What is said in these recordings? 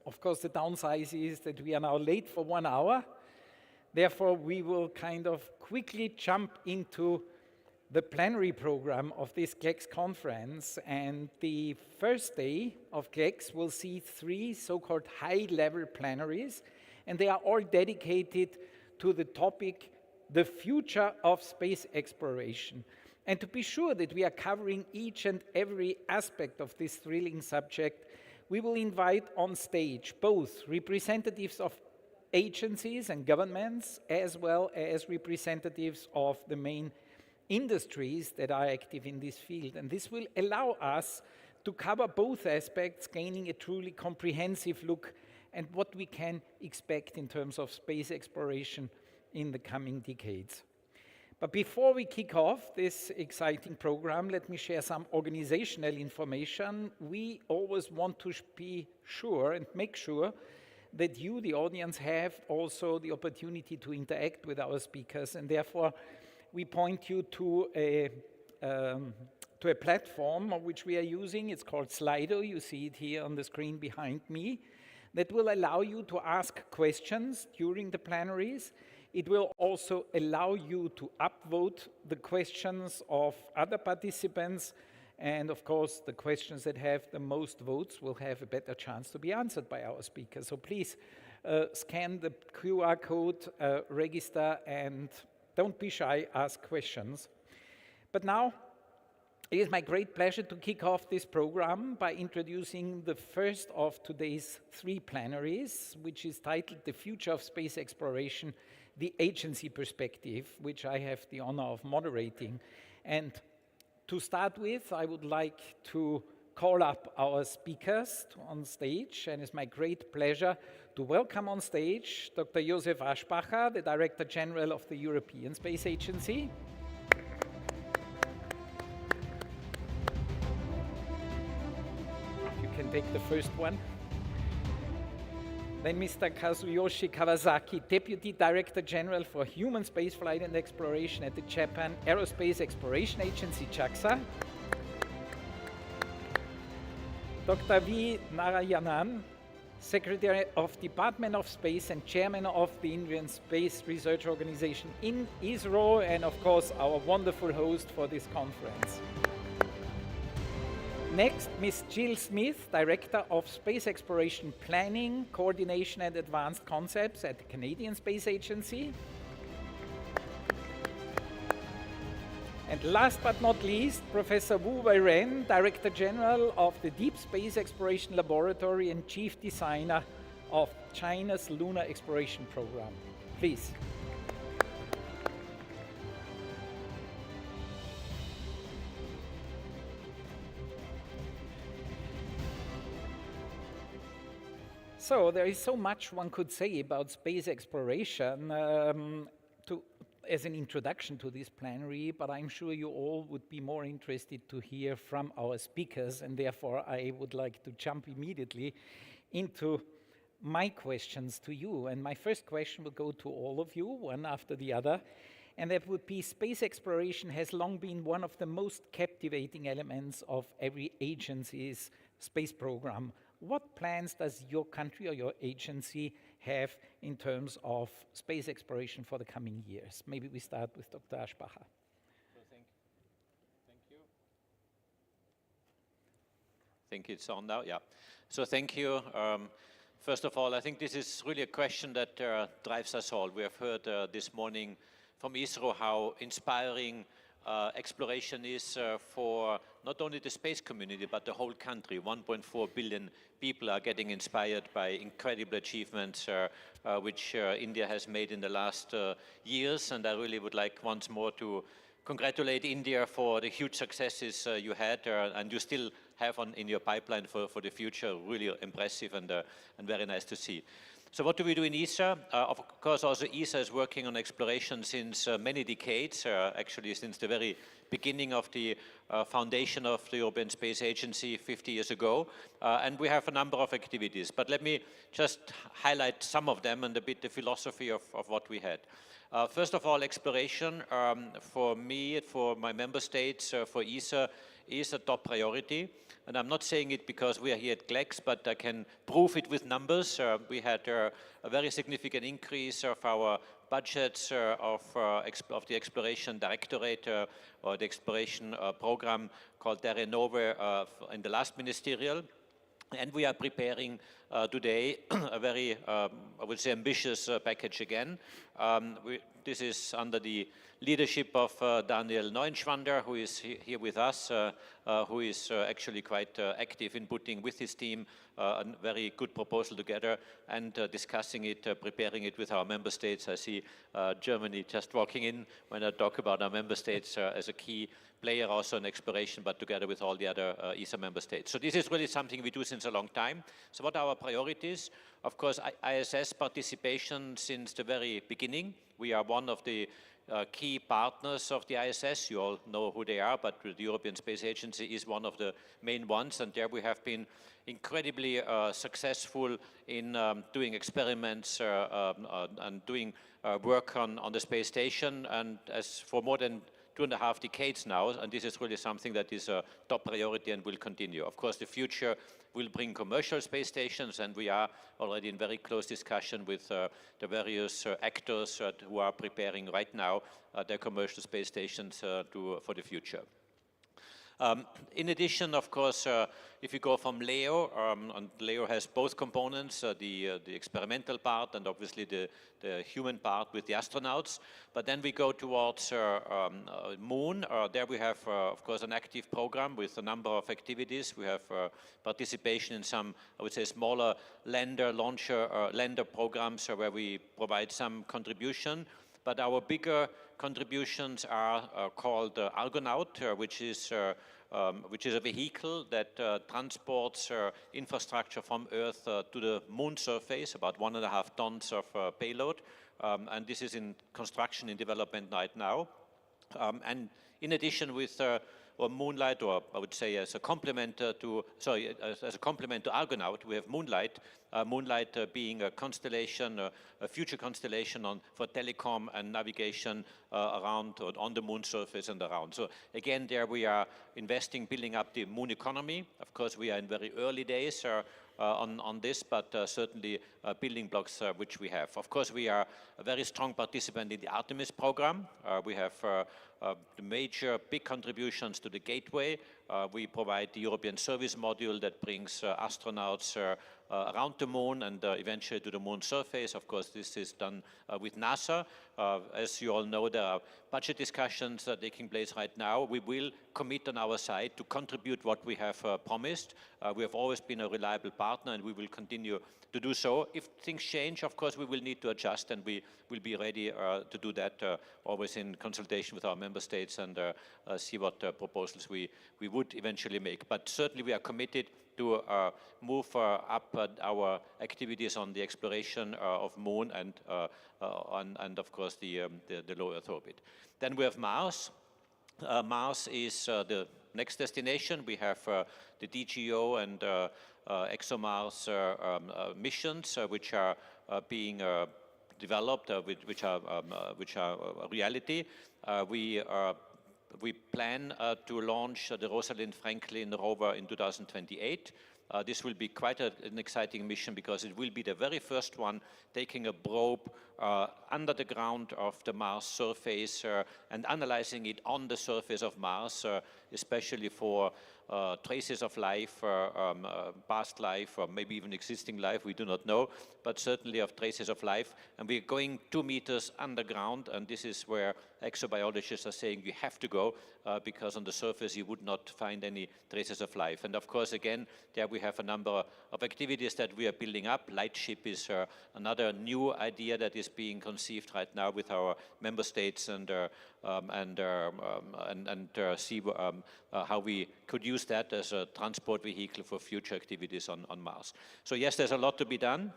Of course, the downside is that we are now late for 1 hour. Therefore, we will kind of quickly jump into the plenary program of this GLEX conference. And the first day of GLEX will see 3 so-called high-level plenaries, and they are all dedicated to the topic, the future of space exploration. And to be sure that we are covering each and every aspect of this thrilling subject, we will invite on stage both representatives of agencies and governments, as well as representatives of the main industries that are active in this field. And this will allow us to cover both aspects, gaining a truly comprehensive look at what we can expect in terms of space exploration in the coming decades. But before we kick off this exciting program, let me share some organizational information. We always want to be sure and make sure that you, the audience, have also the opportunity to interact with our speakers, and therefore we point you to a platform which we are using. It's called Slido. You see it here on the screen behind me. That will allow you to ask questions during the plenaries. It will also allow you to upvote the questions of other participants, and of course the questions that have the most votes will have a better chance to be answered by our speakers. So please scan the QR code, register, and don't be shy, ask questions. But now it is my great pleasure to kick off this program by introducing the first of today's 3 plenaries, which is titled The Future of Space Exploration, the Agency Perspective, which I have the honor of moderating. And to start with, I would like to call up our speakers on stage, and it's my great pleasure to welcome on stage Dr. Josef Aschbacher, the Director General of the European Space Agency. You can take the first one. Then Mr. Kazuyoshi Kawasaki, Deputy Director General for Human Spaceflight and Exploration at the Japan Aerospace Exploration Agency, JAXA. Dr. V. Narayanan, Secretary of Department of Space and Chairman of the Indian Space Research Organization in ISRO, and of course our wonderful host for this conference. Next, Ms. Jill Smith, Director of Space Exploration Planning, Coordination and Advanced Concepts at the Canadian Space Agency. And last but not least, Professor Wu Wei-ren, Director General of the Deep Space Exploration Laboratory and Chief Designer of China's Lunar Exploration Program. Please. So there is so much one could say about space exploration as an introduction to this plenary, but I'm sure you all would be more interested to hear from our speakers, and therefore I would like to jump immediately into my questions to you. And my first question will go to all of you, one after the other, and that would be: space exploration has long been one of the most captivating elements of every agency's space program what plans does your country or your agency have in terms of space exploration for the coming years? Maybe we start with Dr. Aschbacher. Thank you. I think it's on now, yeah. So thank you. First of all, I think this is really a question that drives us all. We have heard this morning from ISRO how inspiring exploration is for not only the space community, but the whole country. 1.4 billion people are getting inspired by incredible achievements which India has made in the last years. And I really would like once more to congratulate India for the huge successes you had and you still have in your pipeline for the future. Really impressive and very nice to see. So what do we do in ESA? Of course, also ESA is working on exploration since many decades, actually since the very beginning of the foundation of the European Space Agency 50 years ago. And we have a number of activities. But let me just highlight some of them and a bit the philosophy of what we had. First of all, exploration for me, for my member states, for ESA, is a top priority. And I'm not saying it because we are here at GLEX, but I can prove it with numbers. We had a very significant increase of our budgets of the Exploration Directorate or the exploration program called Terra Nova in the last ministerial. And we are preparing today a very, I would say, ambitious package again. This is under the leadership of Daniel Neuenschwander, who is here with us, who is actually quite active in putting with his team a very good proposal together and discussing it, preparing it with our member states. I see Germany just walking in when I talk about our member states as a key player also in exploration, but together with all the other ESA member states. So this is really something we do since a long time. So what are our priorities? Of course, ISS participation since the very beginning. We are one of the key partners of the ISS. You all know who they are, but the European Space Agency is one of the main ones, and there we have been incredibly successful in doing experiments and doing work on the space station, and as for more than 2.5 decades now, and this is really something that is a top priority and will continue. Of course, the future will bring commercial space stations, and we are already in very close discussion with the various actors who are preparing right now their commercial space stations for the future. In addition, of course, if you go from LEO, and LEO has both components, the experimental part and obviously the human part with the astronauts. But then we go towards Moon. There we have, of course, an active program with a number of activities. We have participation in some, I would say, smaller lander programs where we provide some contribution. But our bigger contributions are called Argonaut, which is a vehicle that transports infrastructure from Earth to the Moon surface, about 1.5 tons of payload. And this is in construction, in development right now. And in addition with or Moonlight, or I would say as a complement to, as a complement to Argonaut, we have Moonlight. Moonlight being a constellation, a future constellation for telecom and navigation around or on the Moon surface and around. So again, there we are investing, building up the Moon economy. Of course, we are in very early days on this, but certainly building blocks which we have. Of course, we are a very strong participant in the Artemis program. We have the major big contributions to the Gateway. We provide the European service module that brings astronauts around the Moon and eventually to the Moon surface. Of course, this is done with NASA. As you all know, there are budget discussions taking place right now. We will commit on our side to contribute what we have promised. We have always been a reliable partner, and we will continue to do so. If things change, of course, we will need to adjust, and we will be ready to do that, always in consultation with our member states and see what proposals we would eventually make. But certainly we are committed to move up our activities on the exploration of Moon and of course the low Earth orbit. Then we have Mars. Mars is the next destination. We have the DGO and ExoMars missions, which are being developed, which are a reality. We plan to launch the Rosalind Franklin rover in 2028. this will be quite an exciting mission because it will be the very first one taking a probe under the ground of the Mars surface and analyzing it on the surface of Mars, especially for traces of life, past life, or maybe even existing life, we do not know, but certainly of traces of life. And we're going 2 meters underground, and this is where exobiologists are saying we have to go because on the surface you would not find any traces of life. And of course, again, there we have a number of activities that we are building up. Lightship is another new idea that is being conceived right now with our member states and see how we could use that as a transport vehicle for future activities on Mars. So yes, there's a lot to be done.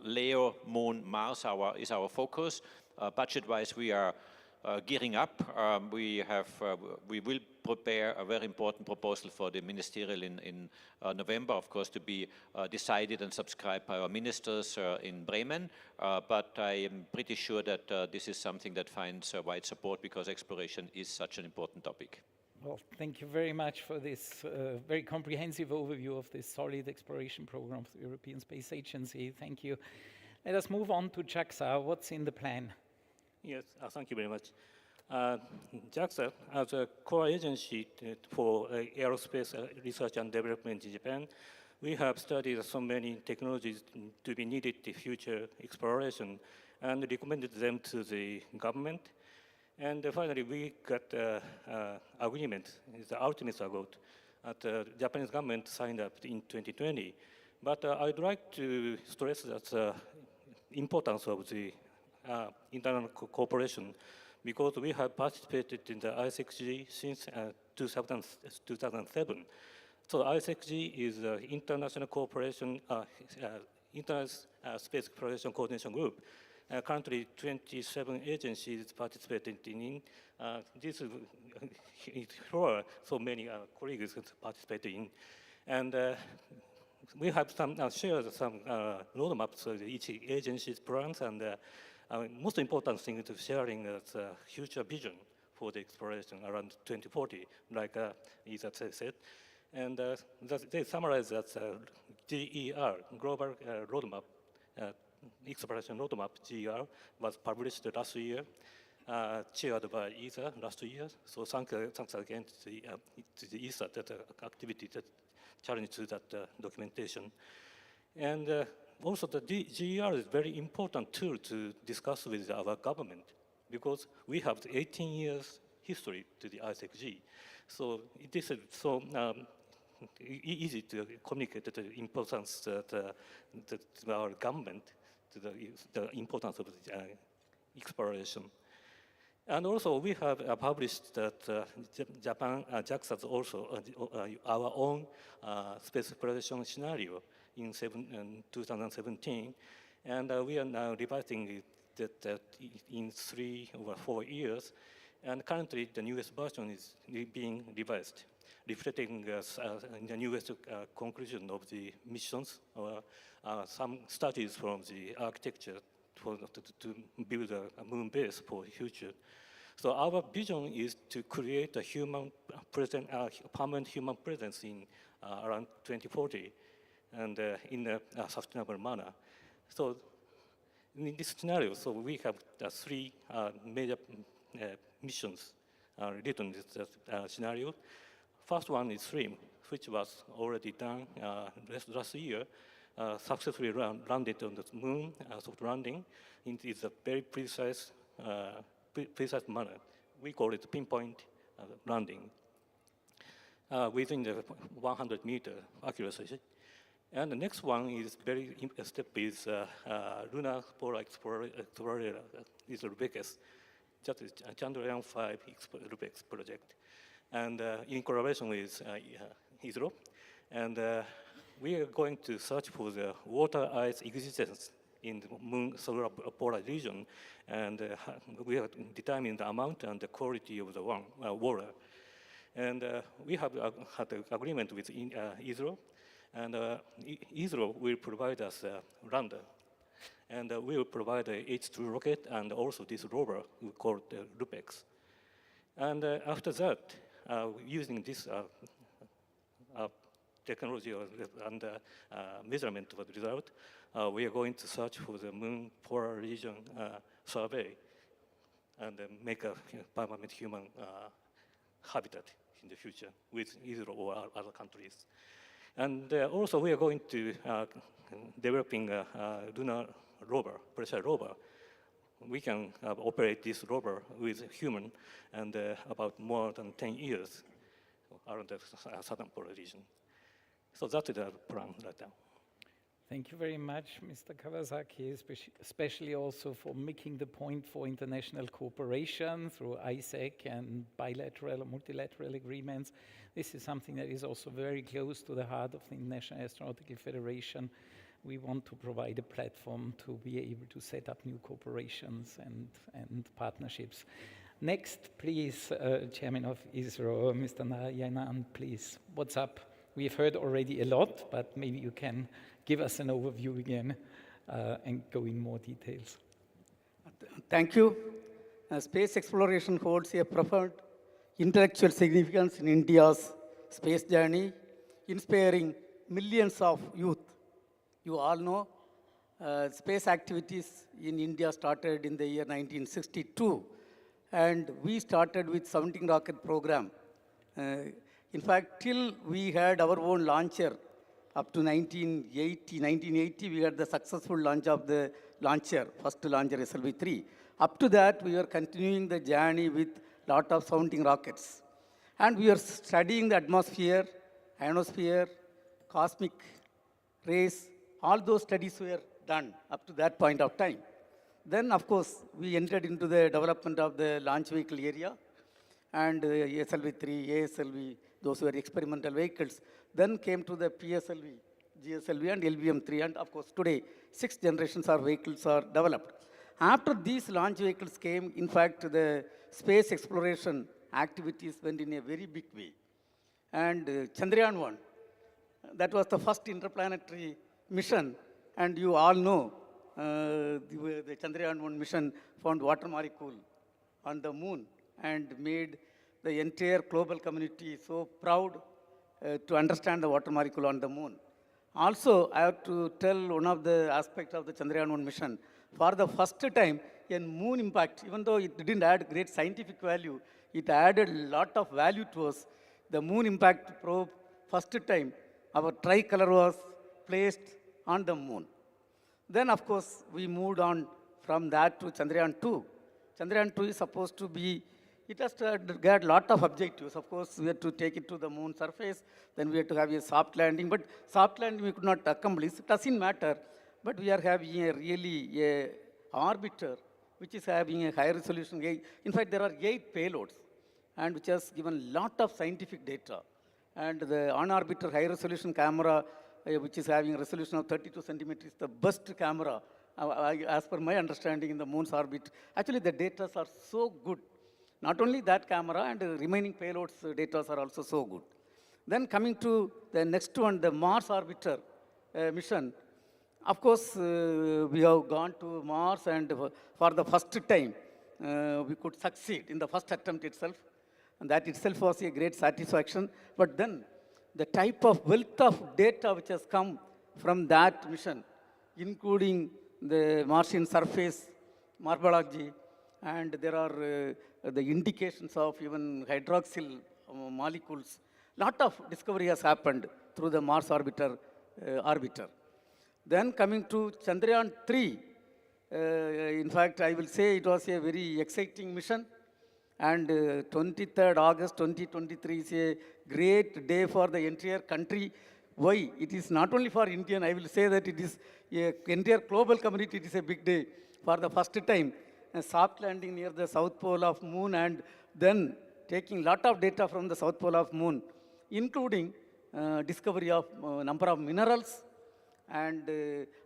Leo, Moon, Mars is our focus. Budget-wise, we are gearing up. We will prepare a very important proposal for the ministerial in November, of course, to be decided and subscribed by our ministers in Bremen. But I am pretty sure that this is something that finds wide support because exploration is such an important topic. Well, thank you very much for this very comprehensive overview of this solid exploration program of the European Space Agency. Thank you. Let us move on to JAXA. What's in the plan? Yes, thank you very much. JAXA, as a core agency for aerospace research and development in Japan, we have studied so many technologies to be needed in future exploration and recommended them to the government. And finally, we got agreement, the Artemis Accord, that the Japanese government signed up in 2020. But I'd like to stress that the importance of the internal cooperation because we have participated in the ISXG since 2007. So ISXG is the International Cooperation, International Space Exploration Coordination Group. Currently, 27 agencies participating in this. So many colleagues participating in, and we have shared some roadmaps of each agency's plans, and most important thing is sharing the future vision for the exploration around 2040, like Isa said. And they summarize that GER, Global Roadmap, Exploration Roadmap, GER, was published last year, chaired by Isa last year. So thanks again to the Isa that activity that challenge to that documentation. And also the GER is very important tool to discuss with our government because we have 18 years history to the ISXG. So this is so easy to communicate the importance to our government, to the importance of the exploration. And also we have published that Japan, JAXA also our own space exploration scenario in 2017. And we are now revising it in 3 or 4 years. And currently the newest version is being revised, reflecting the newest conclusion of the missions, or some studies from the architecture to build a moon base for the future. So our vision is to create a permanent human presence in around 2040, and in a sustainable manner. So in this scenario, so we have 3 major missions written in this scenario. First one is SLIM, which was already done last year, successfully landed on the moon, soft landing. It is a very precise manner. We call it pinpoint landing within the 100-meter accuracy. And the next one is step is lunar polar explorer is RUBEX, just Chandrayaan-5 RUBEX project, and in collaboration with ISRO. And we are going to search for the water ice existence in the moon solar polar region, and we have determined the amount and the quality of the water. And we have had an agreement with ISRO, and ISRO will provide us a lander, and we will provide a H2 rocket and also this rover we call the RUBEX. And after that, using this technology and measurement of the result, we are going to search for the moon polar region survey and make a permanent human habitat in the future with ISRO or other countries. And also we are going to developing a lunar rover, pressure rover. We can operate this rover with human and about more than 10 years around the southern polar region. So that is the plan right now. Thank you very much, Mr. Kawasaki, especially also for making the point for international cooperation through ISAC and bilateral or multilateral agreements. This is something that is also very close to the heart of the International Astronautical Federation. We want to provide a platform to be able to set up new cooperations and partnerships. Next, please, Chairman of ISRO, Mr. Narayanan, please. What's up? We've heard already a lot, but maybe you can give us an overview again and go in more details. Thank you. Space exploration holds a profound intellectual significance in India's space journey, inspiring millions of youth. You all know space activities in India started in the year 1962, and we started with sounding rocket program. In fact, till we had our own launcher, up to 1980, we had the successful launch of the launcher, first launcher SLV-3. Up to that, we were continuing the journey with lot of sounding rockets. And we were studying the atmosphere, ionosphere, cosmic rays. All those studies were done up to that point of time. Then, of course, we entered into the development of the launch vehicle area, and SLV-3, ASLV, those were experimental vehicles. Then came to the PSLV, GSLV, and LVM-3, and of course today 6 generations of vehicles are developed. After these launch vehicles came, in fact, the space exploration activities went in a very big way. And Chandrayaan-1, that was the first interplanetary mission, and you all know the Chandrayaan-1 mission found water molecule on the moon and made the entire global community so proud to understand the water molecule on the moon. Also, I have to tell one of the aspects of the Chandrayaan-1 mission. For the first time, a moon impact, even though it didn't add great scientific value, it added a lot of value to us. The moon impact probe, first time, our tricolor was placed on the moon. Then, of course, we moved on from that to Chandrayaan-2. Chandrayaan-2 is supposed to be, it has to get a lot of objectives. Of course, we had to take it to the moon surface, then we had to have a soft landing, but soft landing we could not accomplish. It doesn't matter, but we are having a really a orbiter, which is having a high resolution. In fact, there are 8 payloads, and which has given a lot of scientific data. And the on-orbiter high resolution camera, which is having a resolution of 32 centimeters, is the best camera, as per my understanding, in the moon's orbit. Actually, the data are so good. Not only that camera, and the remaining payloads data are also so good. Then coming to the next one, the Mars orbiter mission. Of course, we have gone to Mars, and for the first time, we could succeed in the first attempt itself. And that itself was a great satisfaction. But then, the type of wealth of data which has come from that mission, including the Martian surface, morphology, and there are the indications of even hydroxyl molecules. Lot of discovery has happened through the Mars orbiter. Then coming to Chandrayaan-3, in fact, I will say it was a very exciting mission. And 23rd August 2023 is a great day for the entire country. Why? It is not only for Indian, I will say that it is a entire global community, it is a big day. For the first time, a soft landing near the south pole of moon, and then taking lot of data from the south pole of moon, including discovery of number of minerals. And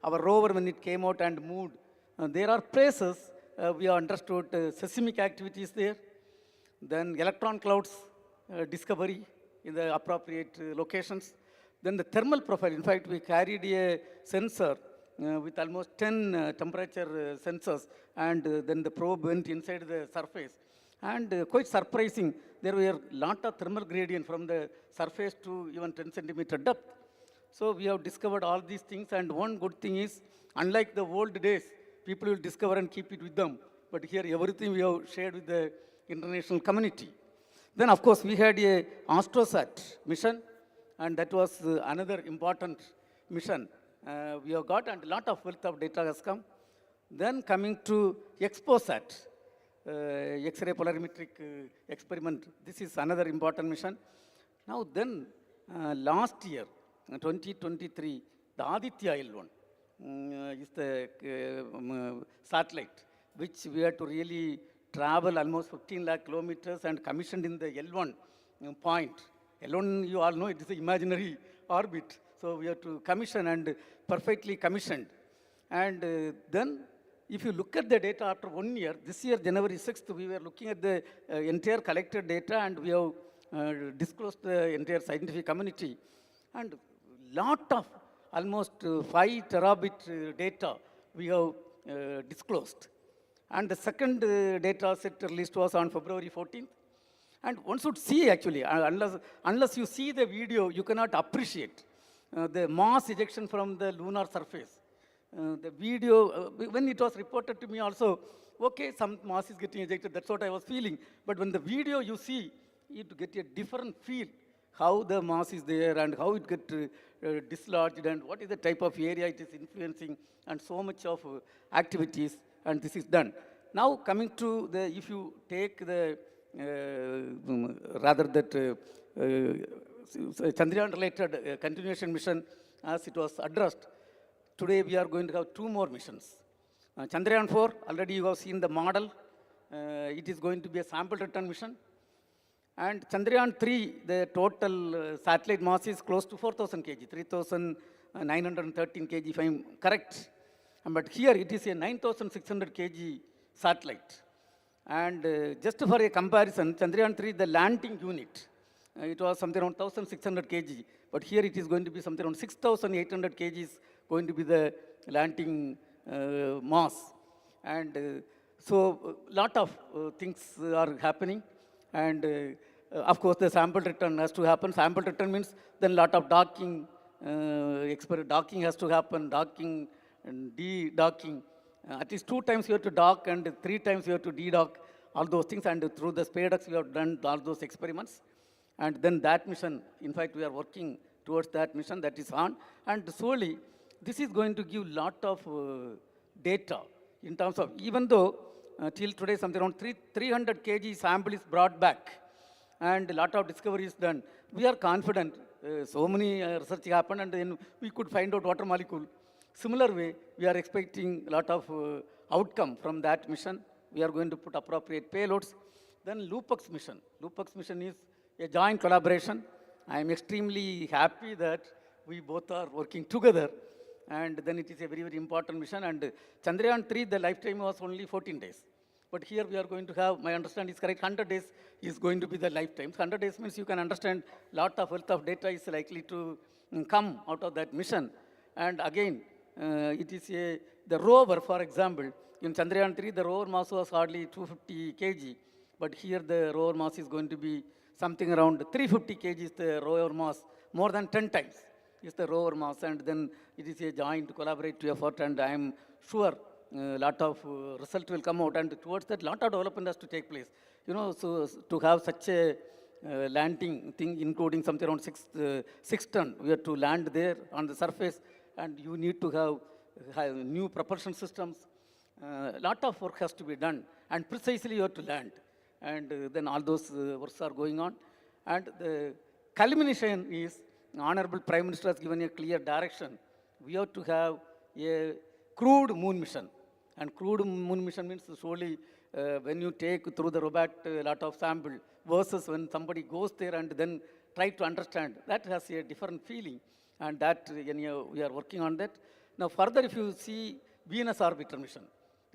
our rover, when it came out and moved, there are places we have understood seismic activities there. Then electron clouds discovery in the appropriate locations. Then the thermal profile, in fact, we carried a sensor with almost 10 temperature sensors, and then the probe went inside the surface. And quite surprising, there were a lot of thermal gradient from the surface to even 10 centimeter depth. So we have discovered all these things, and one good thing is, unlike the old days, people will discover and keep it with them. But here, everything we have shared with the international community. Then, of course, we had a AstroSat mission, and that was another important mission we have got, and a lot of wealth of data has come. Then coming to XPOSat, X-ray polarimetric experiment. This is another important mission. Now then, last year, 2023, the Aditya L1 is the satellite, which we had to really travel almost 15 lakh kilometers and commissioned in the L1 point. L1, you all know, it is an imaginary orbit. So we have to commission and perfectly commissioned. And then, if you look at the data after 1 year, this year, January 6th, we were looking at the entire collected data, and we have disclosed the entire scientific community. And lot of almost 5 terabit data we have disclosed. And the second data set released was on February 14th. And one should see actually, unless you see the video, you cannot appreciate the mass ejection from the lunar surface. The video, when it was reported to me also, okay, some mass is getting ejected, that's what I was feeling. But when the video you see, you get a different feel, how the mass is there and how it gets dislodged and what is the type of area it is influencing and so much of activities, and this is done. Now coming to the, if you take the, rather that Chandrayaan related continuation mission as it was addressed, today we are going to have 2 more missions. Chandrayaan 4, already you have seen the model. It is going to be a sample return mission. And Chandrayaan 3, the total satellite mass is close to 4,000 kg, 3,913 kg if I am correct. But here it is a 9,600 kg satellite. And just for a comparison, Chandrayaan 3, the landing unit, it was something around 1,600 kg. But here it is going to be something around 6,800 kg is going to be the landing mass. And so a lot of things are happening. And of course, the sample return has to happen. Sample return means then a lot of docking, docking has to happen, docking and de-docking. At least 2 times you have to dock and 3 times you have to de-dock, all those things. And through the SpaceX, we have done all those experiments. And then that mission, in fact, we are working towards that mission that is on. And slowly, this is going to give lot of data in terms of, even though till today something around 300 kg sample is brought back and a lot of discovery is done. We are confident, so many research happened and then we could find out water molecule. Similar way, we are expecting a lot of outcome from that mission. We are going to put appropriate payloads. Then LUPEX mission. LUPEX mission is a joint collaboration. I am extremely happy that we both are working together. And then it is a very, very important mission. And Chandrayaan 3, the lifetime was only 14 days. But here we are going to have, my understanding is correct, 100 days is going to be the lifetime. 100 days means you can understand lot of wealth of data is likely to come out of that mission. And again, it is the rover, for example, in Chandrayaan 3, the rover mass was hardly 250 kg. But here the rover mass is going to be something around 350 kg is the rover mass, more than 10 times is the rover mass. And then it is a joint collaborative effort, and I am sure a lot of result will come out, and towards that lot of development has to take place. You know, so to have such a landing thing, including something around 6 ton, we have to land there on the surface, and you need to have new propulsion systems. Lot of work has to be done, and precisely you have to land. And then all those works are going on. And the culmination is, Honorable Prime Minister has given a clear direction. We have to have a crewed moon mission. And crewed moon mission means solely when you take through the robot a lot of sample versus when somebody goes there and then try to understand. That has a different feeling. And that, we are working on that. Now further, if you see Venus orbiter mission.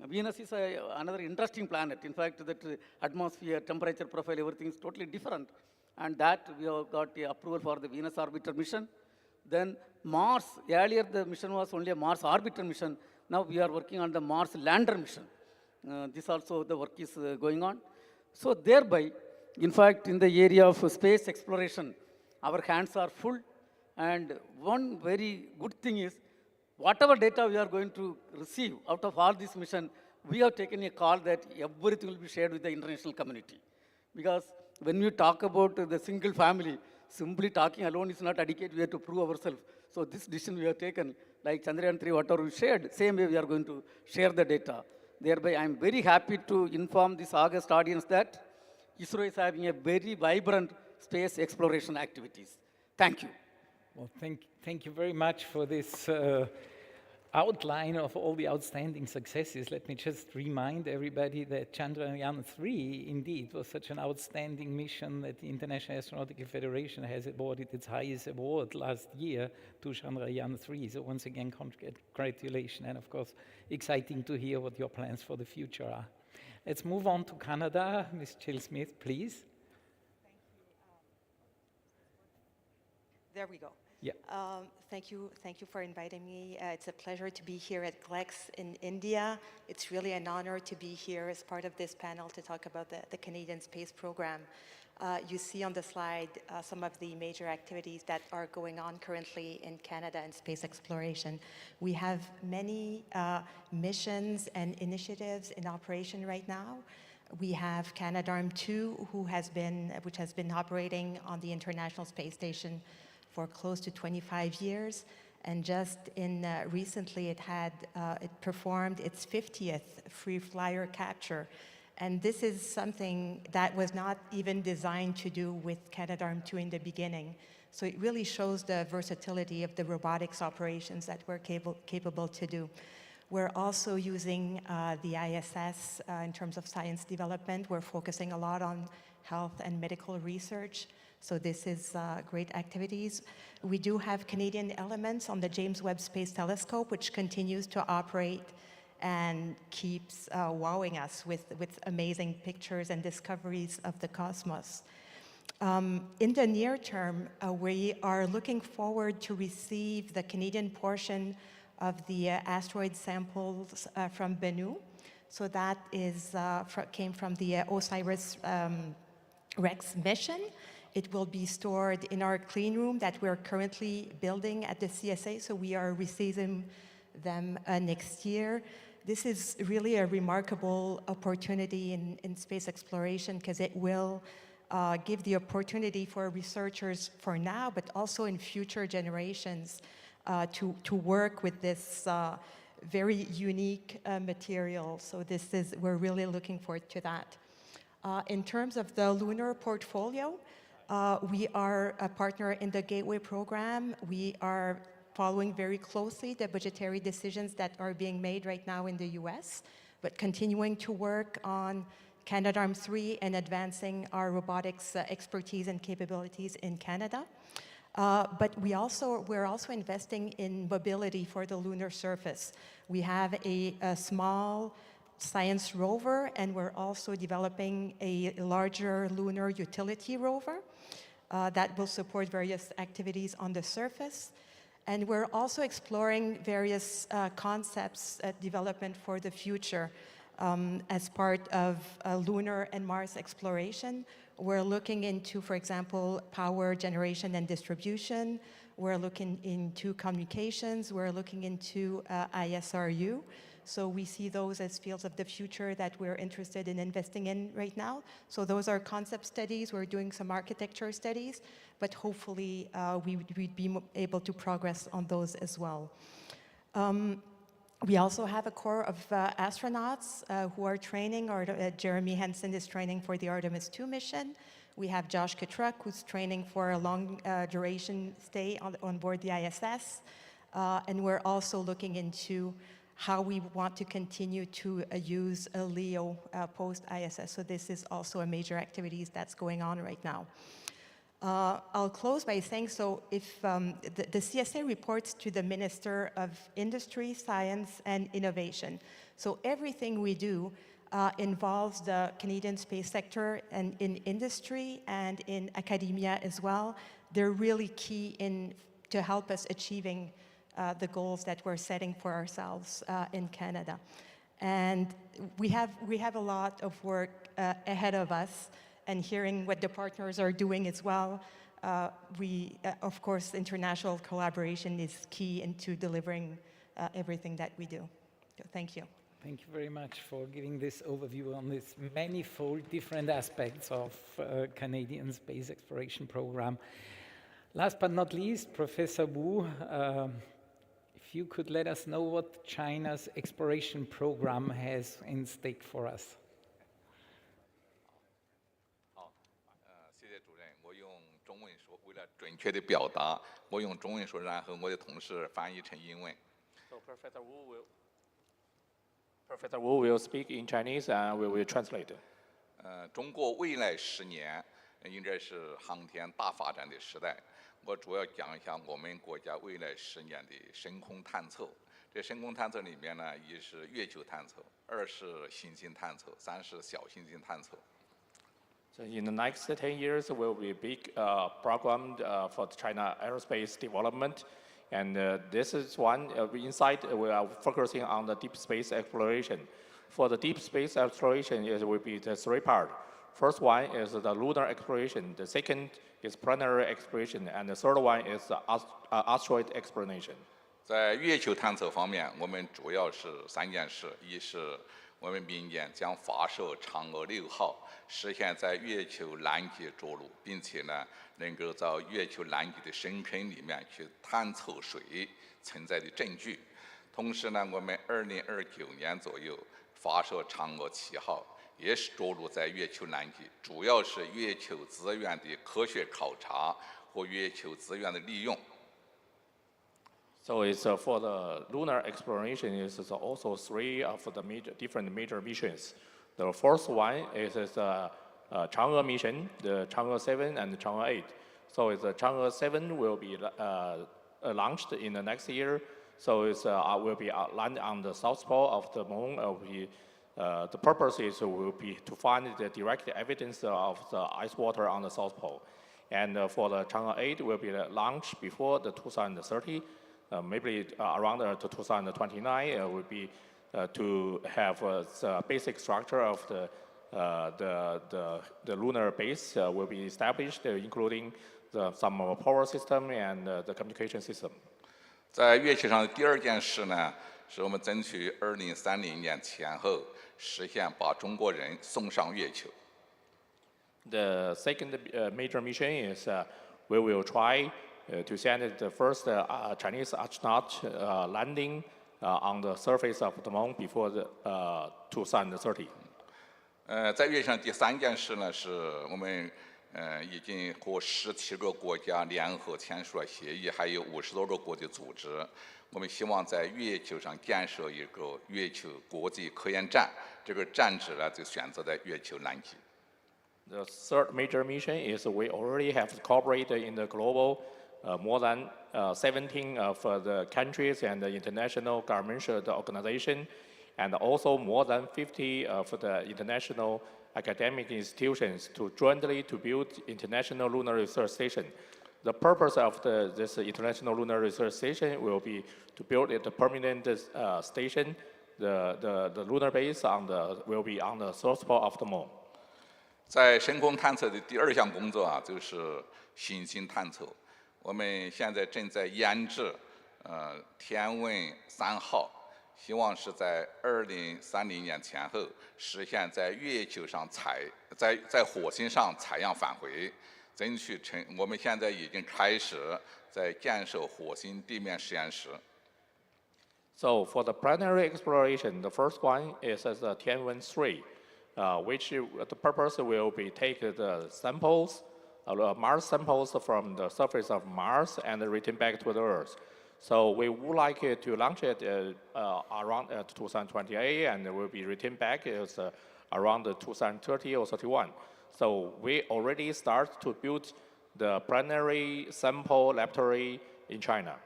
Venus is another interesting planet. In fact, that atmosphere, temperature profile, everything is totally different. And that we have got the approval for the Venus orbiter mission. Then Mars, earlier the mission was only a Mars orbiter mission. Now we are working on the Mars lander mission. This also the work is going on. So thereby, in fact, in the area of space exploration, our hands are full. And one very good thing is, whatever data we are going to receive out of all this mission, we have taken a call that everything will be shared with the international community. Because when we talk about the single family, simply talking alone is not adequate. We have to prove ourselves. So this decision we have taken, like Chandrayaan 3, whatever we shared, same way we are going to share the data. Thereby, I am very happy to inform this August audience that ISRO is having a very vibrant space exploration activities. Thank you. Well, thank you very much for this outline of all the outstanding successes. Let me just remind everybody that Chandrayaan 3 indeed was such an outstanding mission that the International Astronautical Federation has awarded its highest award last year to Chandrayaan 3. So once again, congratulations, and of course, exciting to hear what your plans for the future are. Let's move on to Canada. Ms. Jill Smith, please. There we go. Yeah. Thank you for inviting me. It's a pleasure to be here at GLEX in India. It's really an honor to be here as part of this panel to talk about the Canadian space program. You see on the slide some of the major activities that are going on currently in Canada in space exploration. We have many missions and initiatives in operation right now. We have Canadarm2, which has been operating on the International Space Station for close to 25 years. And just recently it performed its 50th free flyer capture. And this is something that was not even designed to do with Canadarm2 in the beginning. So it really shows the versatility of the robotics operations that we're capable to do. We're also using the ISS in terms of science development. We're focusing a lot on health and medical research. So this is great activities. We do have Canadian elements on the James Webb Space Telescope, which continues to operate and keeps wowing us with amazing pictures and discoveries of the cosmos. In the near term, we are looking forward to receive the Canadian portion of the asteroid samples from Bennu. So that came from the OSIRIS-REx mission. It will be stored in our clean room that we're currently building at the CSA, so we are receiving them next year. This is really a remarkable opportunity in space exploration because it will give the opportunity for researchers for now, but also in future generations to work with this very unique material. So we're really looking forward to that. In terms of the lunar portfolio, we are a partner in the Gateway program. We are following very closely the budgetary decisions that are being made right now in the US, but continuing to work on Canadarm3 and advancing our robotics expertise and capabilities in Canada. But we're also investing in mobility for the lunar surface. We have a small science rover, and we're also developing a larger lunar utility rover that will support various activities on the surface. And we're also exploring various concepts development for the future as part of lunar and Mars exploration. We're looking into, for example, power generation and distribution. We're looking into communications. We're looking into ISRO. So we see those as fields of the future that we're interested in investing in right now. So those are concept studies. We're doing some architecture studies, but hopefully we'd be able to progress on those as well. We also have a core of astronauts who are training. Jeremy Henson is training for the Artemis 2 mission. We have Josh Kutruk, who's training for a long duration stay on board the ISS. And we're also looking into how we want to continue to use a LEO post-ISS. So this is also a major activity that's going on right now. I'll close by saying, so if the CSA reports to the Minister of Industry, Science and Innovation. So everything we do involves the Canadian space sector and in industry and in academia as well. They're really key to help us achieving the goals that we're setting for ourselves in Canada. And we have a lot of work ahead of us, and hearing what the partners are doing as well. Of course, international collaboration is key into delivering everything that we do. So thank you. Thank you very much for giving this overview on this manifold different aspects of Canadian space exploration program. Last but not least, Professor Wu, if you could let us know what China's exploration program has in stake for us. 谢谢主任，我用中文说，为了准确的表达，我用中文说，然后我的同事翻译成英文。So Professor Wu will speak in Chinese and we will translate. 中国未来10年应该是航天大发展的时代。我主要讲一下我们国家未来10年的深空探测。这深空探测里面呢，一是月球探测，二是行星探测，三是小行星探测。 So in the next 10 years, will be a big program for China aerospace development. And this is one inside we are focusing on the deep space exploration. For the deep space exploration, it will be the 3 parts. First one is the lunar exploration. The second is planetary exploration, and the third one is the asteroid exploration. 在月球探测方面，我们主要是3件事：一是我们明年将发射嫦娥6号，实现在月球南极着陆，并且呢，能够在月球南极的深坑里面去探测水存在的证据。同时呢，我们2029年左右发射嫦娥7号，也是着陆在月球南极，主要是月球资源的科学考察和月球资源的利用。 So it's for the lunar exploration is also 3 of the different major missions. The first one is the Chang'e mission, the Chang'e 7 and the Chang'e 8. So it's the Chang'e 7 will be launched in the next year. So it will be land on the south pole of the moon. The purpose is will be to find the direct evidence of the ice water on the south pole. And for the Chang'e 8 will be launched before the 2030. Maybe around 2029 would be to have the basic structure of the lunar base will be established, including some power system and the communication system. 在月球上的第2件事呢，是我们争取2030年前后实现把中国人送上月球。The second major mission is we will try to send the first Chinese astronaut landing on the surface of the moon before 2030. 在月球上第3件事呢，是我们已经和17个国家联合签署了协议，还有50多个国际组织。我们希望在月球上建设一个月球国际科研站，这个站址呢就选择在月球南极。The third major mission is we already have cooperated in the global more than 17 of the countries and the international governmental organization, and also more than 50 of the international academic institutions to jointly to build International Lunar Research Station. The purpose of this International Lunar Research Station will be to build a permanent station. The lunar base will be on the south pole of the moon. 在深空探测的第2项工作啊，就是行星探测。我们现在正在研制天问3号，希望是在2030年前后实现在月球上在火星上采样返回，争取我们现在已经开始在建设火星地面实验室。So for the planetary exploration, the first one is the Tianwen 3, which the purpose will be take the samples, Mars samples from the surface of Mars and return back to the Earth. So we would like to launch it around 2028, and it will be returned back around 2030 or 31. So we already start to build the planetary sample laboratory in China.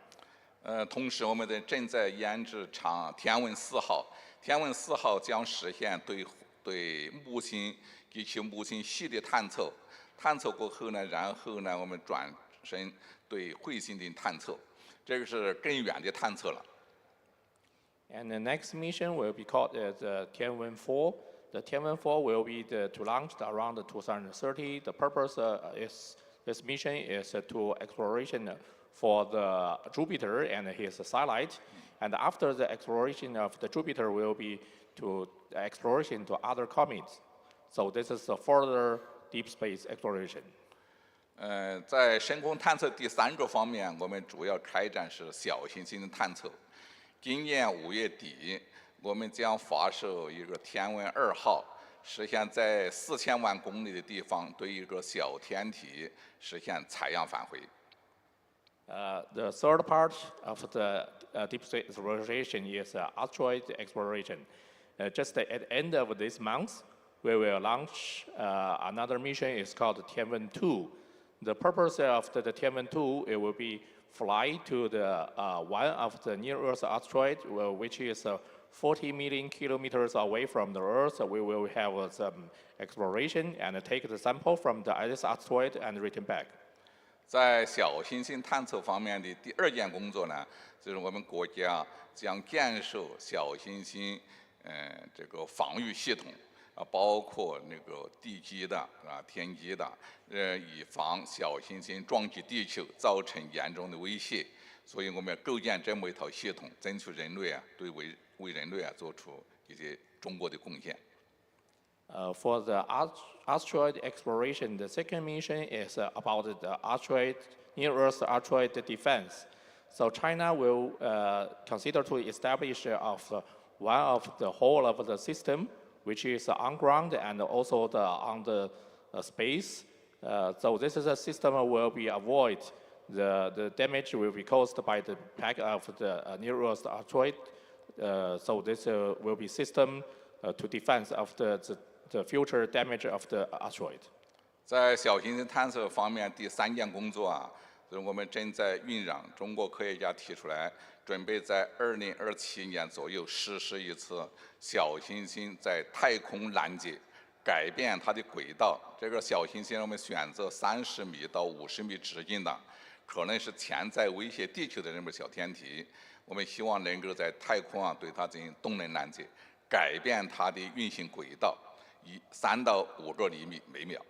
同时我们正在研制天问4号，天问4号将实现对木星及其木星系的探测。探测过后呢，然后呢，我们转身对彗星的探测，这个是更远的探测了。And the next mission will be called Tianwen-4. The Tianwen-4 will be to launch around 2030. The purpose is this mission is to exploration for the Jupiter and his satellite. And after the exploration of the Jupiter will be to exploration to other comets. So this is a further deep space exploration. 在深空探测第3个方面，我们主要开展是小行星的探测。今年5月底，我们将发射一个天文2号，实现在4000万公里的地方对一个小天体实现采样返回。The third part of the deep space exploration is asteroid exploration. Just at the end of this month, we will launch another mission. It's called Tianwen-2. The purpose of the Tianwen-2 it will be fly to the one of the near-Earth asteroid, which is 40 million kilometers away from the Earth. We will have some exploration and take the sample from this asteroid and return back. 在小行星探测方面的第2件工作呢，就是我们国家将建设小行星这个防御系统。包括那个地基的天基的，以防小行星撞击地球造成严重的威胁，所以我们要构建这么一套系统，争取人类为人类做出一些中国的贡献。For the asteroid exploration, the second mission is about the near-Earth asteroid defense. So China will consider to establish one of the whole of the system, which is on ground and also on the space. So this is a system will be avoid the damage will be caused by the pack of the near-Earth asteroid. So this will be system to defense of the future damage of the asteroid. 在小行星探测方面，第3件工作就是我们正在酝酿，中国科学家提出来，准备在2027年左右实施一次小行星在太空拦截，改变它的轨道。这个小行星我们选择30米到50米直径的，可能是潜在威胁地球的这么小天体。我们希望能够在太空对它进行动能拦截，改变它的运行轨道，以3到5个厘米每秒。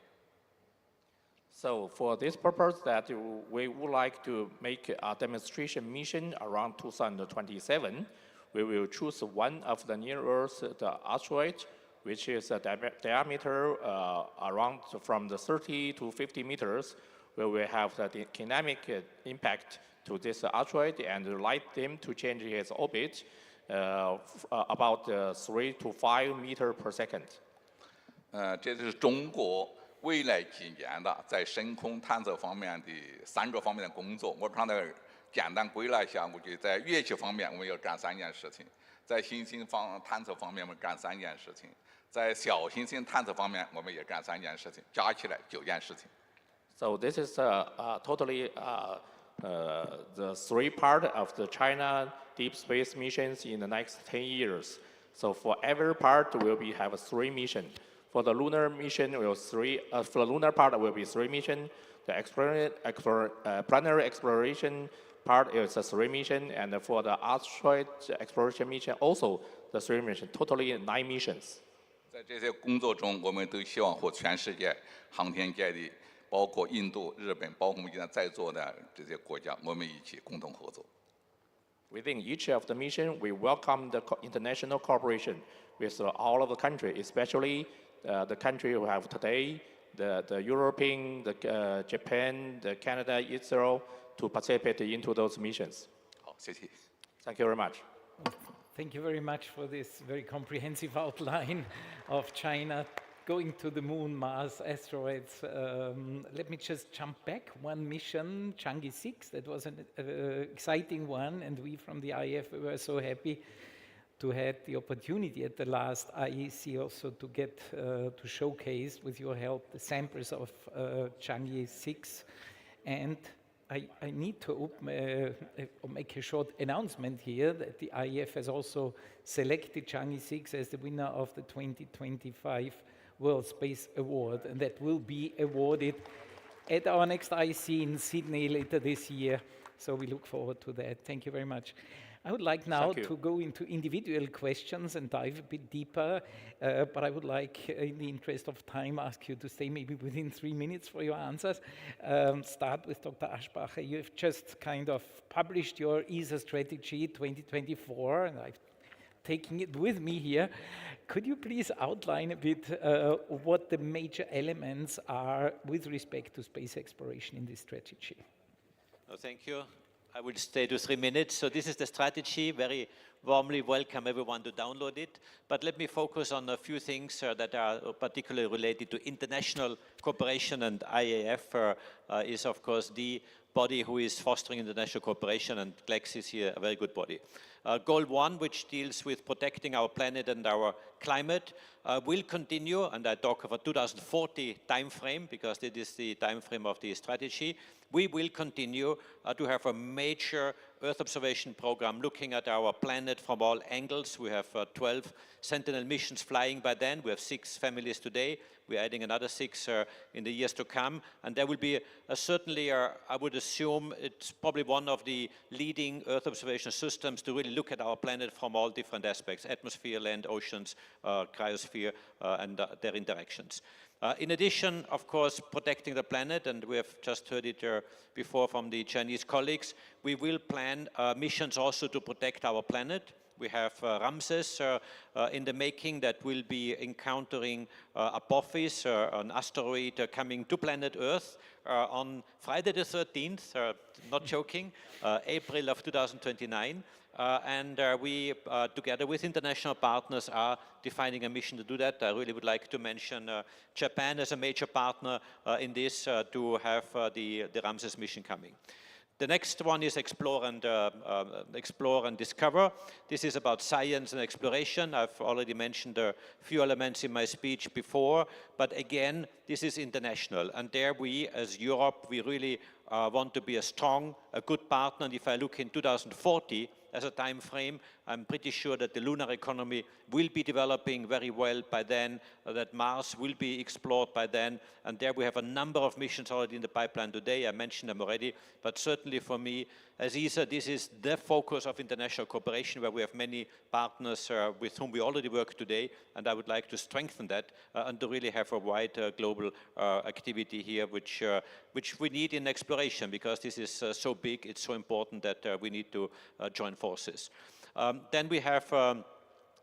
So for this purpose that we would like to make a demonstration mission around 2027, we will choose one of the near-Earth asteroids, which is a diameter around from the 30 to 50 meters, where we have the kinetic impact to this asteroid and light them to change its orbit about 3 to 5 meters per second. 这是中国未来几年的在深空探测方面的3个方面的工作。我刚才简单归纳一下，我觉得在月球方面我们要干3件事情，在行星探测方面我们干3件事情，在小行星探测方面我们也干3件事情，加起来9件事情。So this is totally the 3 part of the China deep space missions in the next 10 years. So for every part will be have 3 missions. For the lunar mission, for the lunar part will be 3 missions. The planetary exploration part is a 3 missions, and for the asteroid exploration mission also the 3 missions. Totally 9 missions. 在这些工作中，我们都希望和全世界航天界的，包括印度、日本，包括我们现在在座的这些国家，我们一起共同合作。Within each of the mission, we welcome the international cooperation with all of the countries, especially the country we have today, the European, the Japan, the Canada, ISRO, to participate into those missions. 好，谢谢。Thank you very much. Thank you very much for this very comprehensive outline of China going to the moon, Mars, asteroids. Let me just jump back. One mission, Chang'e 6, that was an exciting one, and we from the IAF were so happy to have the opportunity at the last IEC also to get to showcase with your help the samples of Chang'e 6. And I need to make a short announcement here that the IAF has also selected Chang'e 6 as the winner of the 2025 World Space Award, and that will be awarded at our next IEC in Sydney later this year. So we look forward to that. Thank you very much. I would like now Thank you. to go into individual questions and dive a bit deeper, but I would like, in the interest of time, ask you to stay maybe within 3 minutes for your answers. Start with Dr. Aschbacher. You have just kind of published your ESA strategy 2024, and I've taken it with me here. Could you please outline a bit what the major elements are with respect to space exploration in this strategy? Oh, thank you. I will stay to 3 minutes. So this is the strategy. Very warmly welcome everyone to download it. But let me focus on a few things that are particularly related to international cooperation, and IAF is, of course, the body who is fostering international cooperation, and GLEX is here a very good body. Goal 1, which deals with protecting our planet and our climate, will continue, and I talk of a 2040 timeframe because this is the timeframe of the strategy. We will continue to have a major Earth observation program looking at our planet from all angles. We have 12 Sentinel missions flying by then. We have 6 families today. We're adding another 6 in the years to come. And there will be certainly, I would assume, it's probably one of the leading Earth observation systems to really look at our planet from all different aspects: atmosphere, land, oceans, cryosphere, and their interactions. In addition, of course, protecting the planet, and we have just heard it before from the Chinese colleagues, we will plan missions also to protect our planet. We have Ramses in the making that will be encountering Apophis, an asteroid coming to planet Earth on Friday the 13th, not joking, April of 2029. And we, together with international partners, are defining a mission to do that. I really would like to mention Japan as a major partner in this to have the Ramses mission coming. The next one is explore and discover. This is about science and exploration. I've already mentioned a few elements in my speech before, but again, this is international. And there we, as Europe, we really want to be a good partner. And if I look in 2040 as a time frame, I'm pretty sure that the lunar economy will be developing very well by then, that Mars will be explored by then, and there we have a number of missions already in the pipeline today. I mentioned them already, but certainly for me, as ESA, this is the focus of international cooperation, where we have many partners with whom we already work today, and I would like to strengthen that and to really have a wide global activity here, which we need in exploration, because this is so big, it's so important that we need to join forces. Then we have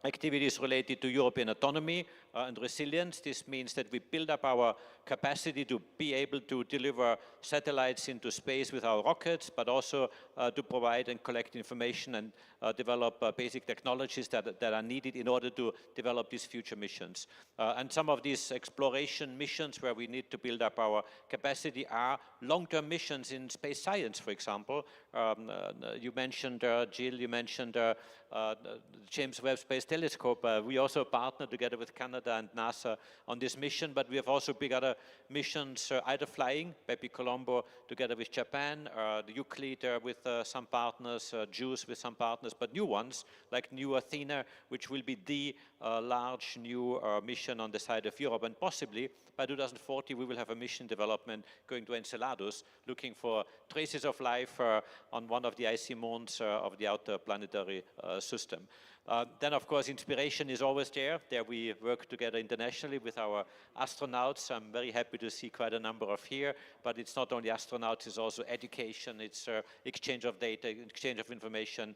activities related to European autonomy and resilience. This means that we build up our capacity to be able to deliver satellites into space with our rockets, but also to provide and collect information and develop basic technologies that are needed in order to develop these future missions. And some of these exploration missions where we need to build up our capacity are long-term missions in space science, for example. You mentioned, Jill, you mentioned James Webb Space Telescope. We also partner together with Canada and NASA on this mission, but we have also big other missions, either flying, Bepi Colombo together with Japan, the Euclid with some partners, JUICE with some partners, but new ones like New Athena, which will be the large new mission on the side of Europe, and possibly by 2040 we will have a mission development going to Enceladus, looking for traces of life on one of the icy moons of the outer planetary system. Then, of course, inspiration is always there. There we work together internationally with our astronauts. I'm very happy to see quite a number of here, but it's not only astronauts, it's also education, it's exchange of data, exchange of information,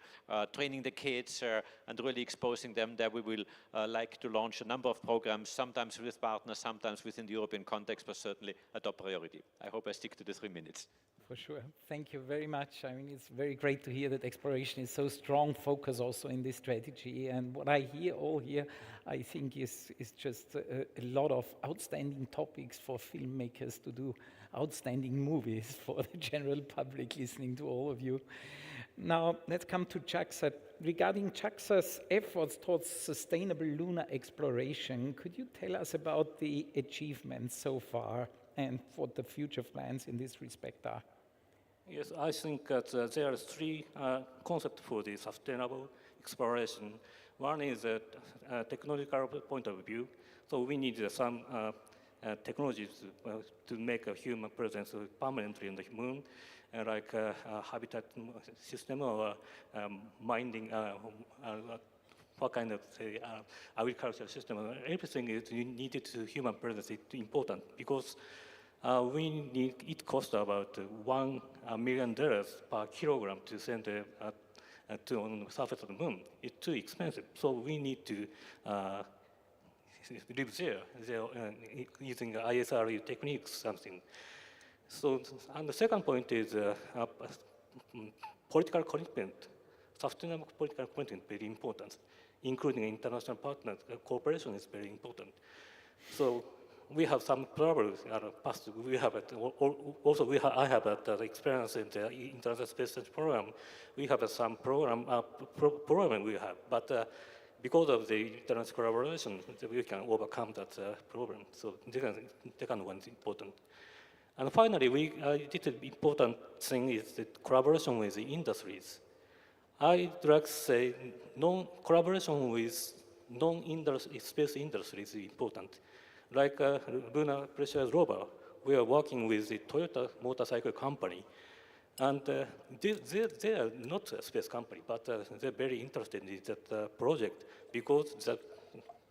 training the kids, and really exposing them. There we will like to launch a number of programs, sometimes with partners, sometimes within the European context, but certainly a top priority. I hope I stick to the 3 minutes. For sure. Thank you very much. I mean, it's very great to hear that exploration is so strong focus also in this strategy. And what I hear all here, I think is just a lot of outstanding topics for filmmakers to do outstanding movies for the general public listening to all of you. Now, let's come to JAXA. Regarding JAXA's efforts towards sustainable lunar exploration, could you tell us about the achievements so far and what the future plans in this respect are? Yes, I think that there are 3 concepts for the sustainable exploration. One is a technological point of view. So we need some technologies to make a human presence permanently on the moon. like habitat system or mining, what kind of say, agricultural system. Everything is needed to human presence is important because it costs about $1 million per kilogram to send to on the surface of the moon. It's too expensive, so we need to live there using ISRO techniques, something. So, and the second point is political commitment. Sustainable political commitment is very important, including international partners. Cooperation is very important. So we have some troubles past. We have also I have experience in the International Space Station Program. We have some program we have, but because of the international collaboration, we can overcome that problem. So the second one is important. And finally, did an important thing is the collaboration with the industries. I'd like to say collaboration with non-space industries is important. Like lunar pressurized rover, we are working with the Toyota motorcycle company. And they are not a space company, but they're very interested in that project because the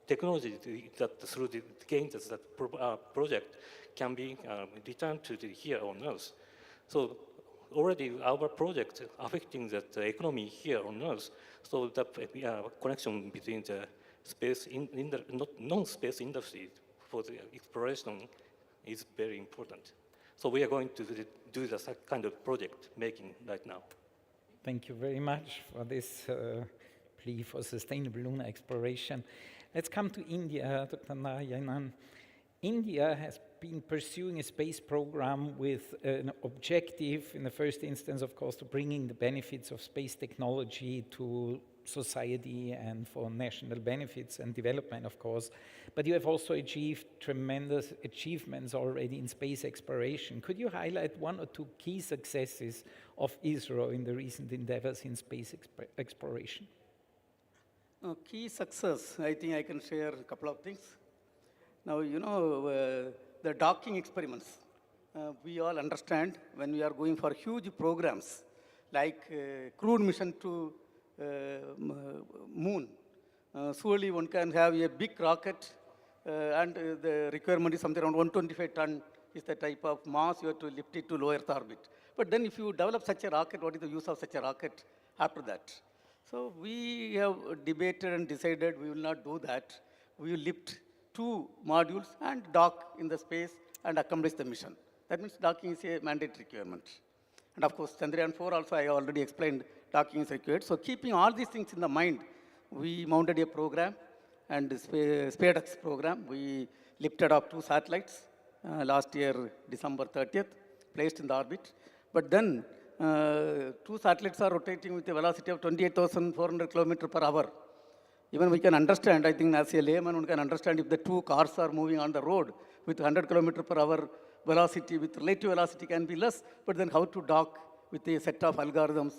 technology that through the gains of that project can be returned to here on Earth. So already our project affecting that economy here on Earth, so the connection between the space, non-space industry for the exploration is very important. So we are going to do this kind of project making right now. Thank you very much for this plea for sustainable lunar exploration. Let's come to India, Dr. Narayanan. India has been pursuing a space program with an objective, in the first instance, of course, to bringing the benefits of space technology to society and for national benefits and development, of course. But you have also achieved tremendous achievements already in space exploration. Could you highlight one or two key successes of ISRO in the recent endeavors in space exploration? Key success, I think I can share a couple of things. Now, you know, the docking experiments, we all understand when we are going for huge programs like crewed mission to moon. Surely one can have a big rocket and the requirement is something around 125 ton is the type of mass you have to lift it to low Earth orbit. But then if you develop such a rocket, what is the use of such a rocket after that? So we have debated and decided we will not do that. We will lift 2 modules and dock in the space and accomplish the mission. That means docking is a mandatory requirement. And of course, Chandrayaan 4 also I already explained docking is required. So keeping all these things in the mind, we mounted a program and SpaceX program. We lifted up 2 satellites last year, December 30th, placed in the orbit. But then 2 satellites are rotating with a velocity of 28,400 kilometers per hour. Even we can understand, I think as a layman, one can understand if the 2 cars are moving on the road with 100 kilometers per hour velocity, with relative velocity can be less, but then how to dock with a set of algorithms,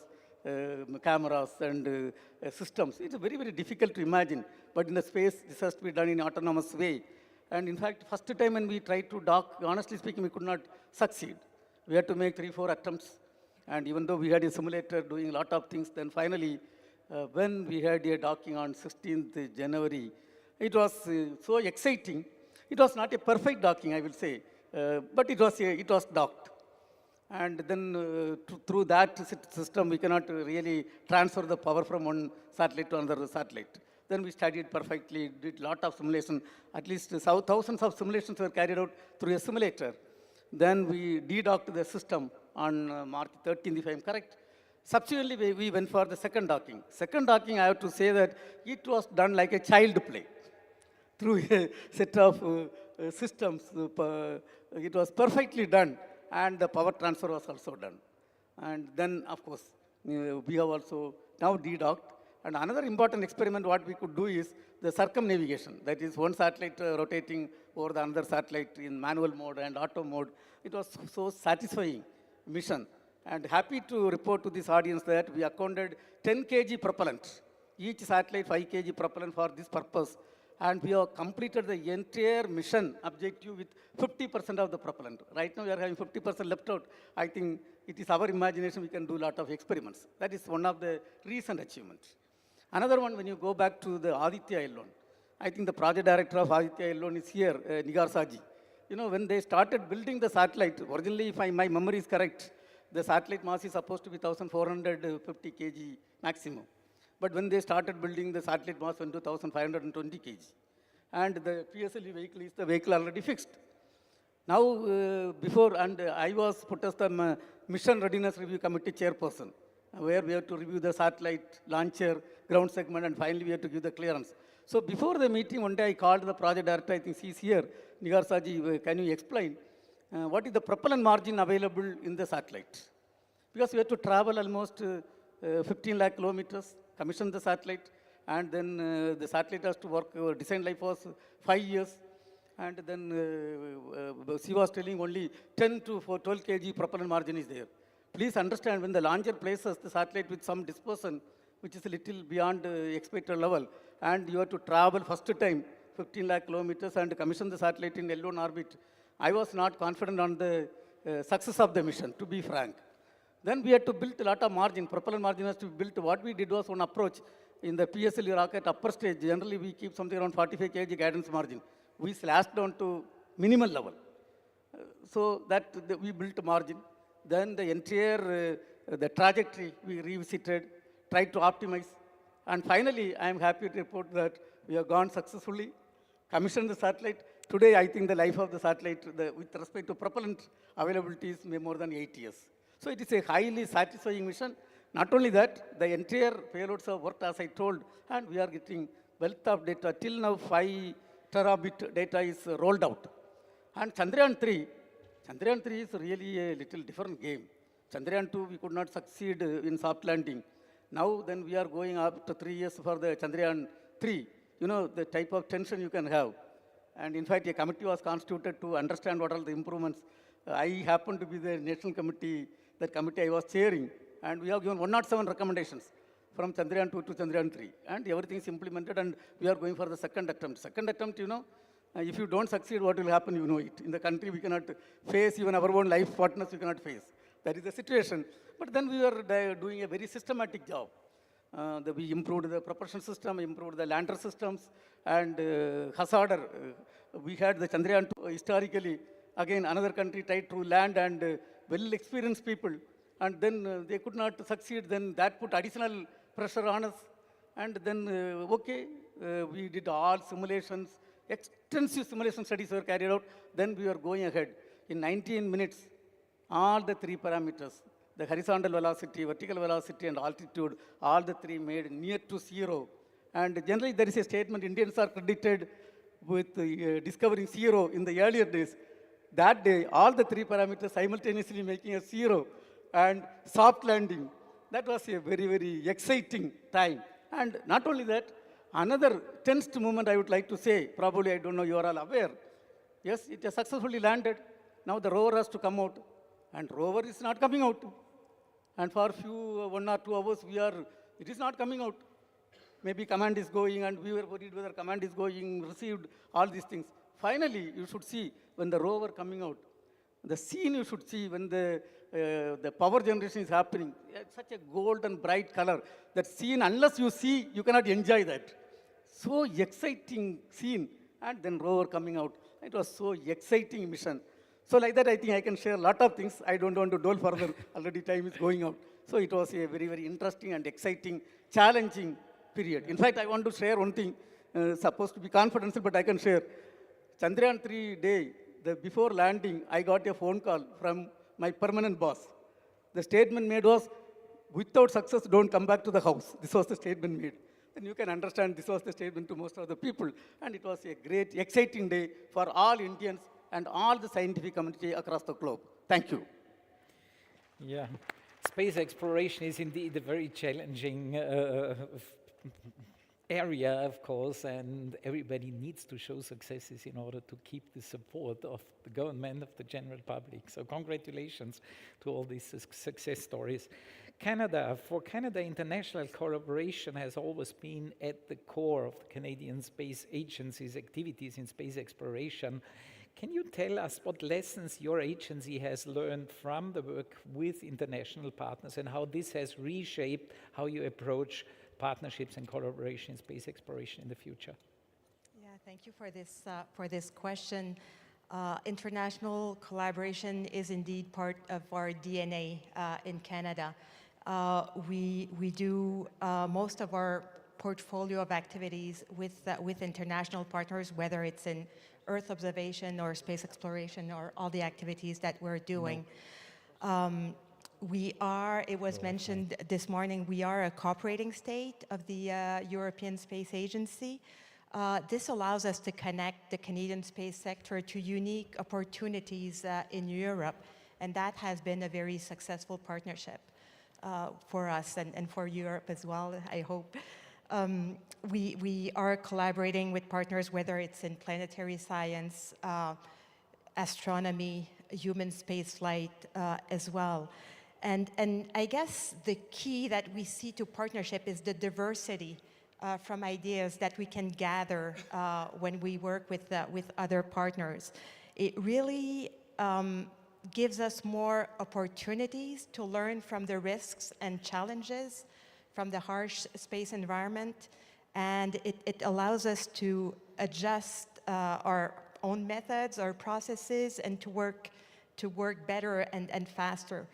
cameras and systems. It's very, very difficult to imagine, but in the space, this has to be done in an autonomous way. And in fact, first time when we tried to dock, honestly speaking, we could not succeed. We had to make 3-4 attempts. And even though we had a simulator doing a lot of things, then finally, when we had a docking on 16th January, it was so exciting. It was not a perfect docking, I will say, but it was docked. And then through that system, we cannot really transfer the power from one satellite to another satellite. Then we studied perfectly, did a lot of simulation. At least thousands of simulations were carried out through a simulator. Then we de-docked the system on March 13th, if I am correct. Subsequently, we went for the second docking. Second docking, I have to say that it was done like a child play. Through a set of systems, it was perfectly done, and the power transfer was also done. And then, of course, we have also now de-docked. And another important experiment what we could do is the circumnavigation. That is one satellite rotating over the another satellite in manual mode and auto mode. It was so satisfying mission. And happy to report to this audience that we accounted 10 kg propellant, each satellite 5 kg propellant for this purpose. And we have completed the entire mission objective with 50% of the propellant. Right now we are having 50% left out. I think it is our imagination, we can do a lot of experiments. That is one of the recent achievements. Another one, when you go back to the Aditya L1, I think the project director of Aditya L1 is here, Nigar Saji. You know, when they started building the satellite, originally, if my memory is correct, the satellite mass is supposed to be 1,450 kg maximum. But when they started building, the satellite mass went to 1,520 kg. And the PSLV vehicle is the vehicle already fixed. Now, I was put as the Mission Readiness Review Committee chairperson, where we have to review the satellite, launcher, ground segment, and finally we have to give the clearance. So before the meeting, one day I called the project director, I think he's here, Nigar Saji, can you explain what is the propellant margin available in the satellite? Because we have to travel almost 15 lakh kilometers, commission the satellite, and then the satellite has to work, design life was 5 years, and then she was telling only 10 to 12 kg propellant margin is there. Please understand, when the launcher places the satellite with some dispersion, which is a little beyond expected level, and you have to travel first time 15 lakh kilometers and commission the satellite in L1 orbit, I was not confident on the success of the mission, to be frank. Then we had to build a lot of margin, propellant margin has to be built. What we did was one approach in the PSLV rocket upper stage, generally we keep something around 45 kg guidance margin. We slashed down to minimal level. So that we built margin. Then the entire the trajectory we revisited, tried to optimize. And finally, I am happy to report that we have gone successfully, commissioned the satellite. Today, I think the life of the satellite with respect to propellant availability is more than 8 years. So it is a highly satisfying mission. Not only that, the entire payloads have worked as I told, and we are getting wealth of data. Till now, 5 terabit data is rolled out. And Chandrayaan 3 is really a little different game. Chandrayaan 2, we could not succeed in soft landing. Now, then we are going up to 3 years for the Chandrayaan 3. You know, the type of tension you can have. And in fact, a committee was constituted to understand what are the improvements. I happen to be the national committee, that committee I was chairing. And we have given 107 recommendations from Chandrayaan 2 to Chandrayaan 3. And everything is implemented, and we are going for the second attempt. Second attempt, you know, if you don't succeed, what will happen, you know it. In the country, we cannot face even our own life partners, we cannot face. That is the situation. But then we were doing a very systematic job. We improved the propulsion system, improved the lander systems, and hazarder. We had the Chandrayaan 2 historically. Again, another country tried to land, and well-experienced people. And then they could not succeed. Then that put additional pressure on us. And then, we did all simulations. Extensive simulation studies were carried out. Then we were going ahead. In 19 minutes, all the 3 parameters, the horizontal velocity, vertical velocity, and altitude, all the 3 made near to 0. And generally, there is a statement, Indians are credited with discovering 0 in the earlier days. That day, all the 3 parameters simultaneously making a 0 and soft landing. That was a very, very exciting time. And not only that, another tensed moment I would like to say, probably I don't know you are all aware. Yes, it has successfully landed. Now the rover has to come out. And rover is not coming out. And for 1 or 2 hours, it is not coming out. Maybe command is going, and we were worried whether command is going, received, all these things. Finally, you should see when the rover coming out, the scene you should see when the power generation is happening. It's such a golden bright color. That scene, unless you see, you cannot enjoy that. So exciting scene. And then rover coming out. It was so exciting mission. So like that, I think I can share a lot of things. I don't want to dwell further. Already time is going out. So it was a very, very interesting and exciting, challenging period. In fact, I want to share one thing, supposed to be confidential, but I can share. Chandrayaan 3 day, before landing, I got a phone call from my permanent boss. The statement made was, without success, don't come back to the house. This was the statement made. Then you can understand this was the statement to most of the people. And it was a great, exciting day for all Indians and all the scientific community across the globe. Thank you. Yeah, space exploration is indeed a very challenging area, of course, and everybody needs to show successes in order to keep the support of the government, of the general public. So congratulations to all these success stories. For Canada, international collaboration has always been at the core of the Canadian Space Agency's activities in space exploration. Can you tell us what lessons your agency has learned from the work with international partners and how this has reshaped how you approach partnerships and collaboration in space exploration in the future? Yeah, thank you for this question. International collaboration is indeed part of our DNA in Canada. We do most of our portfolio of activities with international partners, whether it's in Earth observation or space exploration or all the activities that we're doing. It was mentioned this morning, we are a cooperating state of the European Space Agency. This allows us to connect the Canadian space sector to unique opportunities in Europe, and that has been a very successful partnership for us and for Europe as well, I hope. We are collaborating with partners, whether it's in planetary science, astronomy, human spaceflight as well. And I guess the key that we see to partnership is the diversity from ideas that we can gather when we work with other partners. It really gives us more opportunities to learn from the risks and challenges from the harsh space environment, and it allows us to adjust our own methods, our processes, and to work better and faster.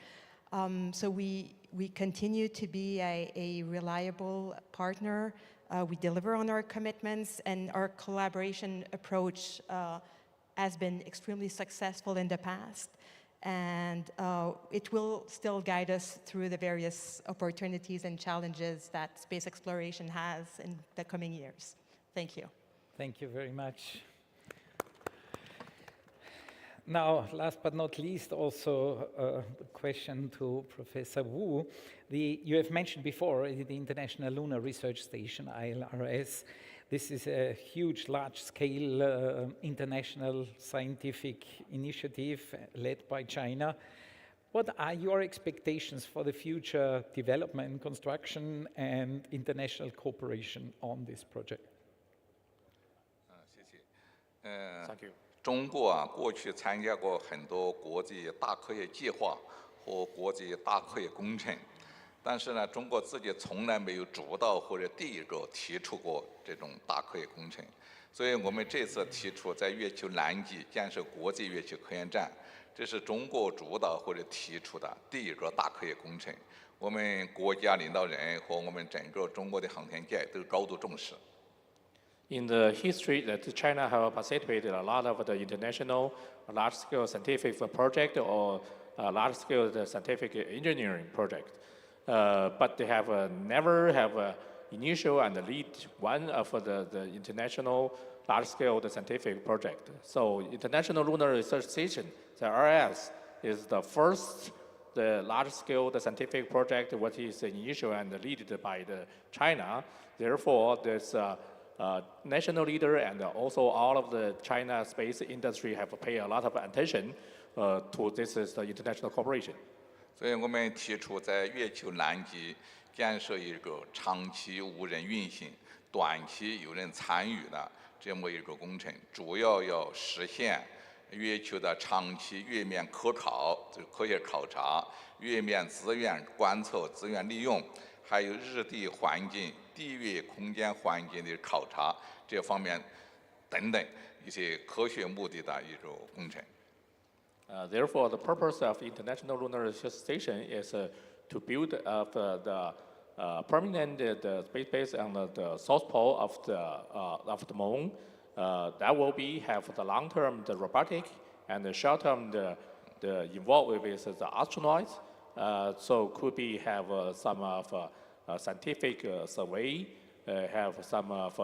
So we continue to be a reliable partner. We deliver on our commitments, and our collaboration approach has been extremely successful in the past. And it will still guide us through the various opportunities and challenges that space exploration has in the coming years. Thank you. Thank you very much. Now, last but not least, also a question to Professor Wu. You have mentioned before the International Lunar Research Station, ILRS. This is a huge, large-scale international scientific initiative led by China. What are your expectations for the future development, construction, and international cooperation on this project? Thank you. 中国过去参加过很多国际大科学计划和国际大科学工程，但是呢，中国自己从来没有主导或者第一个提出过这种大科学工程，所以我们这次提出在月球南极建设国际月球科研站，这是中国主导或者提出的第一个大科学工程，我们国家领导人和我们整个中国的航天界都高度重视。 In the history that China have participated a lot of the international large-scale scientific project or large-scale scientific engineering project, but they have never have initial and lead one of the international large-scale scientific project. So International Lunar Research Station, the IRS, is the first the large-scale scientific project what is initial and led by China. Therefore, there's national leader and also all of the China space industry have paid a lot of attention to this is the international cooperation. 所以我们提出在月球南极建设一个长期无人运行、短期有人参与的这么一个工程，主要要实现月球的长期月面科考，就是科学考察、月面资源观测、资源利用，还有日地环境。 地域空间环境的考察这方面等等一些科学目的的一种工程。Therefore, the purpose of International Lunar Research Station is to build up the permanent space base on the south pole of the moon. That will have the long-term the robotic and the short-term the involved with the astronauts. So could be have some of scientific survey, have some of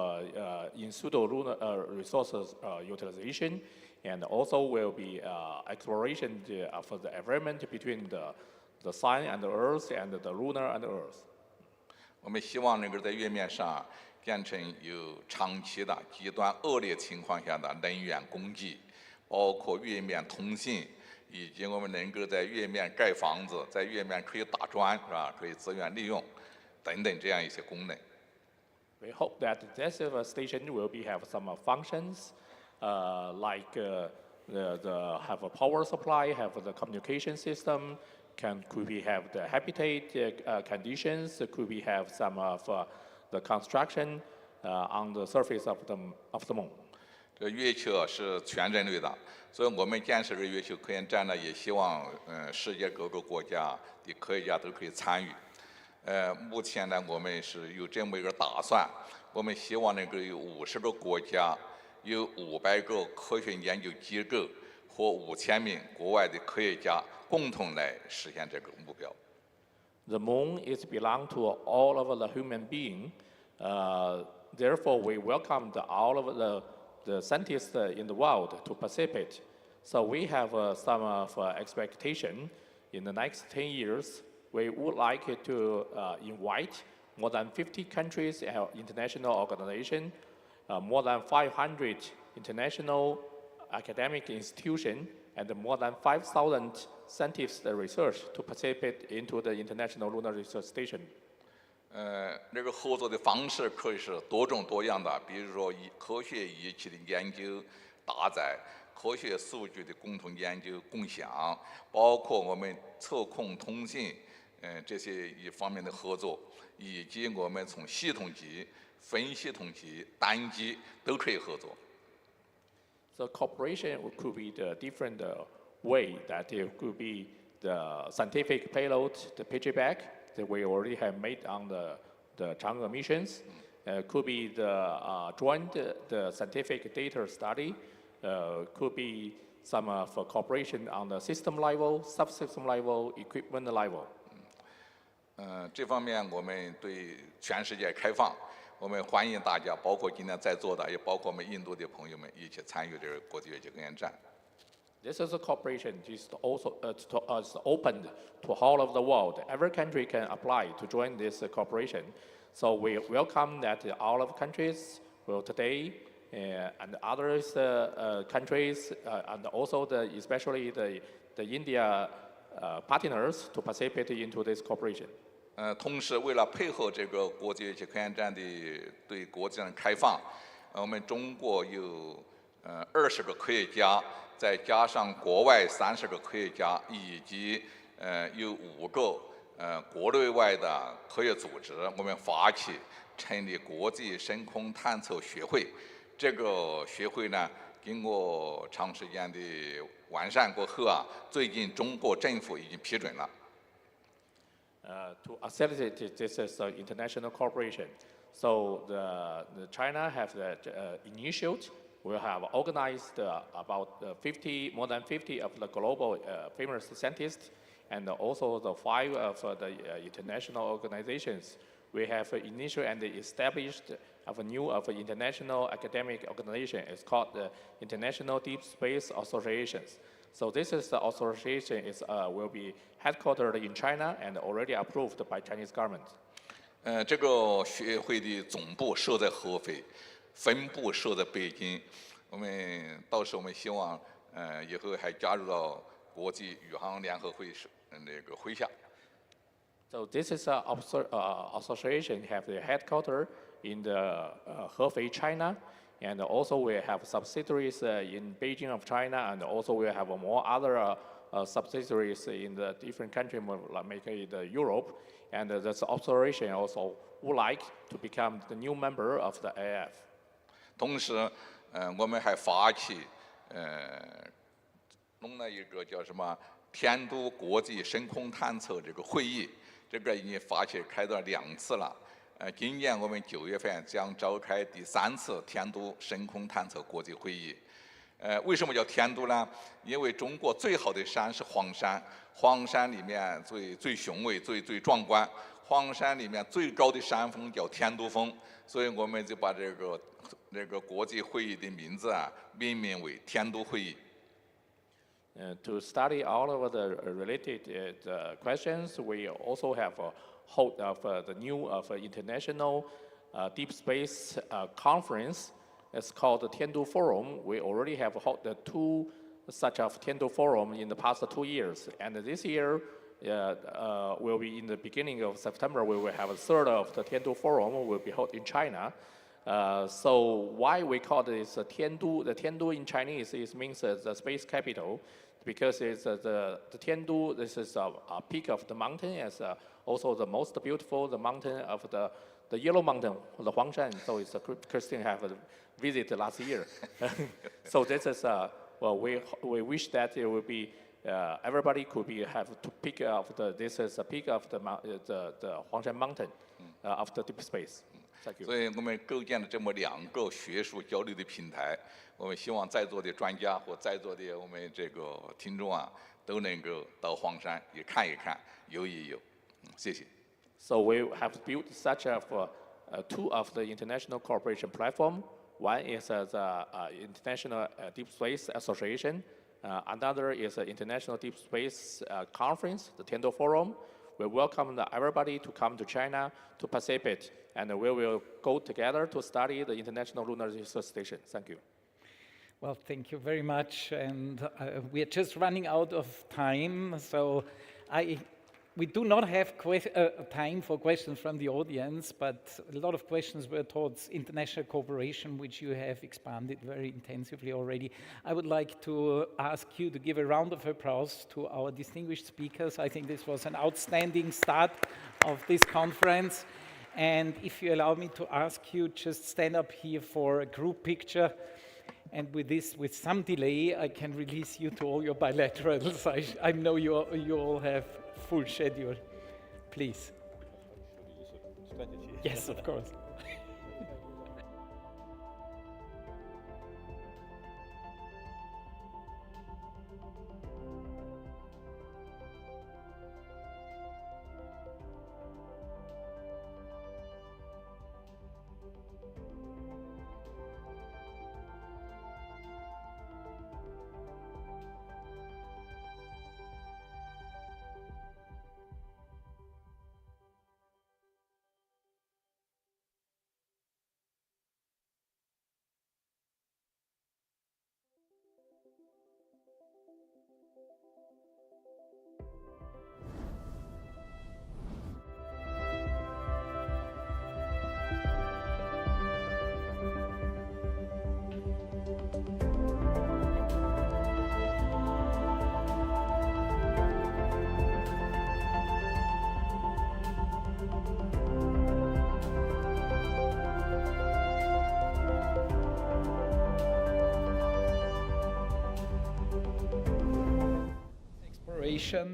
in pseudo-lunar resources utilization, and also will be exploration of the environment between the sun and the earth and the lunar and the earth. 我们希望能够在月面上建成有长期的极端恶劣情况下的能源供给，包括月面通信，以及我们能够在月面盖房子，在月面可以打砖，是吧？可以资源利用。 等等这样一些功能。We hope that this station will have some functions like have a power supply, have the communication system, could we have the habitat conditions, could we have some of the construction on the surface of the moon. 这月球是全人类的，所以我们建设这个月球科研站呢，也希望世界各个国家的科学家都可以参与。目前呢，我们是有这么一个打算，我们希望能够有50个国家，有500个科学研究机构和5000名国外的科学家共同来实现这个目标。The moon is belong to all of the human being. Therefore, we welcomed all of the scientists in the world to participate. So we have some expectation in the next 10 years. We would like to invite more than 50 countries and international organizations, more than 500 international academic institutions, and more than 5,000 scientists research to participate into the International Lunar Research Station. 这个合作的方式可以是多种多样的，比如说科学仪器的研究、搭载、科学数据的共同研究共享，包括我们测控通信，这些一方面的合作，以及我们从系统级、分系统级、单级都可以合作。So cooperation could be the different way that it could be the scientific payload, the piggyback that we already have made on the Chang'e missions. Could be the joint the scientific data study. Could be some for cooperation on the system level, subsystem level, equipment level. 这方面我们对全世界开放，我们欢迎大家，包括今天在座的，也包括我们印度的朋友们一起参与这个国际月球科研站。This is a cooperation. It's also open to all of the world. Every country can apply to join this cooperation. So we welcome that all of countries will today and others countries and also especially the India partners to participate into this cooperation. 同时，为了配合这个国际月球科研站的对国际上开放，我们中国有20个科学家。再加上国外30个科学家，以及有5个国内外的科学组织，我们发起成立国际深空探测学会。这个学会呢，经过长时间的完善过后啊，最近中国政府已经批准了。To facilitate this is international cooperation. So the China have initiated. We have organized about more than 50 of the global famous scientists, and also the 5 of the international organizations. We have initiated and established a new international academic organization. It's called the International Deep Space Associations. So this is the association will be headquartered in China and already approved by Chinese government. 这个学会的总部设在合肥。分部设在北京，到时候我们希望以后还加入到国际宇航联合会那个麾下。So this is an association have the headquarters in the Hefei, China, and also we have subsidiaries in Beijing of China, and also we have more other subsidiaries in the different countries like Europe, and this association also would like to become the new member of the IAF. 同时，我们还发起弄了一个叫什么天都国际深空探测这个会议，这个已经发起开到2次了。今年我们9月份将召开第3次天都深空探测国际会议。为什么叫天都呢？因为中国最好的山是黄山，黄山里面最雄伟、最壮观。黄山里面最高的山峰叫天都峰，所以我们就把这个国际会议的名字啊命名为天都会议。To study all of the related questions, we also have hold of the new international deep space conference. It's called the Tiandu Forum. We already have held 2 such of Tiandu Forum in the past 2 years, and this year. Will be in the beginning of September. We will have a third of the Tiandu Forum will be held in China. So why we call this Tiandu? The Tiandu in Chinese means the space capital, because it's the Tiandu. This is a peak of the mountain, as also the most beautiful, the mountain of the Yellow Mountain, the Huangshan. So it's Christian have visited last year. So this is well, we wish that it will be everybody could be have to pick of this is a peak of the Huangshan Mountain of the deep space. Thank you. 所以我们构建了这么2个学术交流的平台，我们希望在座的专家或在座的我们这个听众啊，都能够到黄山也看一看，游一游。谢谢。So we have built such two of the international cooperation platform. One is the International Deep Space Association. Another is the International Deep Space Conference, the Tiandu Forum. We welcome everybody to come to China to participate, and we will go together to study the International Lunar Research Station. Thank you. Well, thank you very much. And we are just running out of time, so we do not have time for questions from the audience, but a lot of questions were towards international cooperation, which you have expanded very intensively already. I would like to ask you to give a round of applause to our distinguished speakers. I think this was an outstanding start of this conference. And if you allow me to ask you, just stand up here for a group picture. And with this, with some delay, I can release you to all your bilaterals. I know you all have full schedule. Please. Yes, of course.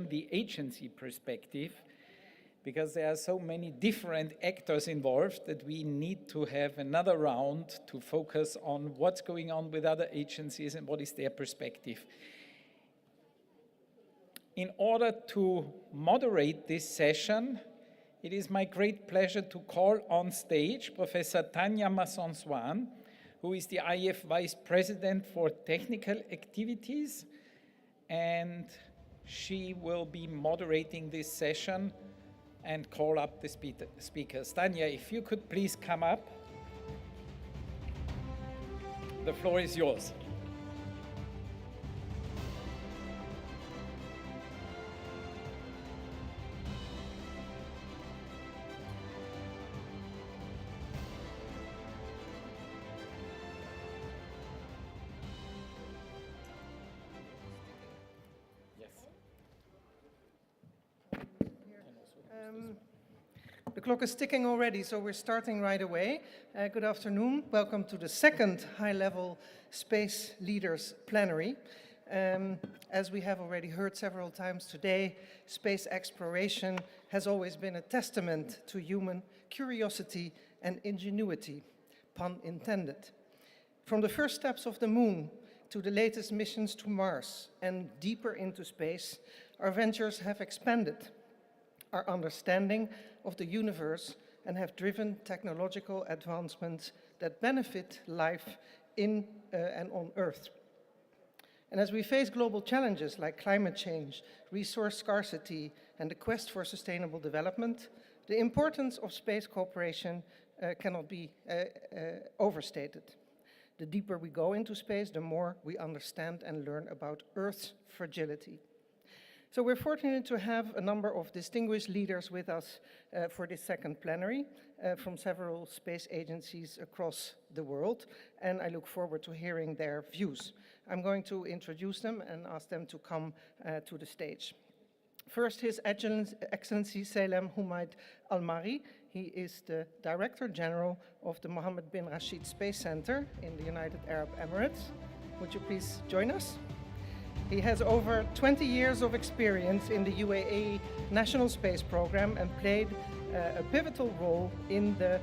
The agency perspective, because there are so many different actors involved that we need to have another round to focus on what's going on with other agencies and what is their perspective. In order to moderate this session, it is my great pleasure to call on stage Professor Tanya Masson-Swan, who is the IAF Vice President for Technical Activities, and she will be moderating this session and call up the speakers. Tanya, if you could please come up. The floor is yours. The clock is ticking already, so we're starting right away. Good afternoon. Welcome to the second high-level Space Leaders Plenary. As we have already heard several times today, space exploration has always been a testament to human curiosity and ingenuity, pun intended. From the first steps of the moon to the latest missions to Mars and deeper into space, our ventures have expanded our understanding of the universe and have driven technological advancements that benefit life in and on Earth. And as we face global challenges like climate change, resource scarcity, and the quest for sustainable development, the importance of space cooperation cannot be overstated. The deeper we go into space, the more we understand and learn about Earth's fragility. So we're fortunate to have a number of distinguished leaders with us for this second plenary from several space agencies across the world, and I look forward to hearing their views. I'm going to introduce them and ask them to come to the stage. First, His Excellency Salem Humaid Al-Mari. He is the Director General of the Mohammed bin Rashid Space Center in the United Arab Emirates. Would you please join us? He has over 20 years of experience in the UAE National Space Program and played a pivotal role in the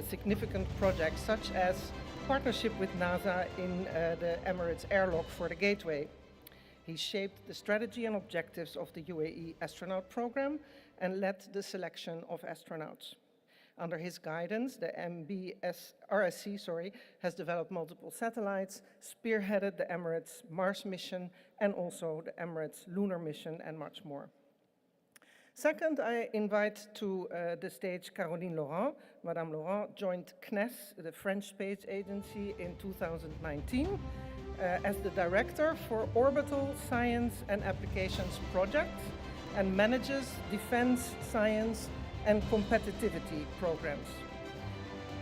significant projects such as partnership with NASA in the Emirates airlock for the Gateway. He shaped the strategy and objectives of the UAE astronaut program and led the selection of astronauts. Under his guidance, the RSC has developed multiple satellites, spearheaded the Emirates Mars mission, and also the Emirates lunar mission, and much more. Second, I invite to the stage Caroline Laurent. Madame Laurent joined CNES, the French space agency, in 2019 as the Director for Orbital Science and Applications Projects and manages defense, science, and competitivity programs.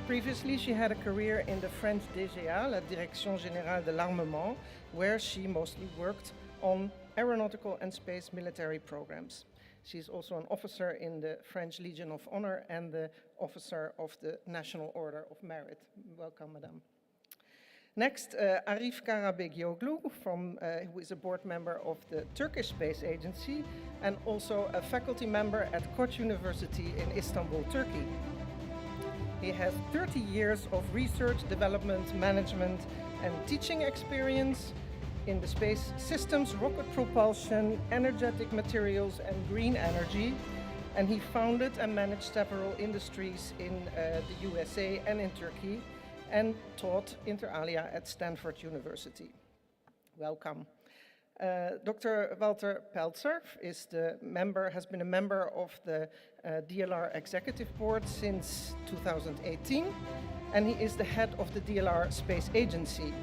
Previously, she had a career in the French DGA, la Direction Générale de l'Armement, where she mostly worked on aeronautical and space military programs. She's also an officer in the French Legion of Honor and the officer of the National Order of Merit. Welcome, Madame. Next, Arif Karabegioglu, who is a board member of the Turkish Space Agency and also a faculty member at Koç University in Istanbul, Turkey. He has 30 years of research, development, management, and teaching experience in the space systems, rocket propulsion, energetic materials, and green energy. And he founded and managed several industries in the USA and in Turkey, and taught inter alia at Stanford University. Welcome. Dr. Walter Pelzer has been a member of the DLR Executive Board since 2018, and he is the head of the DLR Space Agency.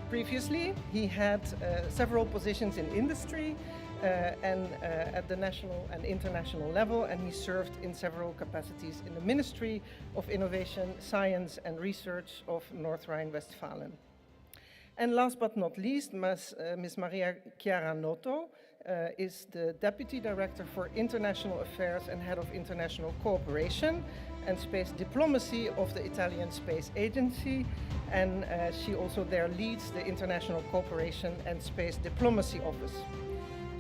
Previously, he had several positions in industry and at the national and international level, and he served in several capacities in the Ministry of Innovation, Science and Research of North Rhine-Westphalen. And last but not least, Ms. Maria Chiara Noto is the Deputy Director for International Affairs and Head of International Cooperation and Space Diplomacy of the Italian Space Agency, and she also there leads the International Cooperation and Space Diplomacy Office.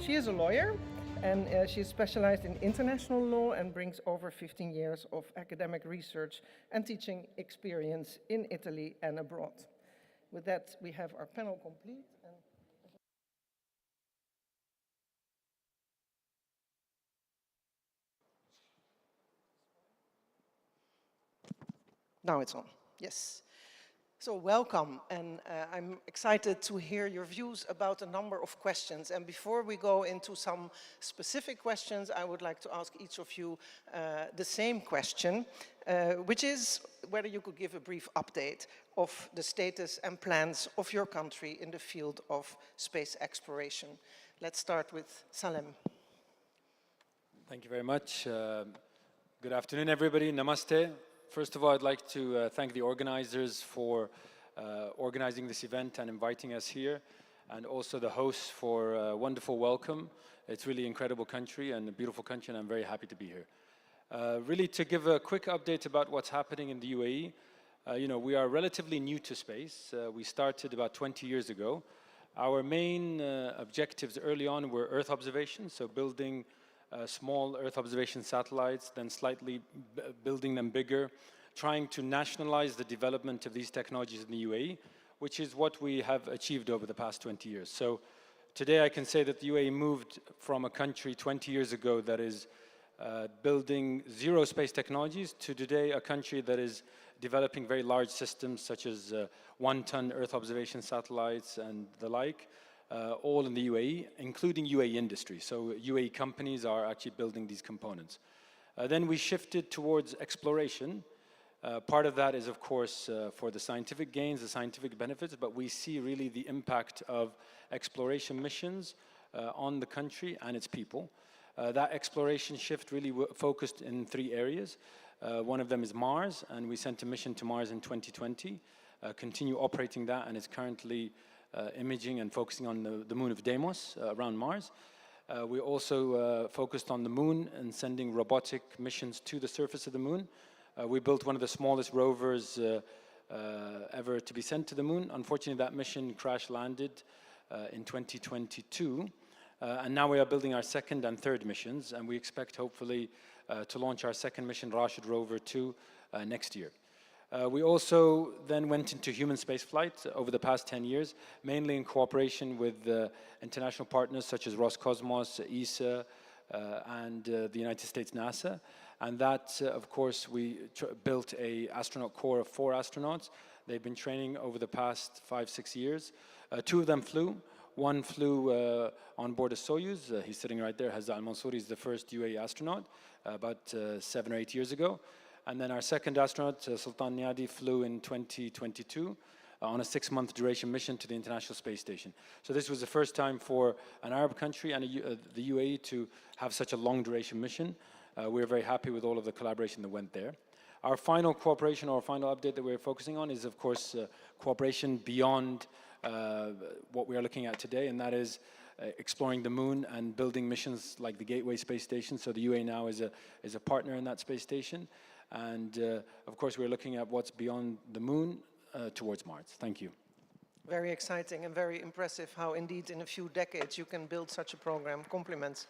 She is a lawyer, and she is specialized in international law and brings over 15 years of academic research and teaching experience in Italy and abroad. With that, we have our panel complete. Now it's on, yes. So welcome, and I'm excited to hear your views about a number of questions. And before we go into some specific questions, I would like to ask each of you the same question, which is whether you could give a brief update of the status and plans of your country in the field of space exploration. Let's start with Salem. Thank you very much. Good afternoon, everybody. Namaste. First of all, I'd like to thank the organizers for organizing this event and inviting us here, and also the hosts for a wonderful welcome. It's really an incredible country and a beautiful country, and I'm very happy to be here. Really, to give a quick update about what's happening in the UAE, we are relatively new to space. We started about 20 years ago. Our main objectives early on were Earth observation, so building small Earth observation satellites, then slightly building them bigger, trying to nationalize the development of these technologies in the UAE, which is what we have achieved over the past 20 years. So today I can say that the UAE moved from a country 20 years ago that is building zero space technologies to today a country that is developing very large systems such as 1-ton Earth observation satellites and the like, all in the UAE, including UAE industry. So UAE companies are actually building these components. Then we shifted towards exploration. Part of that is, of course, for the scientific gains, the scientific benefits, but we see really the impact of exploration missions on the country and its people. That exploration shift really focused in 3 areas. One of them is Mars, and we sent a mission to Mars in 2020, continue operating that, and it's currently imaging and focusing on the moon of Deimos around Mars. We also focused on the moon and sending robotic missions to the surface of the moon. We built one of the smallest rovers ever to be sent to the moon. Unfortunately, that mission crash-landed in 2022. And now we are building our 2nd and 3rd missions, and we expect, hopefully, to launch our 2nd mission, Rashid Rover 2, next year. We also then went into human spaceflight over the past 10 years, mainly in cooperation with international partners such as Roscosmos, ESA, and the United States NASA. And that, of course, we built an astronaut corps of 4 astronauts. They've been training over the past 5-6 years. 2 of them flew. One flew on board a Soyuz. He's sitting right there. Hazza al-Mansouri is the first UAE astronaut about 7 or 8 years ago. And then our 2nd astronaut, Sultan Niadi, flew in 2022 on a 6-month duration mission to the International Space Station. So this was the first time for an Arab country and the UAE to have such a long duration mission. We're very happy with all of the collaboration that went there. Our final cooperation, or final update that we're focusing on is, of course, cooperation beyond what we are looking at today, and that is exploring the moon and building missions like the Gateway Space Station. So the UAE now is a partner in that space station. And of course, we're looking at what's beyond the moon towards Mars. Thank you. Very exciting and very impressive how indeed in a few decades you can build such a program. Compliments.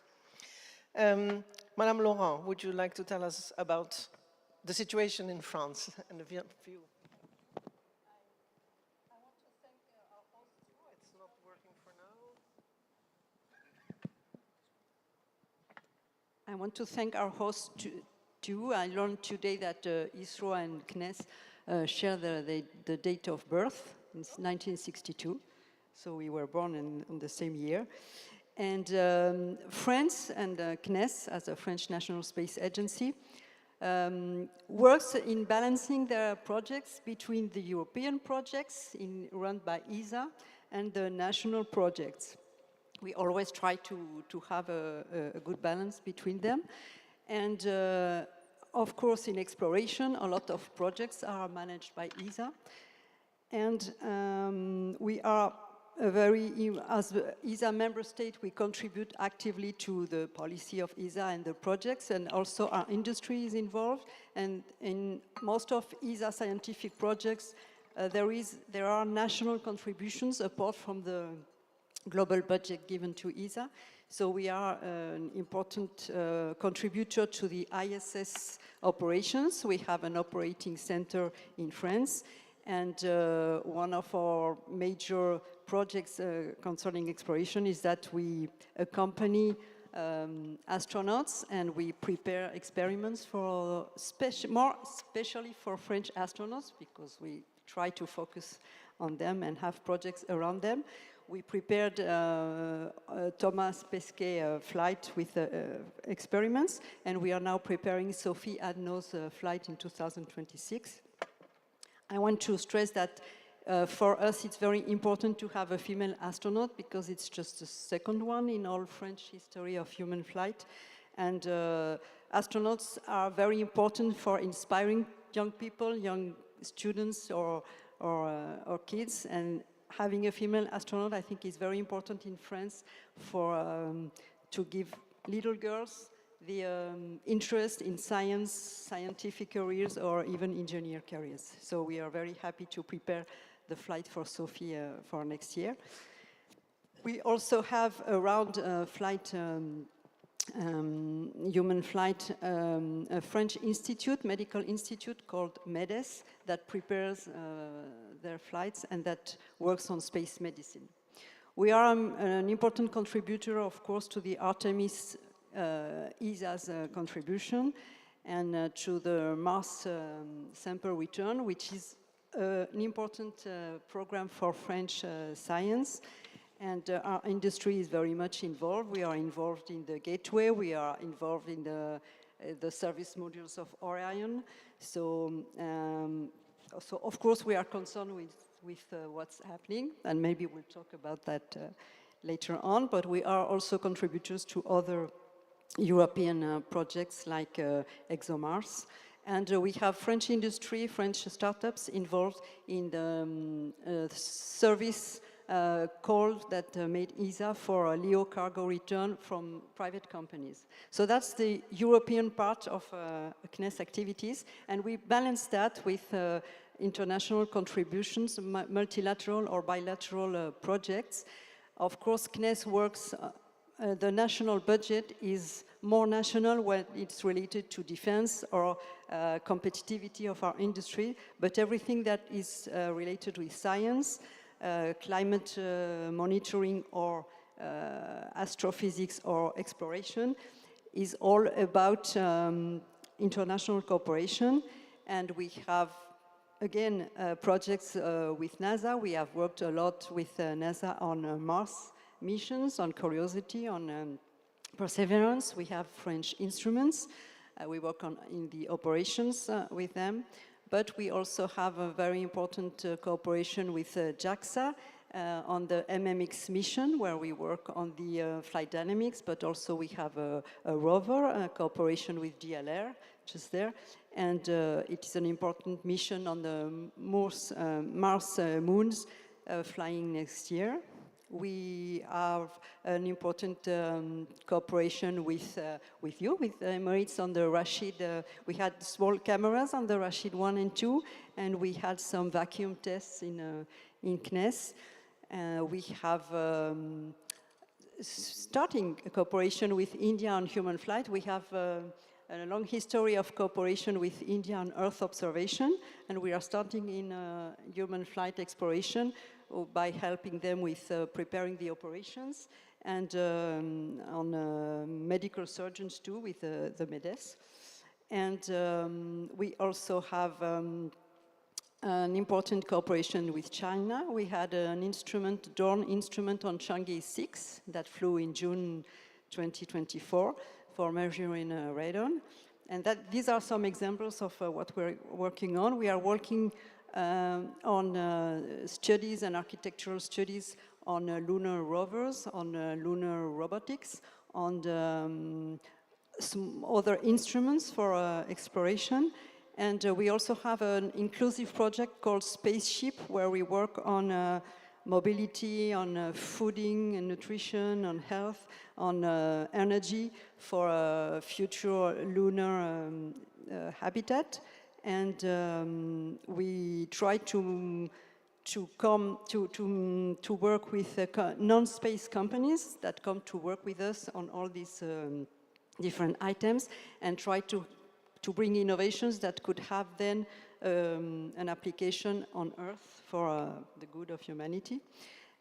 Madame Laurent, would you like to tell us about the situation in France and the view? I want to thank our host too. I learned today that ISRO and CNES share the date of birth. It's 1962, so we were born in the same year. And France and CNES, as a French National Space Agency, works in balancing their projects between the European projects run by ESA and the national projects. We always try to have a good balance between them. And of course, in exploration, a lot of projects are managed by ESA. And we are as ESA member state, we contribute actively to the policy of ESA and the projects, and also our industry is involved. And in most of ESA scientific projects, there are national contributions apart from the global budget given to ESA. So we are an important contributor to the ISS operations. We have an operating center in France, and one of our major projects concerning exploration is that we accompany astronauts and we prepare experiments for more especially for French astronauts, because we try to focus on them and have projects around them. We prepared Thomas Pesquet flight with experiments, and we are now preparing Sophie Adno's flight in 2026. I want to stress that for us it's very important to have a female astronaut, because it's just the 2nd one in all French history of human flight. And astronauts are very important for inspiring young people, young students or kids, and having a female astronaut, I think, is very important in France to give little girls the interest in science, scientific careers, or even engineer careers. So we are very happy to prepare the flight for Sophie for next year. We also have around human flight, a French institute, medical institute called MEDES, that prepares their flights and that works on space medicine. We are an important contributor, of course, to the Artemis ESA's contribution and to the Mars sample return, which is an important program for French science. And our industry is very much involved. We are involved in the Gateway. We are involved in the service modules of Orion. So of course, we are concerned with what's happening, and maybe we'll talk about that later on, but we are also contributors to other European projects like ExoMars. And we have French industry, French startups involved in the service call that made ESA for a LEO cargo return from private companies. So that's the European part of CNES activities, and we balance that with international contributions, multilateral or bilateral projects. Of course, CNES works, the national budget is more national when it's related to defense or competitivity of our industry, but everything that is related with science, climate monitoring or astrophysics or exploration is all about international cooperation. And we have, again, projects with NASA. We have worked a lot with NASA on Mars missions, on Curiosity, on Perseverance. We have French instruments. We work in the operations with them. But we also have a very important cooperation with JAXA on the MMX mission, where we work on the flight dynamics, but also we have a rover, a cooperation with DLR, just there. And it is an important mission on the Mars moons flying next year. We have an important cooperation with you, with Emirates on the Rashid. We had small cameras on the Rashid 1 and 2, and we had some vacuum tests in CNES. We have starting a cooperation with India on human flight. We have a long history of cooperation with India on Earth observation, and we are starting in human flight exploration by helping them with preparing the operations, and on medical surgeons too with the MEDES. And we also have an important cooperation with China. We had an instrument, Dawn instrument on Chang'e 6 that flew in June 2024 for measuring radon. And these are some examples of what we're working on. We are working on studies and architectural studies on lunar rovers, on lunar robotics, on some other instruments for exploration. And we also have an inclusive project called Spaceship, where we work on mobility, on fooding and nutrition, on health, on energy for future lunar habitat. And we try to work with non-space companies that come to work with us on all these different items, and try to bring innovations that could have then an application on Earth for the good of humanity.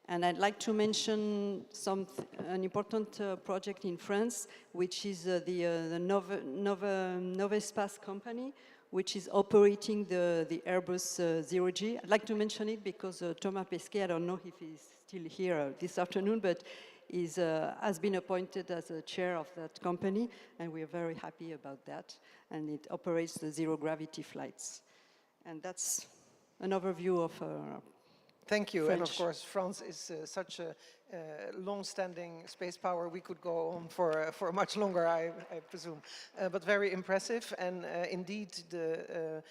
And I'd like to mention an important project in France, which is the Novespace company, which is operating the Airbus Zero-G. I'd like to mention it because Thomas Pesquet, I don't know if he's still here this afternoon, but has been appointed as a chair of that company, and we're very happy about that. And it operates the zero-gravity flights. And that's an overview of Thank you. French. And of course, France is such a long-standing space power. We could go on for much longer, I presume. But very impressive. And indeed, the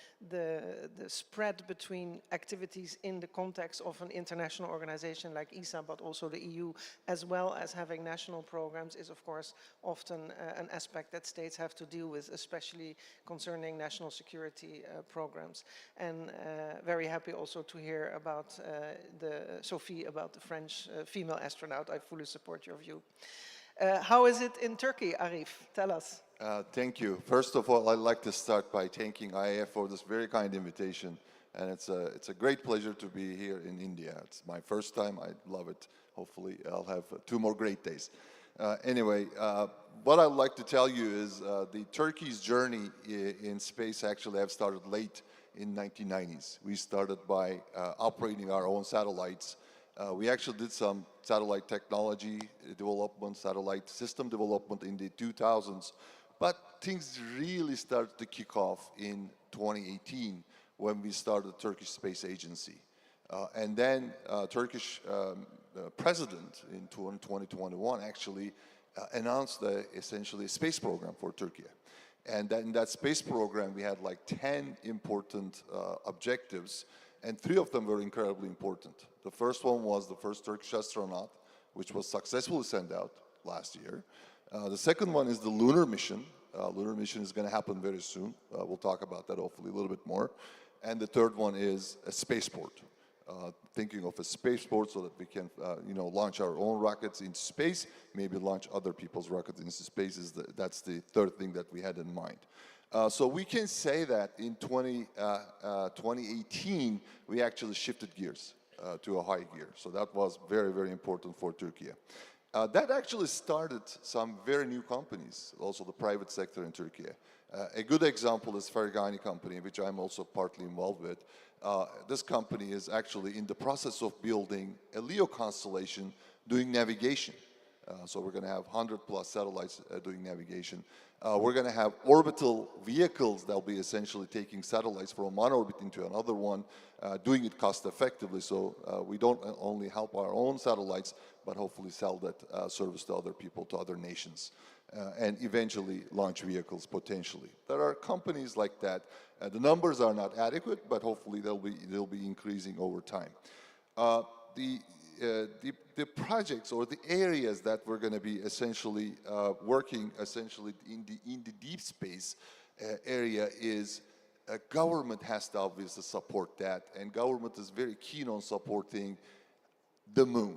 spread between activities in the context of an international organization like ESA, but also the EU, as well as having national programs, is of course often an aspect that states have to deal with, especially concerning national security programs. And very happy also to hear about Sophie, about the French female astronaut. I fully support your view. How is it in Turkey, Arif? Tell us. Thank you. First of all, I'd like to start by thanking IAF for this very kind invitation. And it's a great pleasure to be here in India. It's my first time. I love it. Hopefully, I'll have 2 more great days. Anyway, what I'd like to tell you is the Turkey's journey in space actually have started late in 1990s. We started by operating our own satellites. We actually did some satellite technology development, satellite system development in the 2000s, but things really started to kick off in 2018 when we started the Turkish Space Agency. And then Turkish president in 2021 actually announced essentially a space program for Turkey. And in that space program, we had like 10 important objectives, and 3 of them were incredibly important. The first one was the first Turkish astronaut, which was successfully sent out last year. The second one is the lunar mission. Lunar mission is going to happen very soon. We'll talk about that hopefully a little bit more. And the third one is a spaceport. Thinking of a spaceport so that we can, launch our own rockets into space, maybe launch other people's rockets into space. That's the third thing that we had in mind. So we can say that in 2018, we actually shifted gears to a high gear. So that was very, very important for Turkey. That actually started some very new companies, also the private sector in Turkey. A good example is Fergani company, which I'm also partly involved with. This company is actually in the process of building a LEO constellation doing navigation. So we're going to have 100+ satellites doing navigation. We're going to have orbital vehicles that will be essentially taking satellites from one orbit into another one, doing it cost effectively. So we don't only help our own satellites, but hopefully sell that service to other people, to other nations, and eventually launch vehicles potentially. There are companies like that. The numbers are not adequate, but hopefully they'll be increasing over time. The projects or the areas that we're going to be essentially working essentially in the deep space area is government has to obviously support that, and government is very keen on supporting the moon.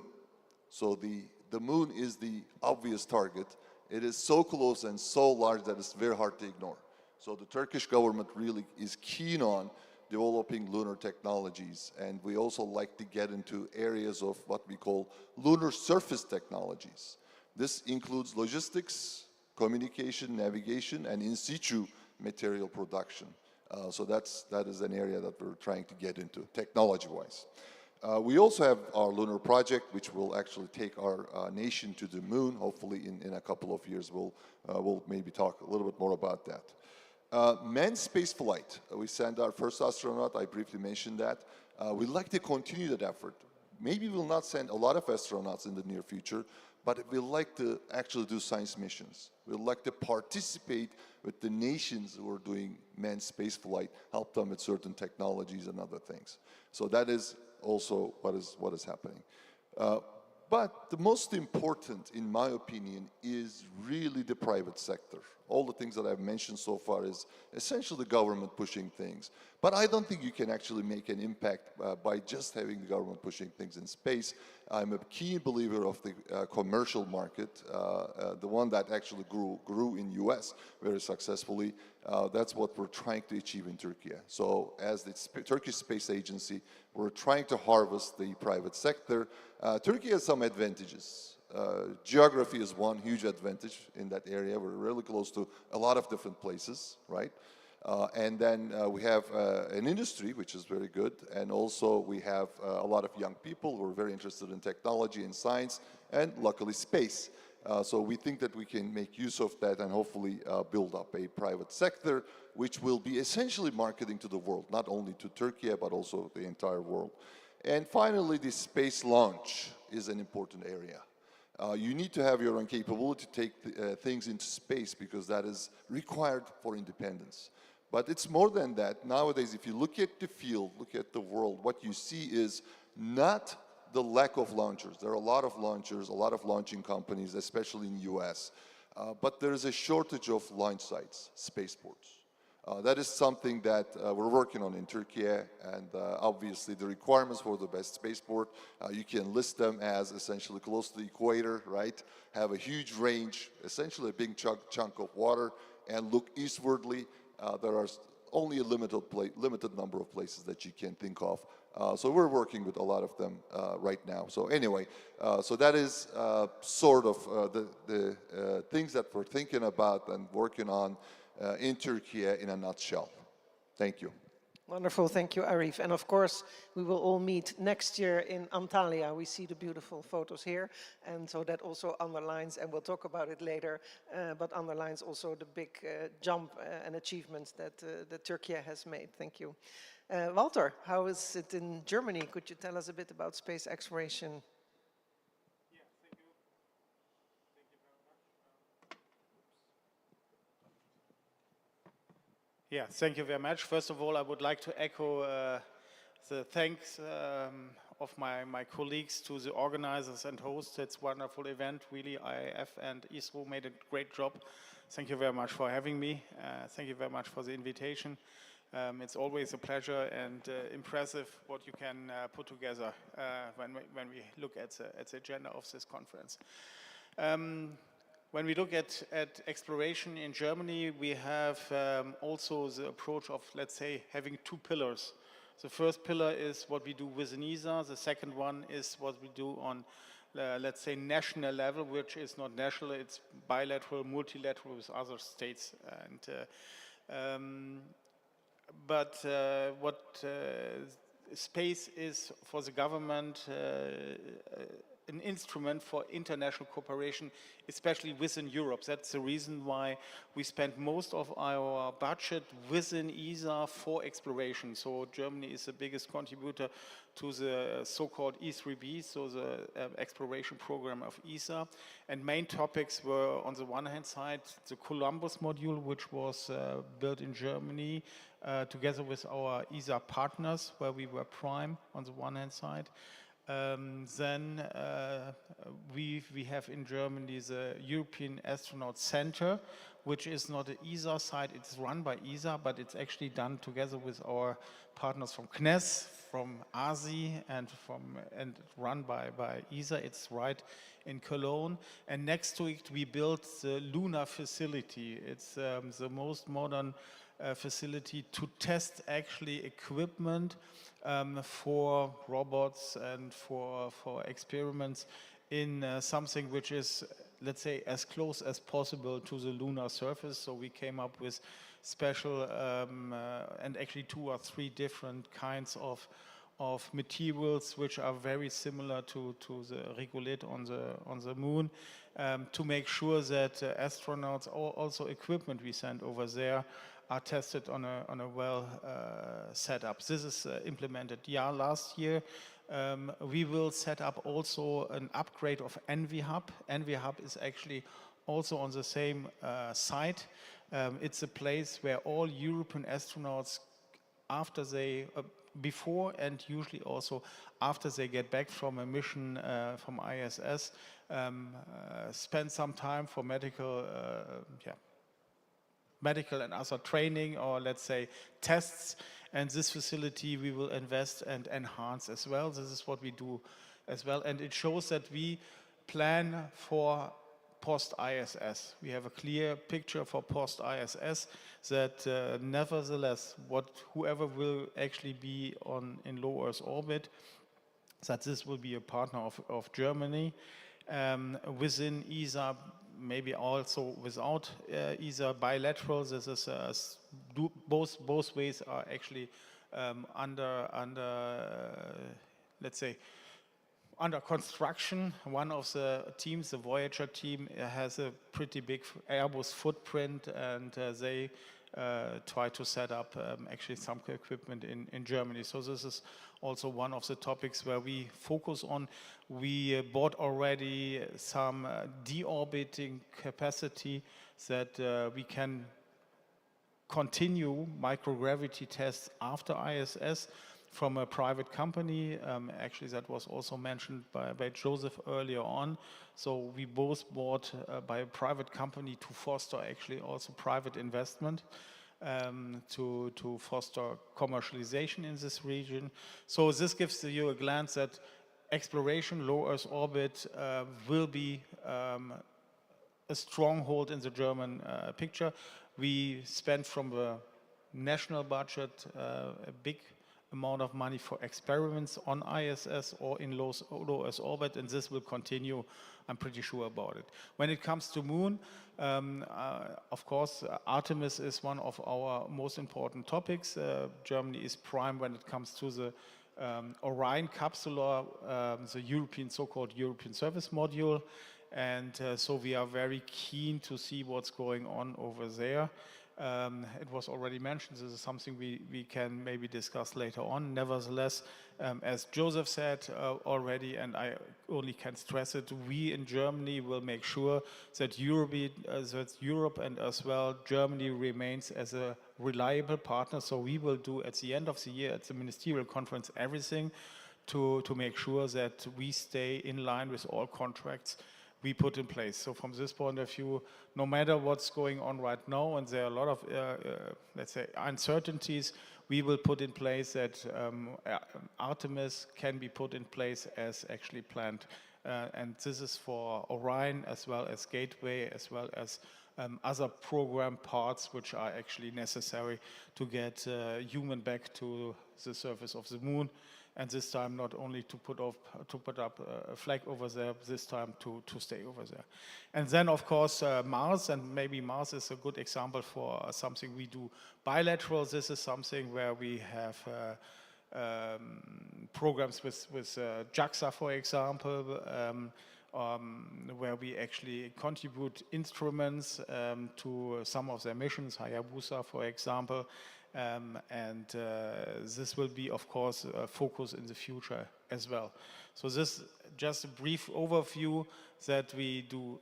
So the moon is the obvious target. It is so close and so large that it's very hard to ignore. So the Turkish government really is keen on developing lunar technologies, and we also like to get into areas of what we call lunar surface technologies. This includes logistics, communication, navigation, and in situ material production. So that is an area that we're trying to get into technology-wise. We also have our lunar project, which will actually take our nation to the moon. Hopefully in a couple of years we'll maybe talk a little bit more about that. Manned space flight. We sent our first astronaut, I briefly mentioned that. We'd like to continue that effort. Maybe we'll not send a lot of astronauts in the near future, but we'd like to actually do science missions. We'd like to participate with the nations who are doing manned space flight, help them with certain technologies and other things. So that is also what is happening. But the most important, in my opinion, is really the private sector. All the things that I've mentioned so far is essentially the government pushing things. But I don't think you can actually make an impact by just having the government pushing things in space. I'm a keen believer of the commercial market, the one that actually grew in US very successfully. That's what we're trying to achieve in Turkey. So as the Turkish Space Agency, we're trying to harvest the private sector. Turkey has some advantages. Geography is one huge advantage in that area. We're really close to a lot of different places, right? And then we have an industry, which is very good. And also we have a lot of young people who are very interested in technology and science, and luckily space. So we think that we can make use of that and hopefully build up a private sector, which will be essentially marketing to the world, not only to Turkey, but also the entire world. And finally, the space launch is an important area. You need to have your own capability to take things into space because that is required for independence. But it's more than that. Nowadays, if you look at the field, look at the world, what you see is not the lack of launchers. There are a lot of launchers, a lot of launching companies, especially in the US. But there is a shortage of launch sites, spaceports. That is something that we're working on in Turkey, and obviously the requirements for the best spaceport, you can list them as essentially close to the equator, right? Have a huge range, essentially a big chunk of water, and look eastwardly. There are only a limited number of places that you can think of. So we're working with a lot of them right now. So anyway, so that is sort of the things that we're thinking about and working on in Turkey in a nutshell. Thank you. Wonderful, thank you, Arif. And of course, we will all meet next year in Antalya. We see the beautiful photos here, and so that also underlines, and we'll talk about it later, but underlines also the big jump and achievements that Turkey has made. Thank you. Walter, how is it in Germany? Could you tell us a bit about space exploration? Yeah, thank you very much. First of all, I would like to echo the thanks of my colleagues to the organizers and hosts. It's a wonderful event, really. IAF and ISRO made a great job. Thank you very much for having me. Thank you very much for the invitation. It's always a pleasure and impressive what you can put together when we look at the agenda of this conference. When we look at exploration in Germany, we have also the approach of, let's say, having two pillars. The first pillar is what we do within ESA. The second one is what we do on, let's say, national level, which is not national, it's bilateral, multilateral with other states. And what space is for the government an instrument for international cooperation, especially within Europe. That's the reason why we spend most of our budget within ESA for exploration. So Germany is the biggest contributor to the so-called E3B, so the exploration program of ESA. And main topics were, on the one hand side, the Columbus module, which was built in Germany together with our ESA partners, where we were prime on the one hand side. Then we have in Germany the European Astronaut Center, which is not an ESA site, it's run by ESA, but it's actually done together with our partners from CNES, from ASI, and run by ESA. It's right in Cologne. And next to it, we built the lunar facility. It's the most modern facility to test actually equipment for robots and for experiments in something which is, let's say, as close as possible to the lunar surface. So we came up with special and actually 2 or 3 different kinds of materials which are very similar to the regolith on the moon, to make sure that astronauts, also equipment we send over there, are tested on a well setup. This is implemented. Yeah, last year we will set up also an upgrade of Envy Hub. Envy Hub is actually also on the same site. It's a place where all European astronauts, after they before and usually also after they get back from a mission from ISS, spend some time for medical and other training, or let's say tests, and this facility we will invest and enhance as well. This is what we do as well, and it shows that we plan for post-ISS. We have a clear picture for post-ISS that nevertheless, whoever will actually be in low Earth orbit, that this will be a partner of Germany. Within ESA, maybe also without ESA bilateral, this is both ways are actually let's say, under construction. One of the teams, the Voyager team, has a pretty big Airbus footprint, and they try to set up actually some equipment in Germany. So this is also one of the topics where we focus on. We bought already some deorbiting capacity that we can continue microgravity tests after ISS from a private company. Actually, that was also mentioned by Joseph earlier on. So we both bought by a private company to foster actually also private investment to foster commercialization in this region. So this gives you a glance at exploration, low Earth orbit will be a stronghold in the German picture. We spent from the national budget a big amount of money for experiments on ISS or in low Earth orbit, and this will continue, I'm pretty sure about it. When it comes to moon, of course, Artemis is one of our most important topics. Germany is prime when it comes to the Orion capsule, the European, so-called European Service Module, and so we are very keen to see what's going on over there. It was already mentioned, this is something we can maybe discuss later on. Nevertheless, as Joseph said already, and I only can stress it, we in Germany will make sure that Europe and as well Germany remains as a reliable partner. So we will do at the end of the year at the ministerial conference everything to make sure that we stay in line with all contracts we put in place. So from this point of view, no matter what's going on right now, and there are a lot of, let's say, uncertainties, we will put in place that Artemis can be put in place as actually planned. And this is for Orion as well as Gateway, as well as other program parts which are actually necessary to get human back to the surface of the moon. And this time not only to put up a flag over there, this time to stay over there. And then of course Mars, and maybe Mars is a good example for something we do bilateral. This is something where we have programs with JAXA, for example, where we actually contribute instruments to some of their missions, Hayabusa, for example. This will be, of course, a focus in the future as well. So this just a brief overview that we do,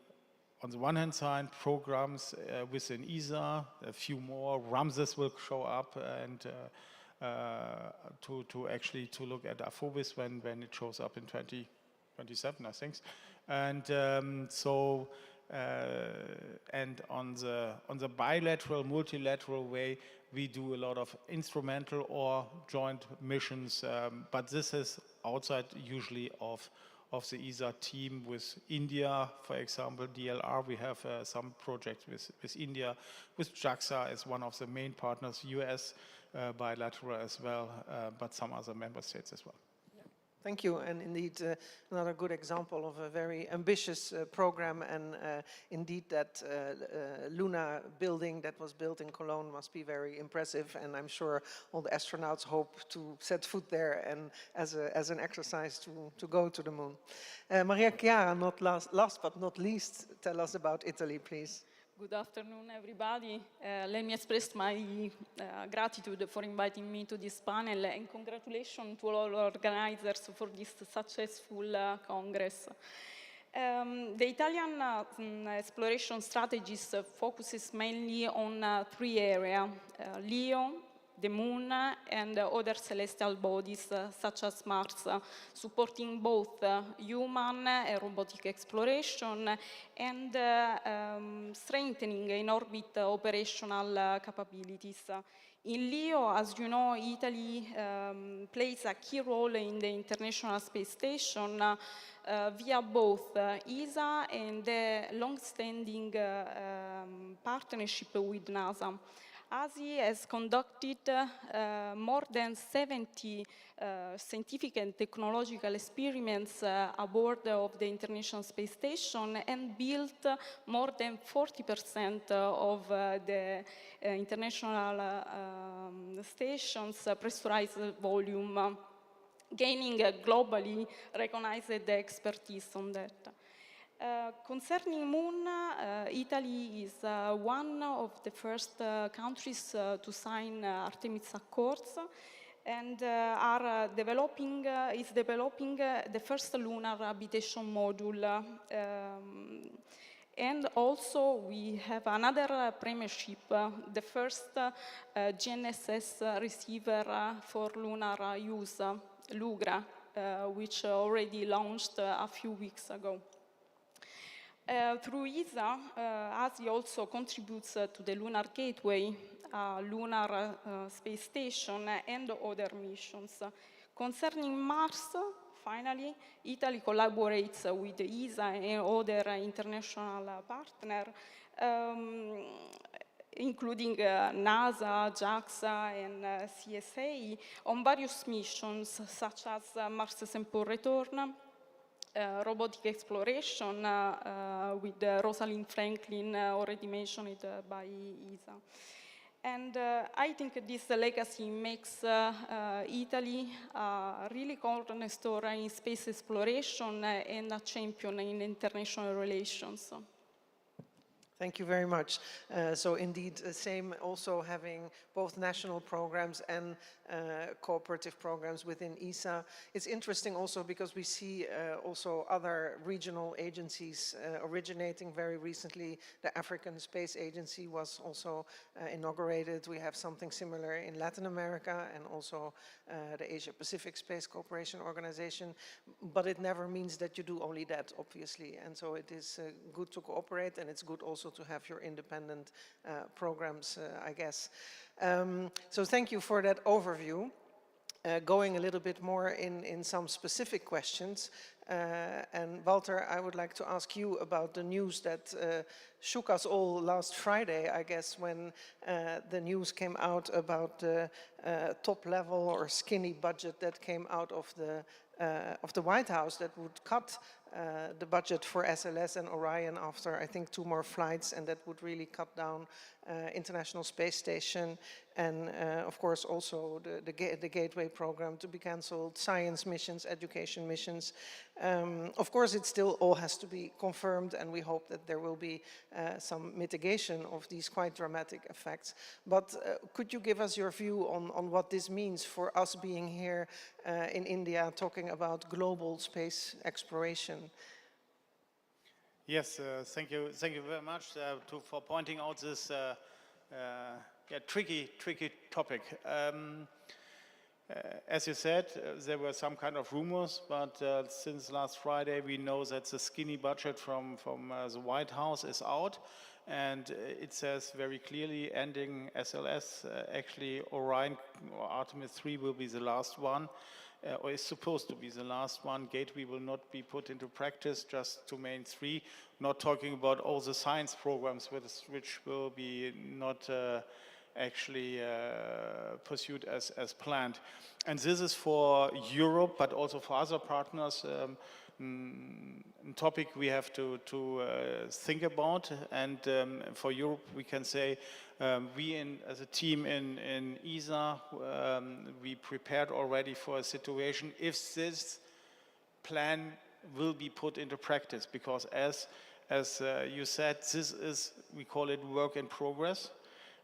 on the one hand side, programs within ESA, a few more. Ramses will show up, and to look at Aphobis when it shows up in 2027, I think. And and on the bilateral, multilateral way, we do a lot of instrumental or joint missions, but this is outside usually of the ESA team with India, for example, DLR. We have some projects with India, with JAXA as one of the main partners, US bilateral as well, but some other member states as well. Thank you, and indeed another good example of a very ambitious program, and indeed that lunar building that was built in Cologne must be very impressive, and I'm sure all the astronauts hope to set foot there and as an exercise to go to the moon. Maria Chiara, not last but not least, tell us about Italy, please. Good afternoon, everybody. Let me express my gratitude for inviting me to this panel, and congratulations to all organizers for this successful Congress. The Italian exploration strategies focuses mainly on 3 areas, LEO, the moon, and other celestial bodies such as Mars, supporting both human and robotic exploration and strengthening in-orbit operational capabilities. In LEO, as you know, Italy plays a key role in the International Space Station via both ESA and the long-standing partnership with NASA. ASI has conducted more than 70 scientific and technological experiments aboard of the International Space Station and built more than 40% of the International Station's pressurized volume, gaining globally recognized expertise on that. Concerning Moon, Italy is one of the first countries to sign Artemis Accords, and is developing the first lunar habitation module. And also we have another premiership, the first GNSS receiver for lunar use, LUGRA, which already launched a few weeks ago. Through ESA, ASI also contributes to the Lunar Gateway, lunar space station, and other missions. Concerning Mars, finally, Italy collaborates with ESA and other international partners, including NASA, JAXA, and CSA, on various missions, such as Mars Sample Return, robotic exploration with Rosalind Franklin, already mentioned by ESA. And I think this legacy makes Italy a really cornerstone in space exploration and a champion in international relations. Thank you very much. So indeed, same also having both national programs and cooperative programs within ESA. It's interesting also because we see also other regional agencies originating very recently. The African Space Agency was also inaugurated. We have something similar in Latin America and also the Asia Pacific Space Cooperation Organization. But it never means that you do only that, obviously. And so it is good to cooperate, and it's good also to have your independent programs, I guess. So thank you for that overview. Going a little bit more in some specific questions. And Walter, I would like to ask you about the news that shook us all last Friday, I guess, when the news came out about the top level or skinny budget that came out of the White House that would cut the budget for SLS and Orion after, I think, 2 more flights, and that would really cut down International Space Station and, of course, also the Gateway program to be cancelled, science missions, education missions. Of course, it still all has to be confirmed, and we hope that there will be some mitigation of these quite dramatic effects. But could you give us your view on what this means for us being here in India talking about global space exploration? Yes, thank you very much for pointing out this tricky topic. As you said, there were some kind of rumors, but since last Friday we know that the skinny budget from the White House is out, and it says very clearly ending SLS. Actually, Orion or Artemis 3 will be the last one. Or is supposed to be the last one. Gateway will not be put into practice, just to main 3. Not talking about all the science programs which will be not actually pursued as planned. And this is for Europe, but also for other partners, a topic we have to think about. And for Europe, we can say we as a team in ESA, we prepared already for a situation if this plan will be put into practice, because as you said, this is, we call it work in progress.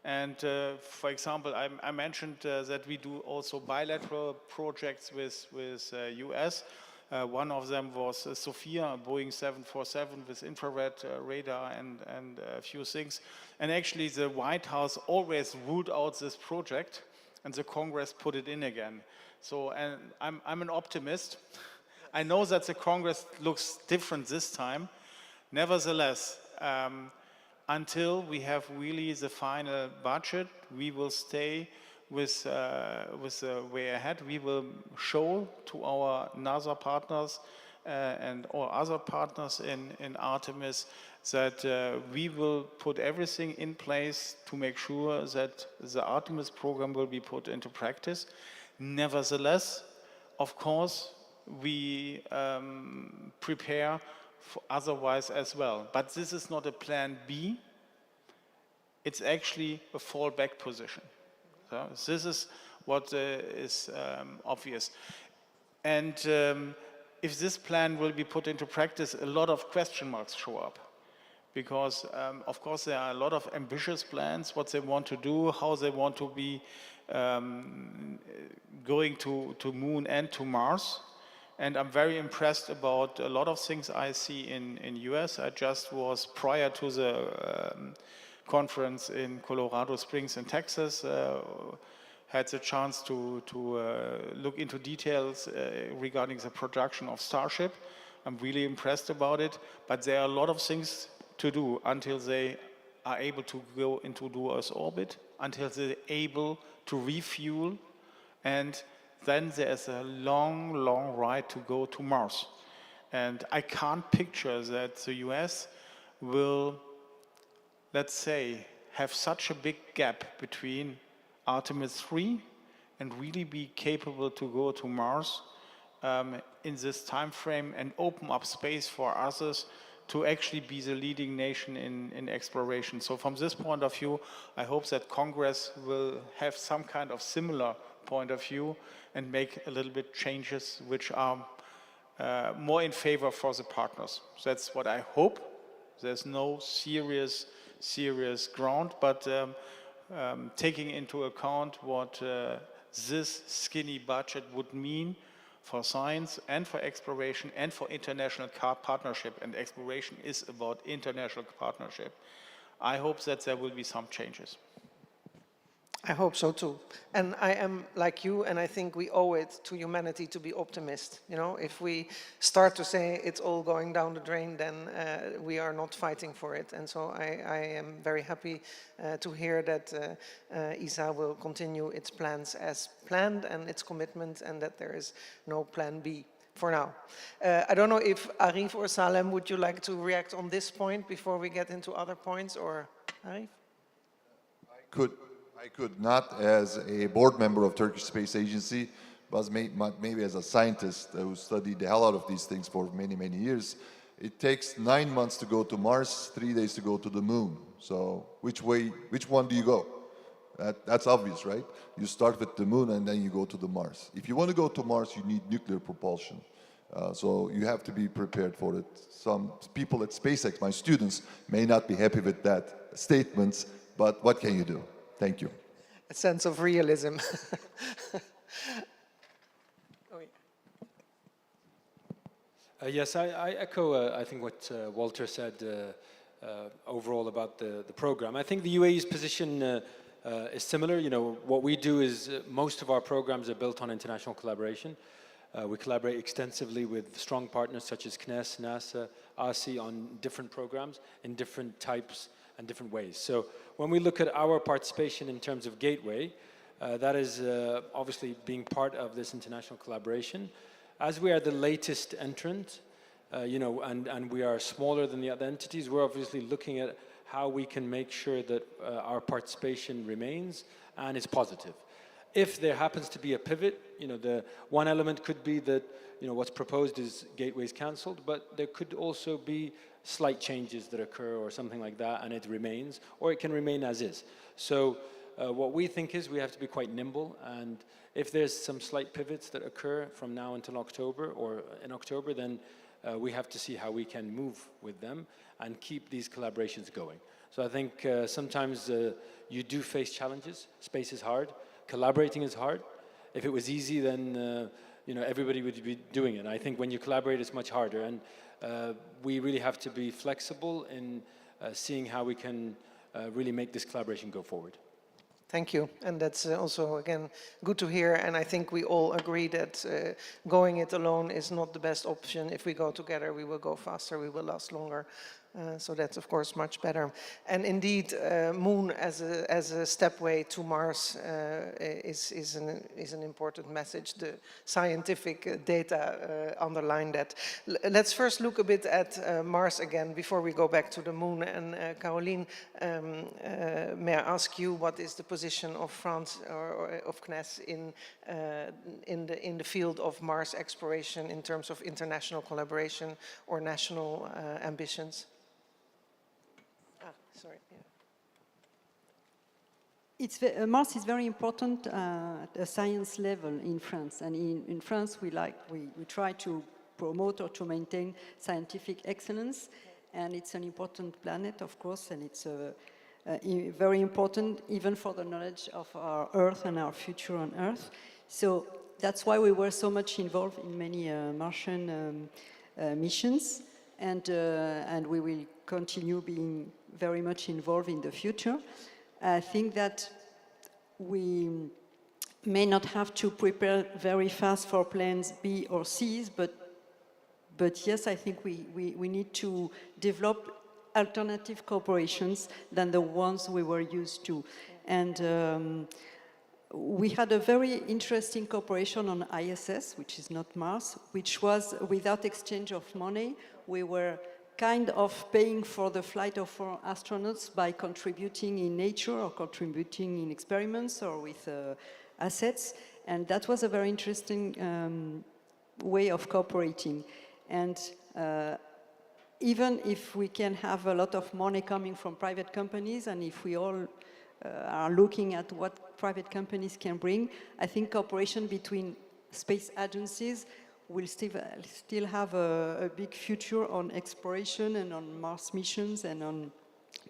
And for example, I mentioned that we do also bilateral projects with US. One of them was Sophia, a Boeing 747 with infrared radar and a few things. And actually the White House always ruled out this project, and the Congress put it in again. So, and I'm an optimist. I know that the Congress looks different this time. Nevertheless, until we have really the final budget, we will stay with the way ahead. We will show to our NASA partners and all other partners in Artemis that we will put everything in place to make sure that the Artemis program will be put into practice. Nevertheless, of course, we prepare for otherwise as well. But this is not a plan B. It's actually a fallback position. So this is what is obvious. And if this plan will be put into practice, a lot of question marks show up. Because, of course, there are a lot of ambitious plans, what they want to do, how they want to be going to Moon and to Mars. And I'm very impressed about a lot of things I see in US. I just was, prior to the conference in Colorado Springs in Texas, had the chance to look into details regarding the production of Starship. I'm really impressed about it, but there are a lot of things to do until they are able to go into low Earth orbit, until they're able to refuel, and then there's a long, long ride to go to Mars. And I can't picture that the US will, let's say, have such a big gap between Artemis 3 and really be capable to go to Mars in this time frame and open up space for others to actually be the leading nation in exploration. So from this point of view, I hope that Congress will have some kind of similar point of view and make a little bit changes which are more in favor for the partners. That's what I hope. There's no serious serious ground, but taking into account what this skinny budget would mean for science and for exploration and for international partnership, and exploration is about international partnership, I hope that there will be some changes. I hope so too. And I am like you, and I think we owe it to humanity to be optimist. You know, if we start to say it's all going down the drain, then we are not fighting for it. And so I am very happy to hear that ESA will continue its plans as planned and its commitment, and that there is no plan B for now. I don't know if Arif or Salem, would you like to react on this point before we get into other points, or Arif? I could not as a board member of Turkish Space Agency, but maybe as a scientist who studied the hell out of these things for many, many years. It takes 9 months to go to Mars, 3 days to go to the moon. So which one do you go? That's obvious, right? You start with the moon and then you go to the Mars. If you want to go to Mars, you need nuclear propulsion. So you have to be prepared for it. Some people at SpaceX, my students, may not be happy with that statements, but what can you do? Thank you. A sense of realism. Yes, I echo, I think, what Walter said overall about the program. I think the UAE's position is similar. You know, what we do is most of our programs are built on international collaboration. We collaborate extensively with strong partners such as CNES, NASA, ASI on different programs in different types and different ways. So when we look at our participation in terms of Gateway, that is obviously being part of this international collaboration. As we are the latest entrant, you know, and we are smaller than the other entities, we're obviously looking at how we can make sure that our participation remains and is positive. If there happens to be a pivot, you know, the one element could be that, you know, what's proposed is Gateway's cancelled, but there could also be slight changes that occur or something like that, and it remains, or it can remain as is. So what we think is we have to be quite nimble, and if there's some slight pivots that occur from now until October, or in October, then we have to see how we can move with them and keep these collaborations going. So I think sometimes you do face challenges. Space is hard. Collaborating is hard. If it was easy, then you know, everybody would be doing it. I think when you collaborate, it's much harder, and we really have to be flexible in seeing how we can really make this collaboration go forward. Thank you, and that's also, again, good to hear, and I think we all agree that going it alone is not the best option. If we go together, we will go faster, we will last longer. So that's, of course, much better. And indeed, Moon as a stepway to Mars is an important message. The scientific data underline that. Let's first look a bit at Mars again before we go back to the Moon. And Caroline, may I ask you what is the position of France or of CNES in the field of Mars exploration in terms of international collaboration or national ambitions? Sorry. Yeah. Mars is very important at a science level in France, and in France we try to promote or to maintain scientific excellence, and it's an important planet, of course, and it's very important even for the knowledge of our Earth and our future on Earth. So that's why we were so much involved in many Martian missions, and we will continue being very much involved in the future. I think that we may not have to prepare very fast for plans B or C's, but yes, I think we need to develop alternative cooperations than the ones we were used to. And we had a very interesting cooperation on ISS, which is not Mars, which was without exchange of money. We were kind of paying for the flight of our astronauts by contributing in nature or contributing in experiments or with assets. And that was a very interesting way of cooperating. And even if we can have a lot of money coming from private companies, and if we all are looking at what private companies can bring, I think cooperation between space agencies will still have a big future on exploration and on Mars missions and on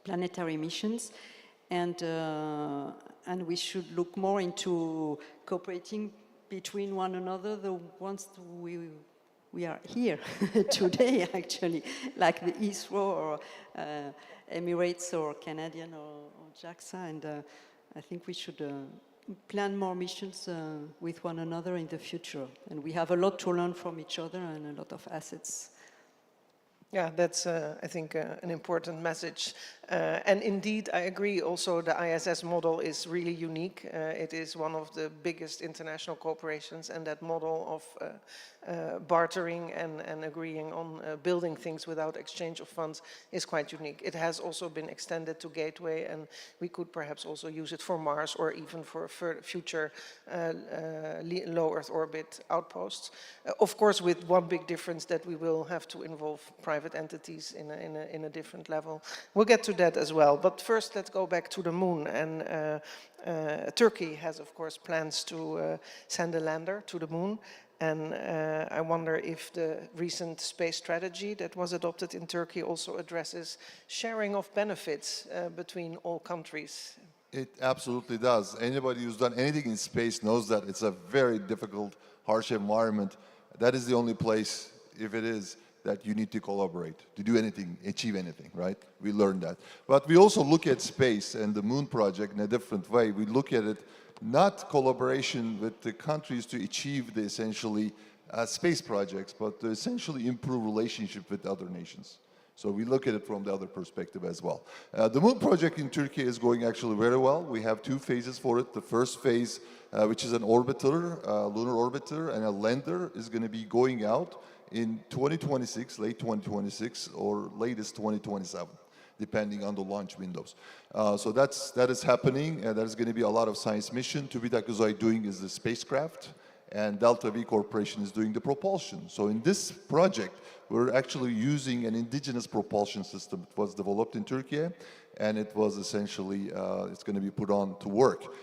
planetary missions, and we should look more into cooperating between one another, the ones we are here today, actually, like the ISRO or Emirates or Canadian or JAXA, and I think we should plan more missions with one another in the future. And we have a lot to learn from each other and a lot of assets. Yeah, that's, I think, an important message. And indeed, I agree also the ISS model is really unique. It is one of the biggest international corporations, and that model of bartering and agreeing on building things without exchange of funds is quite unique. It has also been extended to Gateway, and we could perhaps also use it for Mars or even for future low Earth orbit outposts. Of course, with one big difference, that we will have to involve private entities in a different level. We'll get to that as well. But first, let's go back to the moon. And Turkey has, of course, plans to send a lander to the moon. And I wonder if the recent space strategy that was adopted in Turkey also addresses sharing of benefits between all countries. It absolutely does. Anybody who's done anything in space knows that it's a very difficult, harsh environment. That is the only place, if it is, that you need to collaborate to do anything, achieve anything, right? We learned that. But we also look at space and the moon project in a different way. We look at it not collaboration with the countries to achieve the essentially space projects, but to essentially improve relationship with other nations. So we look at it from the other perspective as well. The moon project in Turkey is going actually very well. We have two phases for it. The first phase, which is an orbiter, lunar orbiter, and a lander, is going to be going out in 2026, late 2026, or latest 2027, depending on the launch windows. So that is happening, and there's going to be a lot of science mission. TÜBİTAK Uzay doing is the spacecraft, and Delta V Corporation is doing the propulsion. So in this project, we're actually using an indigenous propulsion system. It was developed in Turkey, and it was essentially, it's going to be put on to work.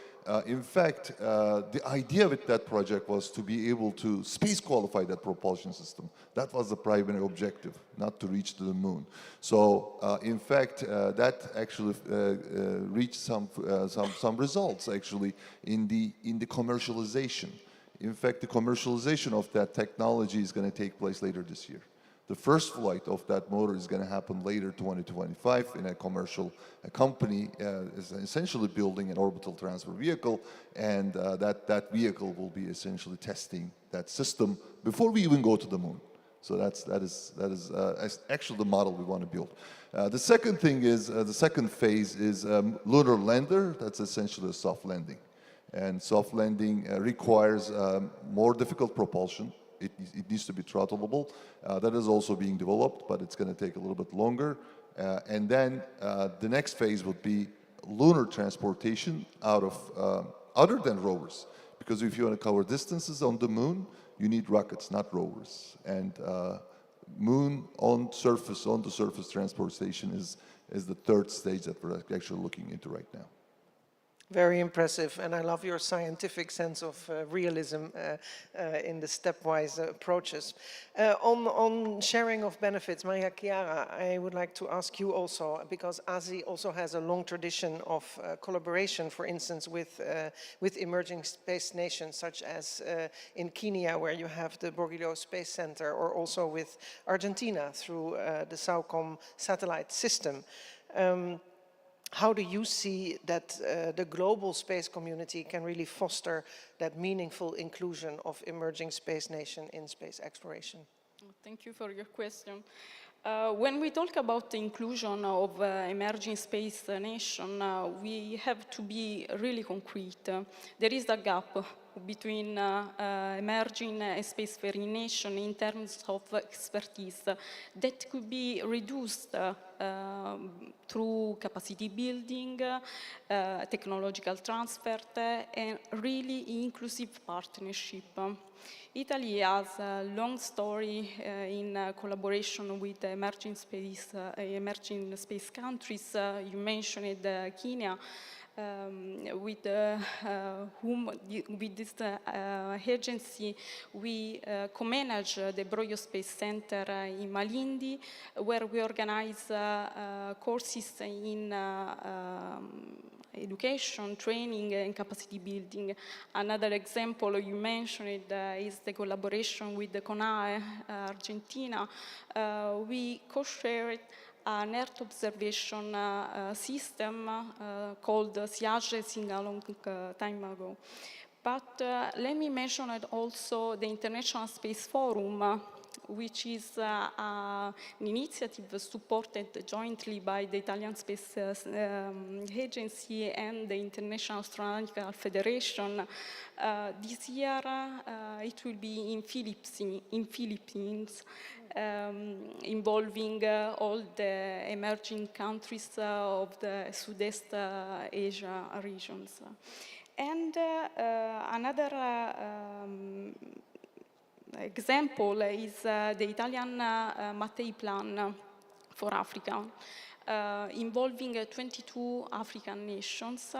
In fact, the idea with that project was to be able to space qualify that propulsion system. That was the primary objective, not to reach to the moon. So, in fact, that actually reached some results actually in the commercialization. In fact, the commercialization of that technology is going to take place later this year. The first flight of that motor is going to happen later 2025 in a commercial company is essentially building an orbital transfer vehicle, and that vehicle will be essentially testing that system before we even go to the moon. So that is actually the model we want to build. The second thing is, the second phase is lunar lander. That's essentially a soft landing. And soft landing requires more difficult propulsion. It needs to be throttleable. That is also being developed, but it's going to take a little bit longer. And then the next phase would be lunar transportation out of other than rovers. Because if you want to cover distances on the moon, you need rockets, not rovers. And moon on the surface transportation is the third stage that we're actually looking into right now. Very impressive, and I love your scientific sense of realism in the stepwise approaches. On sharing of benefits, Maria Chiara, I would like to ask you also, because ASI also has a long tradition of collaboration, for instance, with emerging space nations, such as in Kenya, where you have the Borgilio Space Center, or also with Argentina through the SAOCOM satellite system. How do you see that the global space community can really foster that meaningful inclusion of emerging space nation in space exploration? Thank you for your question. When we talk about the inclusion of emerging space nation, we have to be really concrete. There is a gap between emerging spacefaring nation in terms of expertise that could be reduced through capacity building, technological transfer, and really inclusive partnership. Italy has a long story in collaboration with emerging space countries. You mentioned Kenya. with with this agency, we co-manage the Broglio Space Center in Malindi, where we organize courses in education, training, and capacity building. Another example you mentioned is the collaboration with the CONAE Argentina. We co-shared an Earth observation system called SIAGE a long time ago. But let me mention also the International Space Forum, which is an initiative supported jointly by the Italian Space Agency and the International Astronautical Federation. This year it will be in Philippines, involving all the emerging countries of the Southeast Asia regions. And another example is the Italian Mattei Plan for Africa, involving 22 African nations.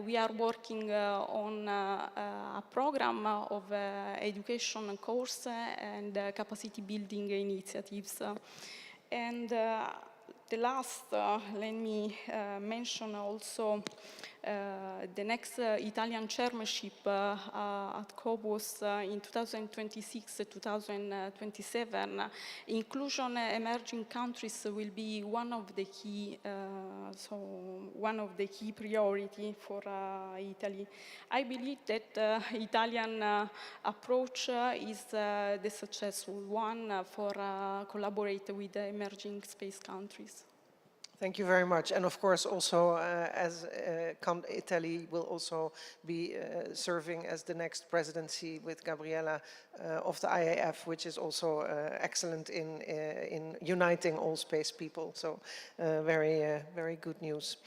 We are working on a program of education course and capacity building initiatives. And the last, let me mention also the next Italian chairmanship at COBOS in 2026-2027. Inclusion emerging countries will be one of the key, priority for Italy. I believe that Italian approach is the successful one for collaborate with the emerging space countries. Thank you very much. And of course, also, as Italy will also be serving as the next presidency with Gabriella of the IAF, which is also excellent in uniting all space people. So very good news.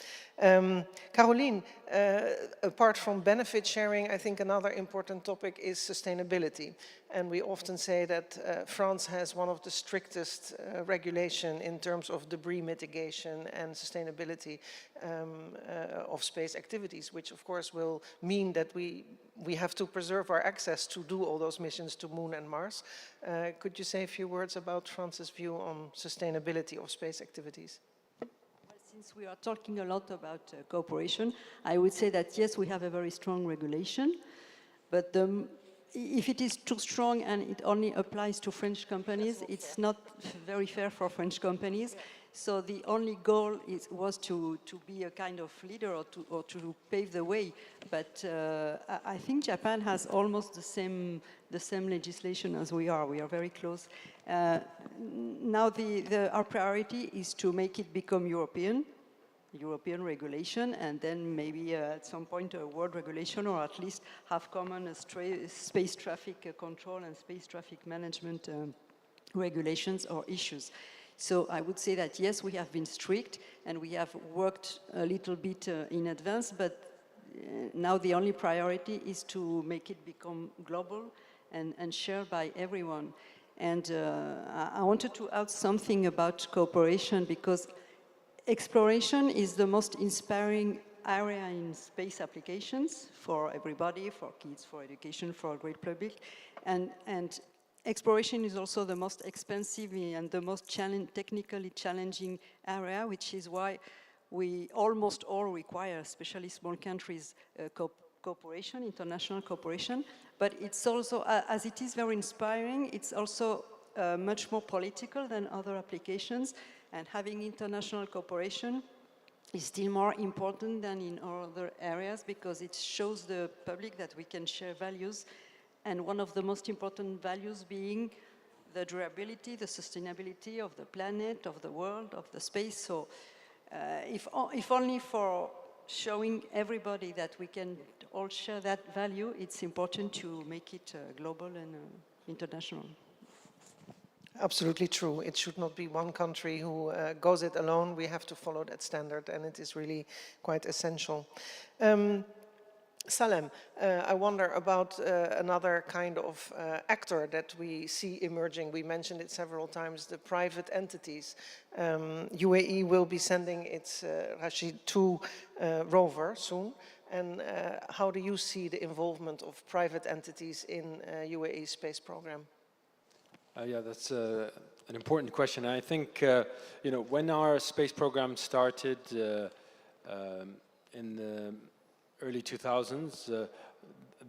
Caroline, apart from benefit sharing, I think another important topic is sustainability. And we often say that France has one of the strictest regulation in terms of debris mitigation and sustainability of space activities, which of course will mean that we have to preserve our access to do all those missions to Moon and Mars. Could you say a few words about France's view on sustainability of space activities? Since we are talking a lot about cooperation, I would say that yes, we have a very strong regulation, but if it is too strong and it only applies to French companies, it's not very fair for French companies. So the only goal was to be a kind of leader or to pave the way. But I think Japan has almost the same legislation as we are. We are very close. Now our priority is to make it become European regulation, and then maybe at some point a world regulation, or at least have common space traffic control and space traffic management regulations or issues. So I would say that yes, we have been strict and we have worked a little bit in advance, but now the only priority is to make it become global and shared by everyone. And I wanted to add something about cooperation, because exploration is the most inspiring area in space applications for everybody, for kids, for education, for a great public. And exploration is also the most expensive and the most technically challenging area, which is why we almost all require, especially small countries, cooperation, international cooperation. But it's also, as it is very inspiring, it's also much more political than other applications. And having international cooperation is still more important than in other areas, because it shows the public that we can share values, and one of the most important values being the durability, the sustainability of the planet, of the world, of the space. So if only for showing everybody that we can all share that value, it's important to make it global and international. Absolutely true. It should not be one country who goes it alone. We have to follow that standard, and it is really quite essential. Salem, I wonder about another kind of actor that we see emerging. We mentioned it several times, the private entities. UAE will be sending its Rashid 2 rover soon. And how do you see the involvement of private entities in UAE space program? Yeah, that's an important question. I think, you know, when our space program started in the early 2000s,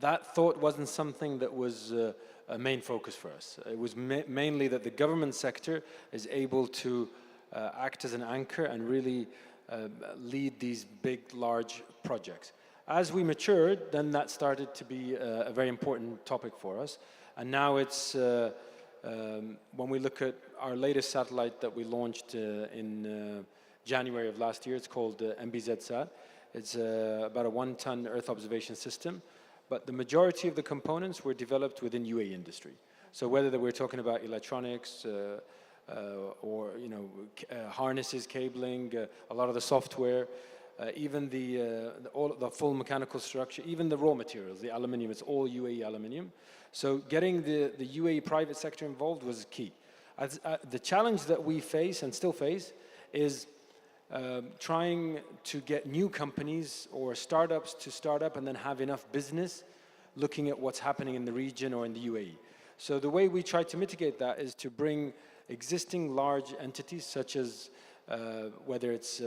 that thought wasn't something that was a main focus for us. It was mainly that the government sector is able to act as an anchor and really lead these big, large projects. As we matured, then that started to be a very important topic for us. And now it's, when we look at our latest satellite that we launched in January of last year, it's called MBZ-SAT. It's about a 1-ton Earth observation system, but the majority of the components were developed within UAE industry. So whether that we're talking about electronics or harnesses, cabling, a lot of the software, even the full mechanical structure, even the raw materials, the aluminium, it's all UAE aluminium. So getting the UAE private sector involved was key. The challenge that we face and still face is trying to get new companies or startups to start up and then have enough business looking at what's happening in the region or in the UAE. So the way we try to mitigate that is to bring existing large entities such as whether it's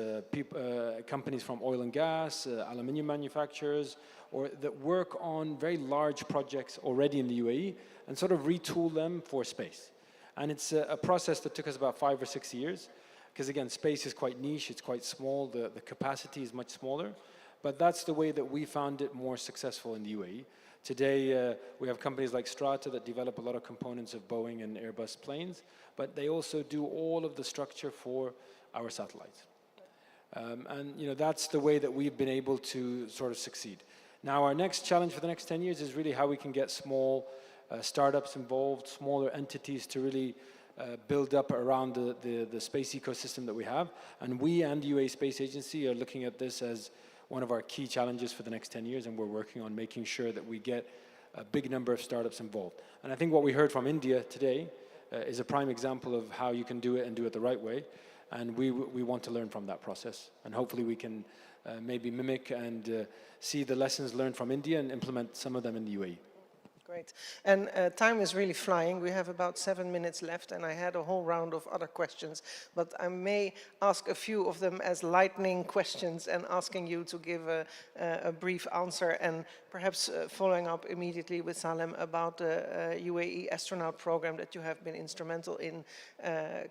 companies from oil and gas, aluminium manufacturers, or that work on very large projects already in the UAE and sort of retool them for space. And it's a process that took us about 5 or 6 years. Because again, space is quite niche, it's quite small, the capacity is much smaller, but that's the way that we found it more successful in the UAE. Today, we have companies like Strata that develop a lot of components of Boeing and Airbus planes, but they also do all of the structure for our satellites. And you know, that's the way that we've been able to sort of succeed. Now, our next challenge for the next 10 years is really how we can get small startups involved, smaller entities to really build up around the space ecosystem that we have. And we and the UAE Space Agency are looking at this as one of our key challenges for the next 10 years, and we're working on making sure that we get a big number of startups involved. And I think what we heard from India today is a prime example of how you can do it and do it the right way. And we want to learn from that process. And hopefully we can maybe mimic and see the lessons learned from India and implement some of them in the UAE. Great. And time is really flying. We have about 7 minutes left, and I had a whole round of other questions, but I may ask a few of them as lightning questions and asking you to give a brief answer, and perhaps following up immediately with Salem about the UAE astronaut program that you have been instrumental in.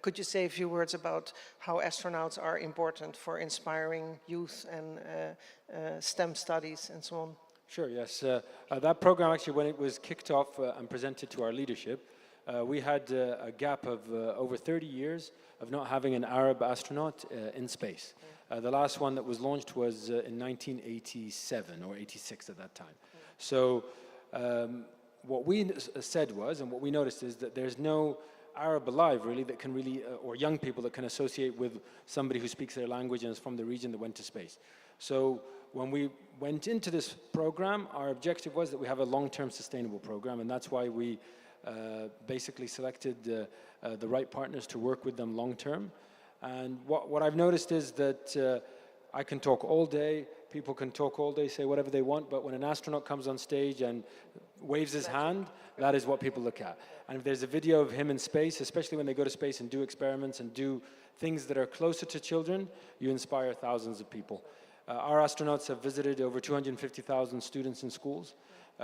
Could you say a few words about how astronauts are important for inspiring youth and STEM studies and so on? Sure, yes. That program, actually, when it was kicked off and presented to our leadership, we had a gap of over 30 years of not having an Arab astronaut in space. The last one that was launched was in 1987 or 86 at that time. So what we said was, and what we noticed is that there's no Arab alive, really, that can really, or young people that can associate with somebody who speaks their language and is from the region that went to space. So when we went into this program, our objective was that we have a long-term sustainable program, and that's why we basically selected the right partners to work with them long-term. And what I've noticed is that I can talk all day, people can talk all day, say whatever they want, but when an astronaut comes on stage and waves his hand, that is what people look at. And if there's a video of him in space, especially when they go to space and do experiments and do things that are closer to children, you inspire thousands of people. Our astronauts have visited over 250,000 students in schools.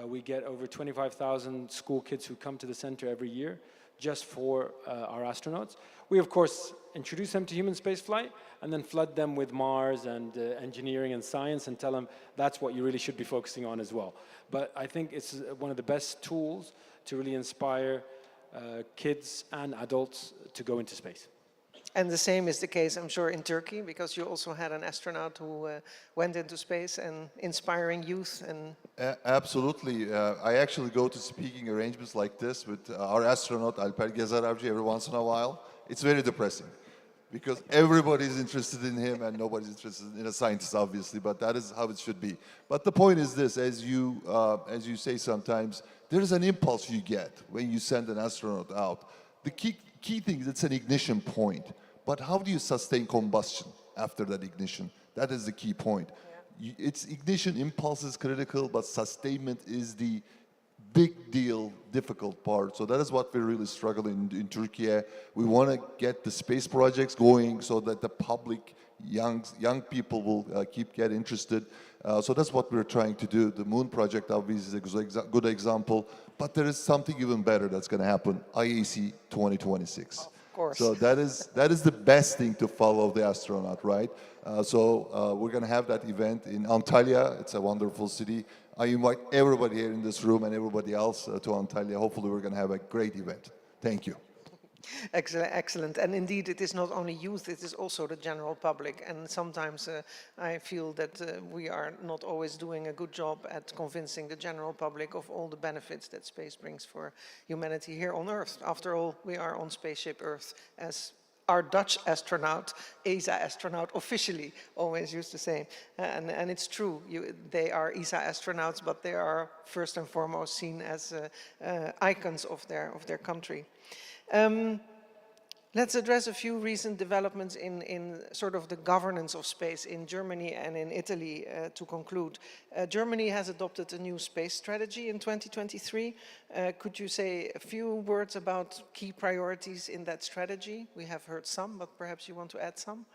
We get over 25,000 school kids who come to the center every year just for our astronauts. We, of course, introduce them to human spaceflight and then flood them with Mars and engineering and science and tell them that's what you really should be focusing on as well. But I think it's one of the best tools to really inspire kids and adults to go into space. And the same is the case, I'm sure, in Turkey, because you also had an astronaut who went into space and inspiring youth. And absolutely. I actually go to speaking arrangements like this with our astronaut Alper Gezer Avcı every once in a while. It's very depressing. because everybody's interested in him and nobody's interested in a scientist, obviously, but that is how it should be. But the point is this, as you say sometimes, there's an impulse you get when you send an astronaut out. The key thing is it's an ignition point, but how do you sustain combustion after that ignition? That is the key point. Its ignition impulse is critical, but sustainment is the big deal, difficult part. So that is what we're really struggling in Turkey. We want to get the space projects going so that the public, young people will get interested. So that's what we're trying to do. The Moon project obviously is a good example, but there is something even better that's going to happen, IAC 2026. Of course. So that is the best thing to follow the astronaut, right? So we're going to have that event in Antalya. It's a wonderful city. I invite everybody here in this room and everybody else to Antalya. Hopefully we're going to have a great event. Thank you. Excellent, excellent. And indeed, it is not only youth, it is also the general public. And sometimes I feel that we are not always doing a good job at convincing the general public of all the benefits that space brings for humanity here on Earth. After all, we are on spaceship Earth, as our Dutch astronaut, ESA astronaut, officially always used to say. And it's true, they are ESA astronauts, but they are first and foremost seen as icons of their country. Let's address a few recent developments in sort of the governance of space in Germany and in Italy to conclude. Germany has adopted a new space strategy in 2023. Could you say a few words about key priorities in that strategy? We have heard some, but perhaps you want to add some?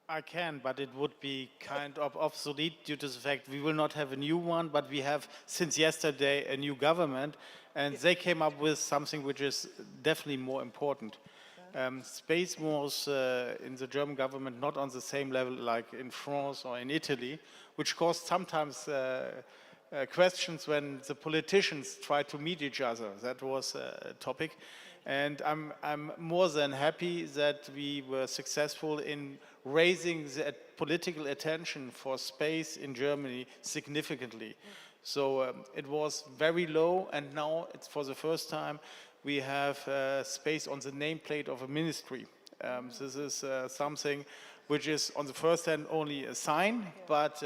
I can, but it would be kind of obsolete due to the fact we will not have a new one, but we have since yesterday a new government, and they came up with something which is definitely more important. Space was in the German government not on the same level like in France or in Italy, which caused sometimes questions when the politicians try to meet each other. That was a topic. And I'm more than happy that we were successful in raising the political attention for space in Germany significantly. So it was very low, and now it's for the first time we have space on the nameplate of a ministry. This is something which is on the first hand only a sign, but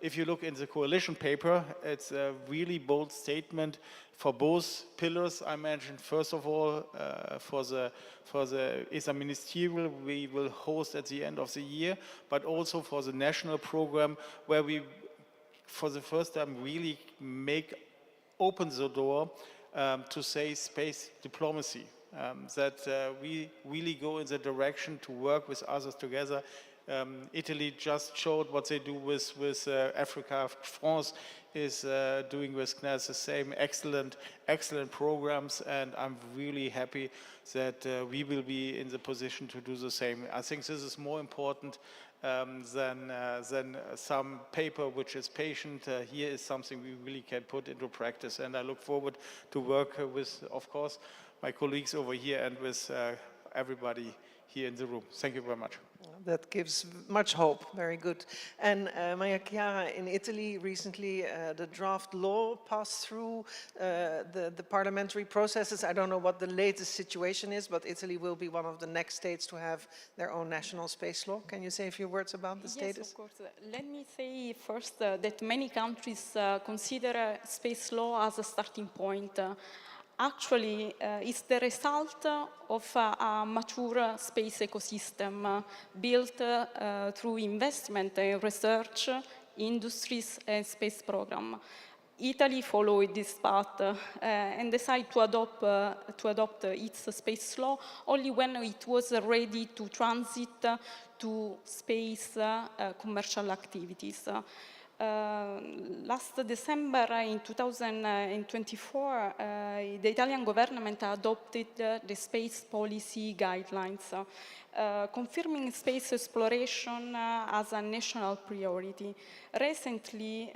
if you look in the coalition paper, it's a really bold statement for both pillars I mentioned. First of all, for the ESA ministerial we will host at the end of the year, but also for the national program where we, for the first time, really open the door to say space diplomacy, that we really go in the direction to work with others together. Italy just showed what they do with Africa. France is doing with CNES the same excellent programs, and I'm really happy that we will be in the position to do the same. I think this is more important than some paper which is patient. Here is something we really can put into practice, and I look forward to work with, of course, my colleagues over here and with everybody here in the room. Thank you very much. That gives much hope. Very good. And Maria Chiara, in Italy recently, the draft law passed through the parliamentary processes. I don't know what the latest situation is, but Italy will be one of the next states to have their own national space law. Can you say a few words about the status? Yes, of course. Let me say first that many countries consider space law as a starting point. Actually, it's the result of a mature space ecosystem built through investment in research, industries, and space program. Italy followed this path and decided to adopt its space law only when it was ready to transit to space commercial activities. Last December in 2024, the Italian government adopted the space policy guidelines, confirming space exploration as a national priority. Recently,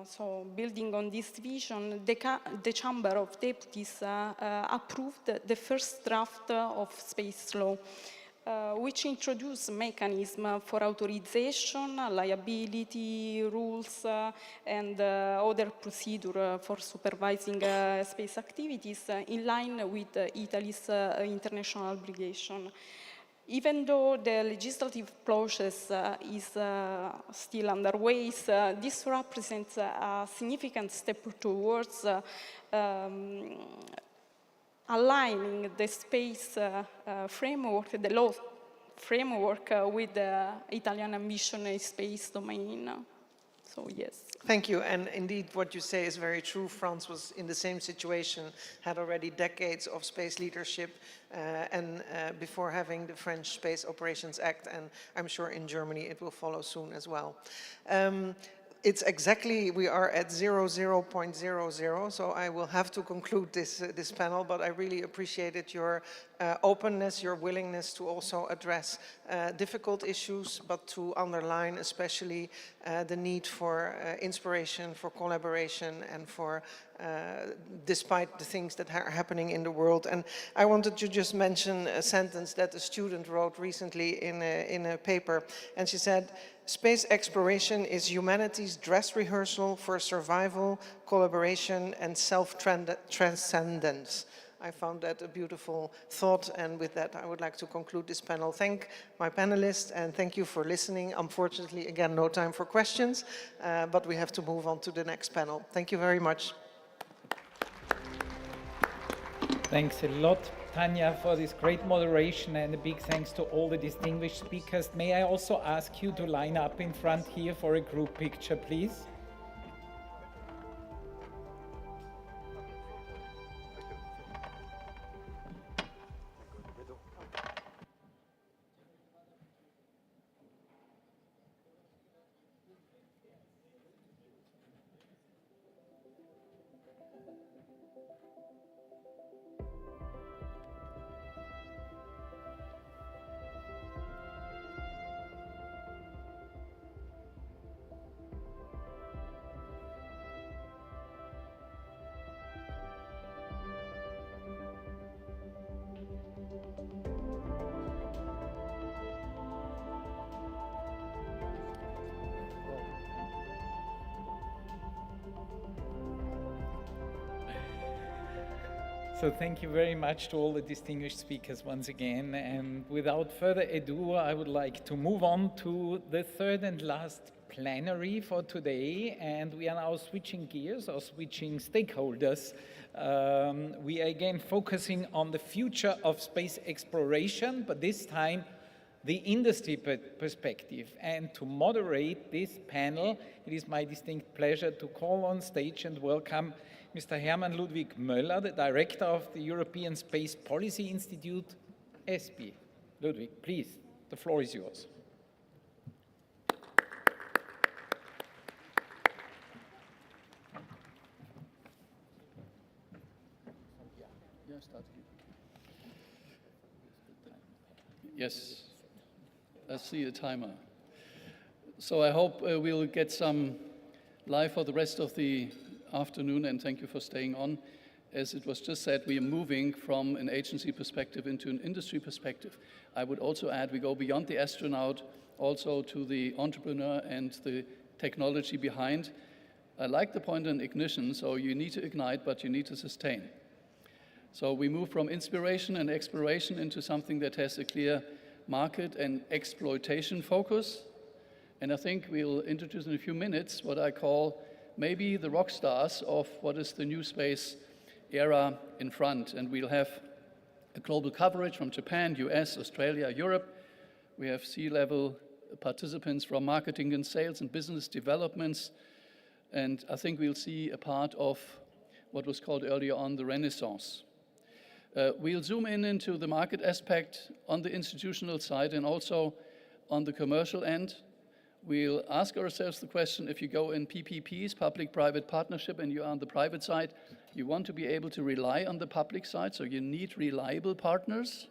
so building on this vision, the Chamber of Deputies approved the first draft of space law, which introduce mechanism for authorization, liability rules, and other procedure for supervising space activities in line with Italy's international obligation. Even though the legislative process is still underway, this represents a significant step towards aligning the space framework, the law framework with the Italian ambition in space domain. So yes. Thank you, and indeed what you say is very true. France was in the same situation, had already decades of space leadership, and before having the French Space Operations Act, and I'm sure in Germany it will follow soon as well. It's exactly, we are at 00.00, so I will have to conclude this panel, but I really appreciated your openness, your willingness to also address difficult issues, but to underline especially the need for inspiration, for collaboration, and for despite the things that are happening in the world. And I wanted to just mention a sentence that a student wrote recently in a paper, and she said, "Space exploration is humanity's dress rehearsal for survival, collaboration, and self-transcendence." I found that a beautiful thought, and with that I would like to conclude this panel. Thank my panelists, and thank you for listening. Unfortunately, again, no time for questions, but we have to move on to the next panel. Thank you very much. Thanks a lot, Tanya, for this great moderation, and a big thanks to all the distinguished speakers. May I also ask you to line up in front here for a group picture, please? So thank you very much to all the distinguished speakers once again. And without further ado, I would like to move on to the third and last plenary for today. And we are now switching gears or switching stakeholders. We are again focusing on the future of space exploration, but this time the industry perspective. And to moderate this panel, it is my distinct pleasure to call on stage and welcome Mr. Hermann Ludwig Möller, the Director of the European Space Policy Institute, ESPI. Ludwig, please, the floor is yours. Yes, I see the timer. So I hope we'll get some live for the rest of the afternoon, and thank you for staying on. As it was just said, we are moving from an agency perspective into an industry perspective. I would also add we go beyond the astronaut also to the entrepreneur and the technology behind. I like the point on ignition, so you need to ignite, but you need to sustain. So we move from inspiration and exploration into something that has a clear market and exploitation focus. And I think we'll introduce in a few minutes what I call maybe the rock stars of what is the new space era in front. And we'll have a global coverage from Japan, US, Australia, Europe. We have C-level participants from marketing and sales and business developments. And I think we'll see a part of what was called earlier on the Renaissance. We'll zoom in into the market aspect on the institutional side and also on the commercial end. We'll ask ourselves the question, if you go in PPPs, public-private partnership, and you're on the private side, you want to be able to rely on the public side, so you need reliable partners.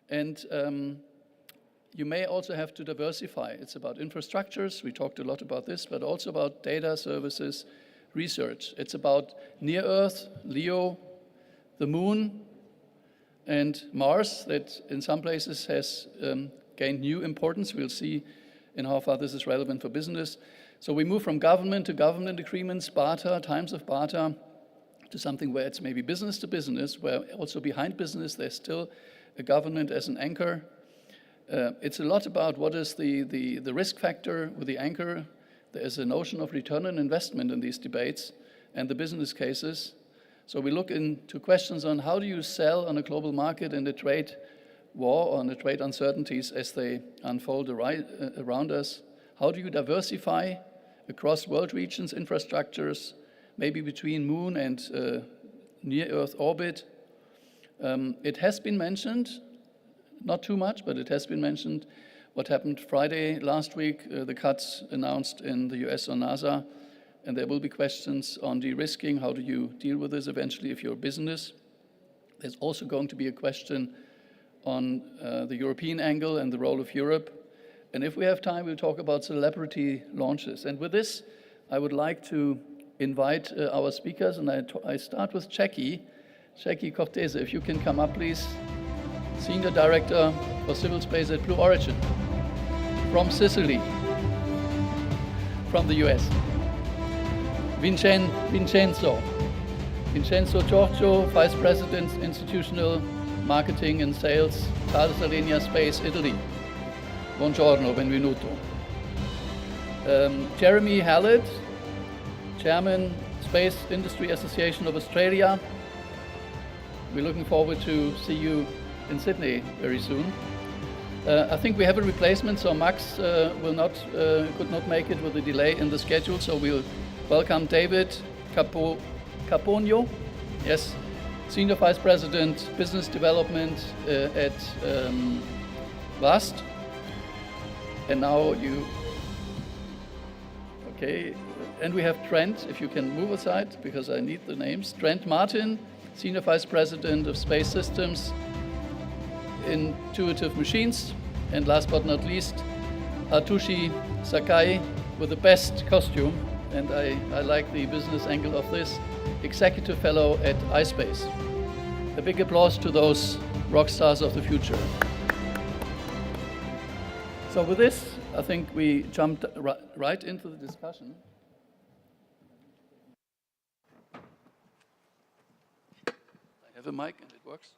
And you may also have to diversify. It's about infrastructures, we talked a lot about this, but also about data services, research. It's about near Earth, LEO, the Moon, and Mars, that in some places has gained new importance. We'll see in how far this is relevant for business. So we move from government to government agreements, barter, times of barter, to something where it's maybe business to business, where also behind business there's still a government as an anchor. It's a lot about what is the risk factor with the anchor. There is a notion of return on investment in these debates and the business cases. So we look into questions on how do you sell on a global market in the trade war or on the trade uncertainties as they unfold around us. How do you diversify across world regions, infrastructures, maybe between moon and near Earth orbit? It has been mentioned, not too much, but it has been mentioned what happened Friday last week, the cuts announced in the US on NASA, and there will be questions on de-risking. How do you deal with this eventually if you're a business? There's also going to be a question on the European angle and the role of Europe. And if we have time, we'll talk about celebrity launches. And with this, I would like to invite our speakers, and I start with Jackie Cortese. If you can come up, please. Senior Director for Civil Space at Blue Origin, from Sicily, from the US. Vincenzo Giorgio, Vice President, Institutional Marketing and Sales, Thales Alenia Space, Italy. Buongiorno, benvenuto. Jeremy Hallett, Chairman, Space Industry Association of Australia. We're looking forward to see you in Sydney very soon. I think we have a replacement, so Max could not make it with the delay in the schedule, so we'll welcome David Caponio, yes, Senior Vice President, Business Development at VAST. And now you, okay, and we have Trent, if you can move aside, because I need the names. Trent Martin, Senior Vice President of Space Systems, Intuitive Machines, and last but not least, Atushi Sakai with the best costume, and I like the business angle of this, Executive Fellow at iSpace. A big applause to those rock stars of the future. So with this, I think we jumped right into the discussion. I have a mic and it works.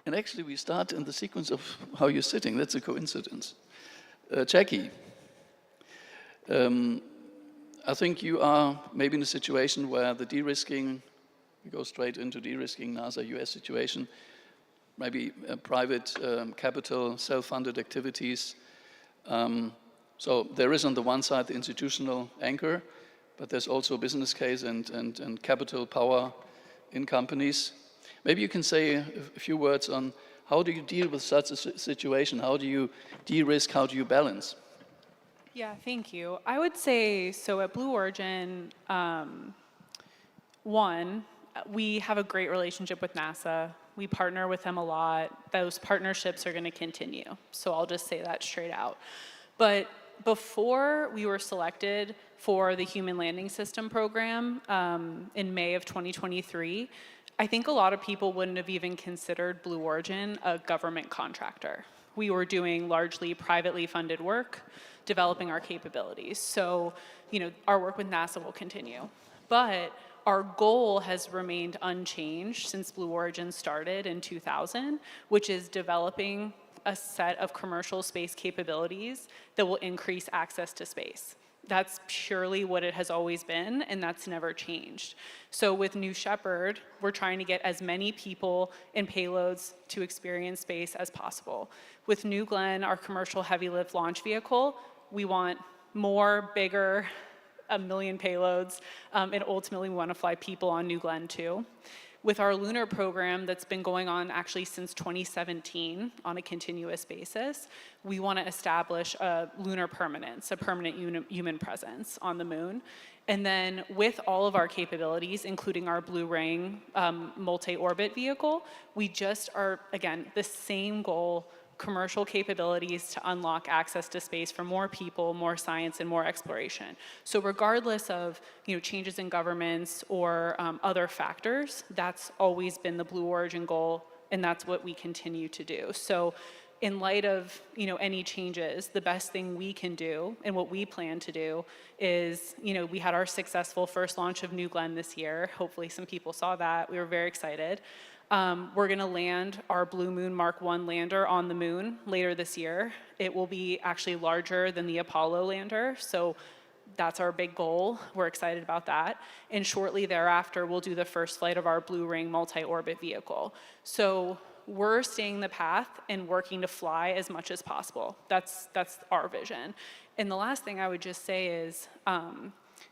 And actually, we start in the sequence of how you're sitting. That's a coincidence. Jackie, I think you are maybe in a situation where the de-risking, we go straight into de-risking NASA-US situation, maybe private capital, self-funded activities. So there is on the one side the institutional anchor, but there's also a business case and capital power in companies. Maybe you can say a few words on how do you deal with such a situation? How do you de-risk? How do you balance? Yeah, thank you. I would say, so at Blue Origin, one, we have a great relationship with NASA. We partner with them a lot. Those partnerships are going to continue. So I'll just say that straight out. But before we were selected for the Human Landing System program in May of 2023, I think a lot of people wouldn't have even considered Blue Origin a government contractor. We were doing largely privately funded work, developing our capabilities. So, our work with NASA will continue. But our goal has remained unchanged since Blue Origin started in 2000, which is developing a set of commercial space capabilities that will increase access to space. That's purely what it has always been, and that's never changed. So with New Shepard, we're trying to get as many people and payloads to experience space as possible. With New Glenn, our commercial heavy lift launch vehicle, we want more, bigger, 1 million payloads, and ultimately we want to fly people on New Glenn too. With our lunar program that's been going on actually since 2017 on a continuous basis, we want to establish a lunar permanence, a permanent human presence on the moon. And then with all of our capabilities, including our Blue Ring multi-orbit vehicle, we just are, again, the same goal, commercial capabilities to unlock access to space for more people, more science, and more exploration. So regardless of changes in governments or other factors, that's always been the Blue Origin goal, and that's what we continue to do. So in light of any changes, the best thing we can do and what we plan to do is, we had our successful first launch of New Glenn this year. Hopefully some people saw that. We were very excited. We're going to land our Blue Moon Mark 1 lander on the moon later this year. It will be actually larger than the Apollo lander, so that's our big goal. We're excited about that. And shortly thereafter, we'll do the first flight of our Blue Ring multi-orbit vehicle. So we're staying the path and working to fly as much as possible. That's our vision. And the last thing I would just say is,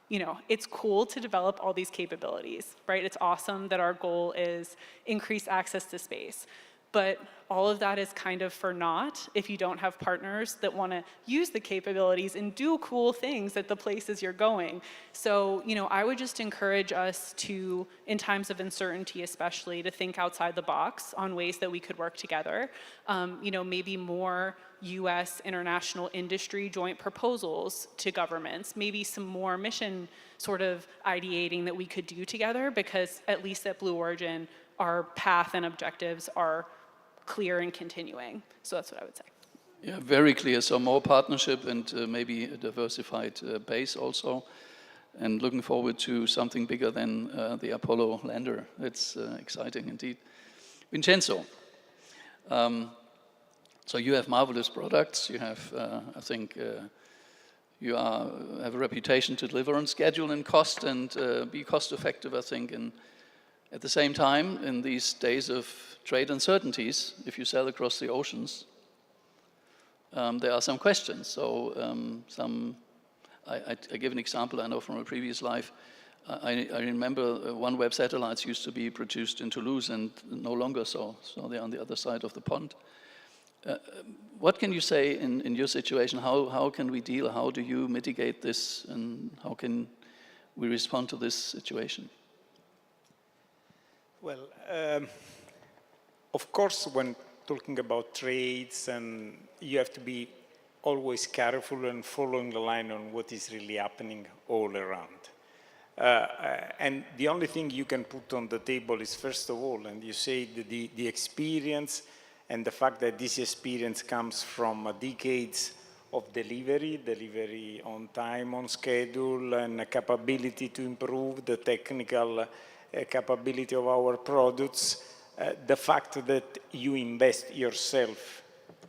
you know, it's cool to develop all these capabilities, right? It's awesome that our goal is increase access to space. But all of that is kind of for naught if you don't have partners that want to use the capabilities and do cool things at the places you're going. So, you know, I would just encourage us to, in times of uncertainty especially, to think outside the box on ways that we could work together. You know, maybe more US international industry joint proposals to governments, maybe some more mission sort of ideating that we could do together, because at least at Blue Origin, our path and objectives are clear and continuing. So that's what I would say. Yeah, very clear. So more partnership and maybe a diversified base also. And looking forward to something bigger than the Apollo lander. It's exciting indeed. Vincenzo, so you have marvelous products. You have, I think, you have a reputation to deliver on schedule and cost and be cost effective, I think. And at the same time, in these days of trade uncertainties, if you sell across the oceans, there are some questions. So I give an example I know from a previous life. I remember OneWeb satellites used to be produced in Toulouse and no longer so. So they're on the other side of the pond. What can you say in your situation? How can we deal? How do you mitigate this? And how can we respond to this situation? Well, of course, when talking about trades, and you have to be always careful and following the line on what is really happening all around. And the only thing you can put on the table is, first of all, and you say the experience and the fact that this experience comes from decades of delivery on time, on schedule, and a capability to improve the technical capability of our products, the fact that you invest yourself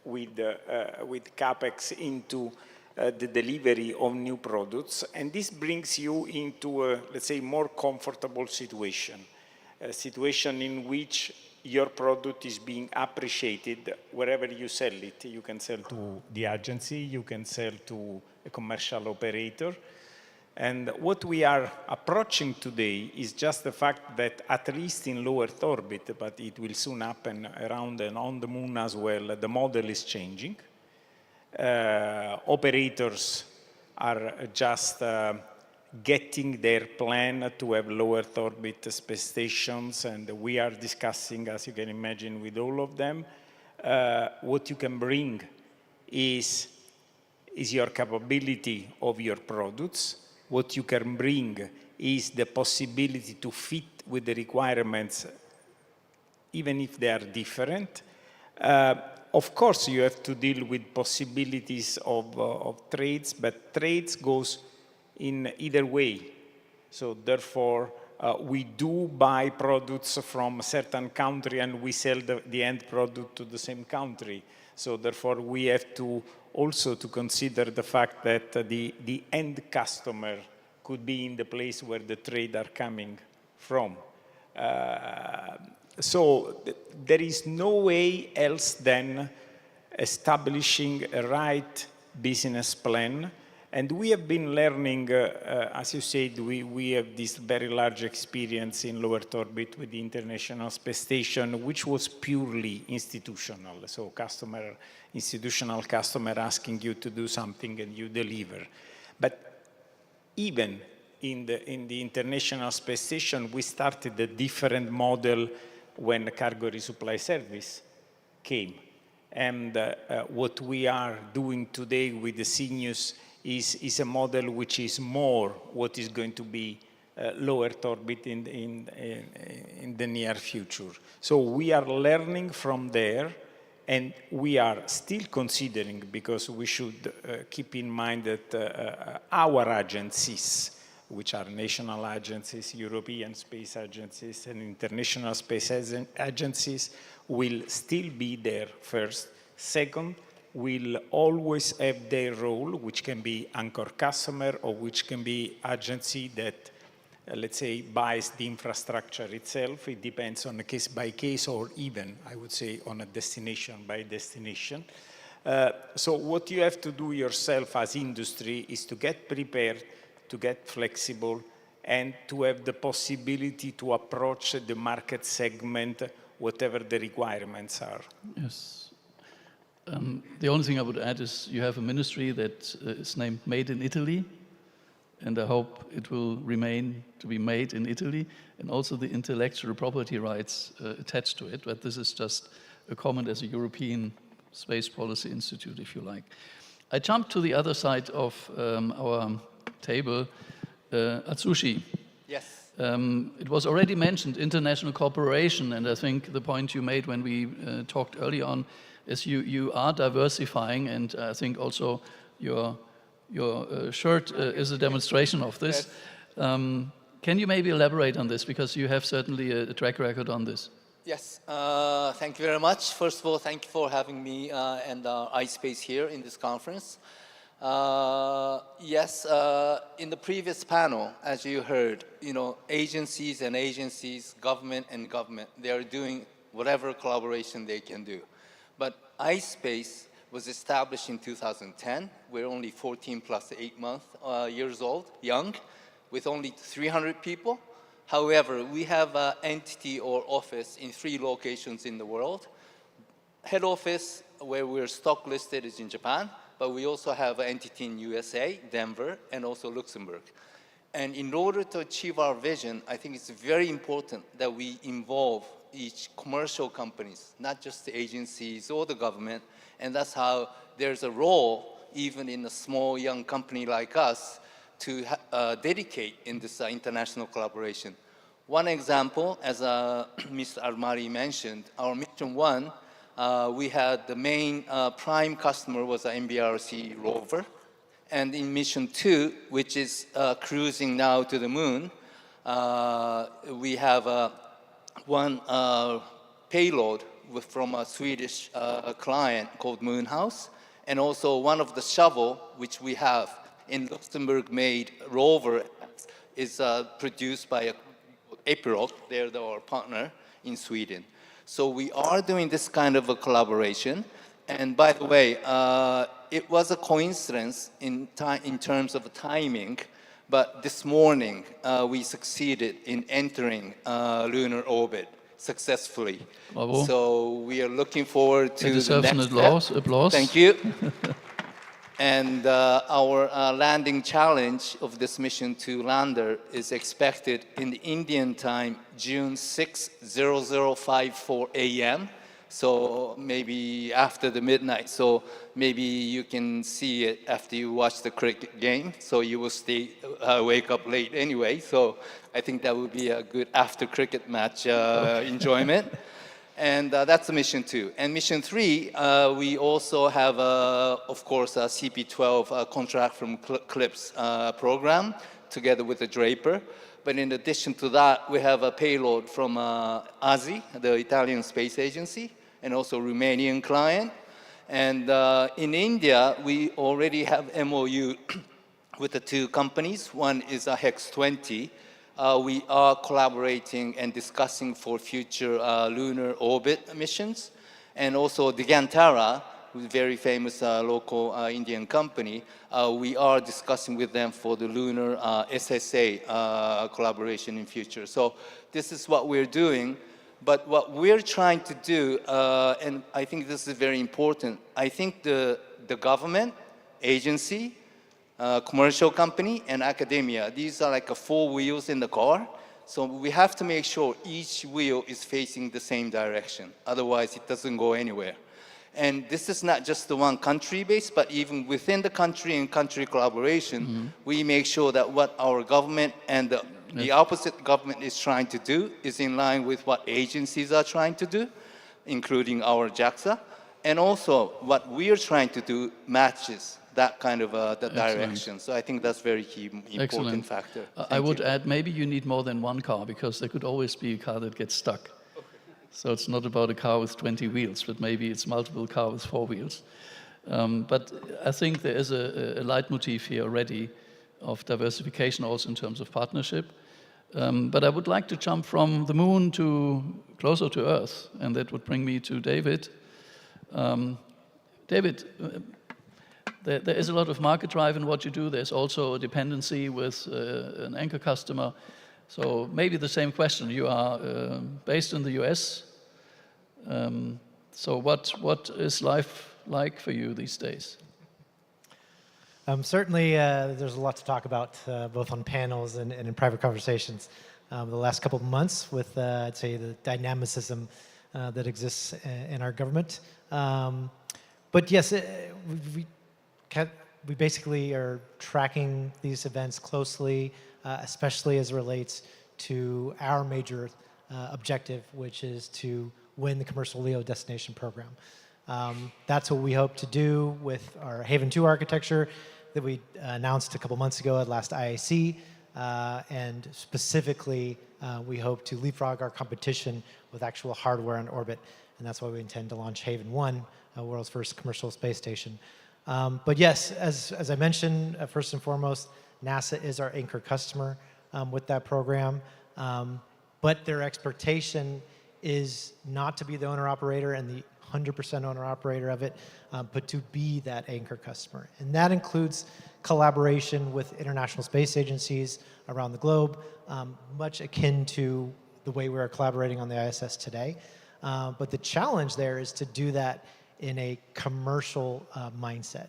with CapEx into the delivery of new products, and this brings you into a, let's say, more comfortable situation, a situation in which your product is being appreciated wherever you sell it. You can sell to the agency, you can sell to a commercial operator. And what we are approaching today is just the fact that, at least in low Earth orbit, but it will soon happen around and on the moon as well, the model is changing. Operators are just getting their plan to have low Earth orbit space stations, and we are discussing, as you can imagine, with all of them. What you can bring is your capability of your products. What you can bring is the possibility to fit with the requirements, even if they are different. Of course, you have to deal with possibilities of trades, but trades goes in either way. So therefore, we do buy products from a certain country and we sell the end product to the same country. So therefore, we have to also to consider the fact that the end customer could be in the place where the trade are coming from. So there is no way else than establishing a right business plan. And we have been learning, as you said, we have this very large experience in low Earth orbit with the International Space Station, which was purely institutional. So institutional customer asking you to do something and you deliver. But even in the International Space Station, we started a different model when cargo resupply service came. And what we are doing today with the Senius is a model which is more what is going to be low Earth orbit in the near future. So we are learning from there, and we are still considering, because we should keep in mind that our agencies which are national agencies, European space agencies, and international space agencies, will still be there first. Second, will always have their role, which can be anchor customer or which can be agency that, let's say, buys the infrastructure itself. It depends on a case by case, or even, I would say, on a destination by destination. So what you have to do yourself as industry is to get prepared, to get flexible, and to have the possibility to approach the market segment, whatever the requirements are. Yes. The only thing I would add is you have a ministry that is named Made in Italy, and I hope it will remain to be made in Italy, and also the intellectual property rights attached to it, but this is just a comment as a European Space Policy Institute, if you like. I jumped to the other side of our table, Atsushi. Yes. It was already mentioned, international cooperation, and I think the point you made when we talked early on is you are diversifying, and I think also your shirt is a demonstration of this. Can you maybe elaborate on this, because you have certainly a track record on this? Yes, thank you very much. First of all, thank you for having me and iSpace here in this conference. Yes, in the previous panel, as you heard, agencies and agencies, government and government, they are doing whatever collaboration they can do. But iSpace was established in 2010. We're only 14 plus 8 years old, young, with only 300 people. However, we have an entity or office in 3 locations in the world. Head office, where we're stock listed, is in Japan, but we also have an entity in USA, Denver, and also Luxembourg. And in order to achieve our vision, I think it's very important that we involve each commercial companies, not just the agencies or the government, and that's how there's a role, even in a small, young company like us, to dedicate in this international collaboration. One example, as Mr. Armari mentioned, our Mission 1, we had the main prime customer was an MBRC rover, and in Mission 2, which is cruising now to the moon, we have one payload from a Swedish client called Moonhouse, and also one of the shovel, which we have in Luxembourg-made rover, is produced by Epiroc. They're our partner in Sweden. So we are doing this kind of a collaboration. And by the way, it was a coincidence in terms of timing, but this morning we succeeded in entering lunar orbit successfully. Bravo. So we are looking forward to the next step. Applause. Thank you. And our landing challenge of this mission to lander is expected in the Indian time, June 6, 0054 a.m. So maybe after the midnight. So maybe you can see it after you watch the cricket game. So you will wake up late anyway. So I think that would be a good after cricket match enjoyment. And that's mission 2. And mission 3, we also have, of course, a CP12 contract from CLIPS program together with the Draper. But in addition to that, we have a payload from ASI, the Italian Space Agency, and also Romanian client. And in India, we already have MOU with the 2 companies. One is a HEX 20. We are collaborating and discussing for future lunar orbit missions. And also Digantara, who's a very famous local Indian company, we are discussing with them for the lunar SSA collaboration in future. So this is what we're doing. But what we're trying to do, and I think this is very important, I think the government, agency, commercial company, and academia, these are like 4 wheels in the car. So we have to make sure each wheel is facing the same direction. Otherwise, it doesn't go anywhere. And this is not just the one country base, but even within the country and country collaboration, we make sure that what our government and the opposite government is trying to do is in line with what agencies are trying to do, including our JAXA. And also what we are trying to do matches that kind of the direction. So I think that's very key, important factor. I would add, maybe you need more than one car, because there could always be a car that gets stuck. So it's not about a car with 20 wheels, but maybe it's multiple cars with 4 wheels. But I think there is a leitmotif here already of diversification also in terms of partnership. But I would like to jump from the moon to closer to Earth, and that would bring me to David. David, there is a lot of market drive in what you do. There's also a dependency with an anchor customer. So maybe the same question. You are based in the US. So what is life like for you these days? Certainly, there's a lot to talk about, both on panels and in private conversations. The last couple of months with, I'd say, the dynamicism that exists in our government. But yes, we basically are tracking these events closely, especially as it relates to our major objective, which is to win the commercial LEO destination program. That's what we hope to do with our Haven 2 architecture that we announced a couple months ago at last IAC. And specifically, we hope to leapfrog our competition with actual hardware on orbit. And that's why we intend to launch Haven 1, world's first commercial space station. But yes, as I mentioned, first and foremost, NASA is our anchor customer with that program. But their expectation is not to be the owner-operator and the 100% owner-operator of it, but to be that anchor customer. And that includes collaboration with international space agencies around the globe, much akin to the way we're collaborating on the ISS today. But the challenge there is to do that in a commercial mindset.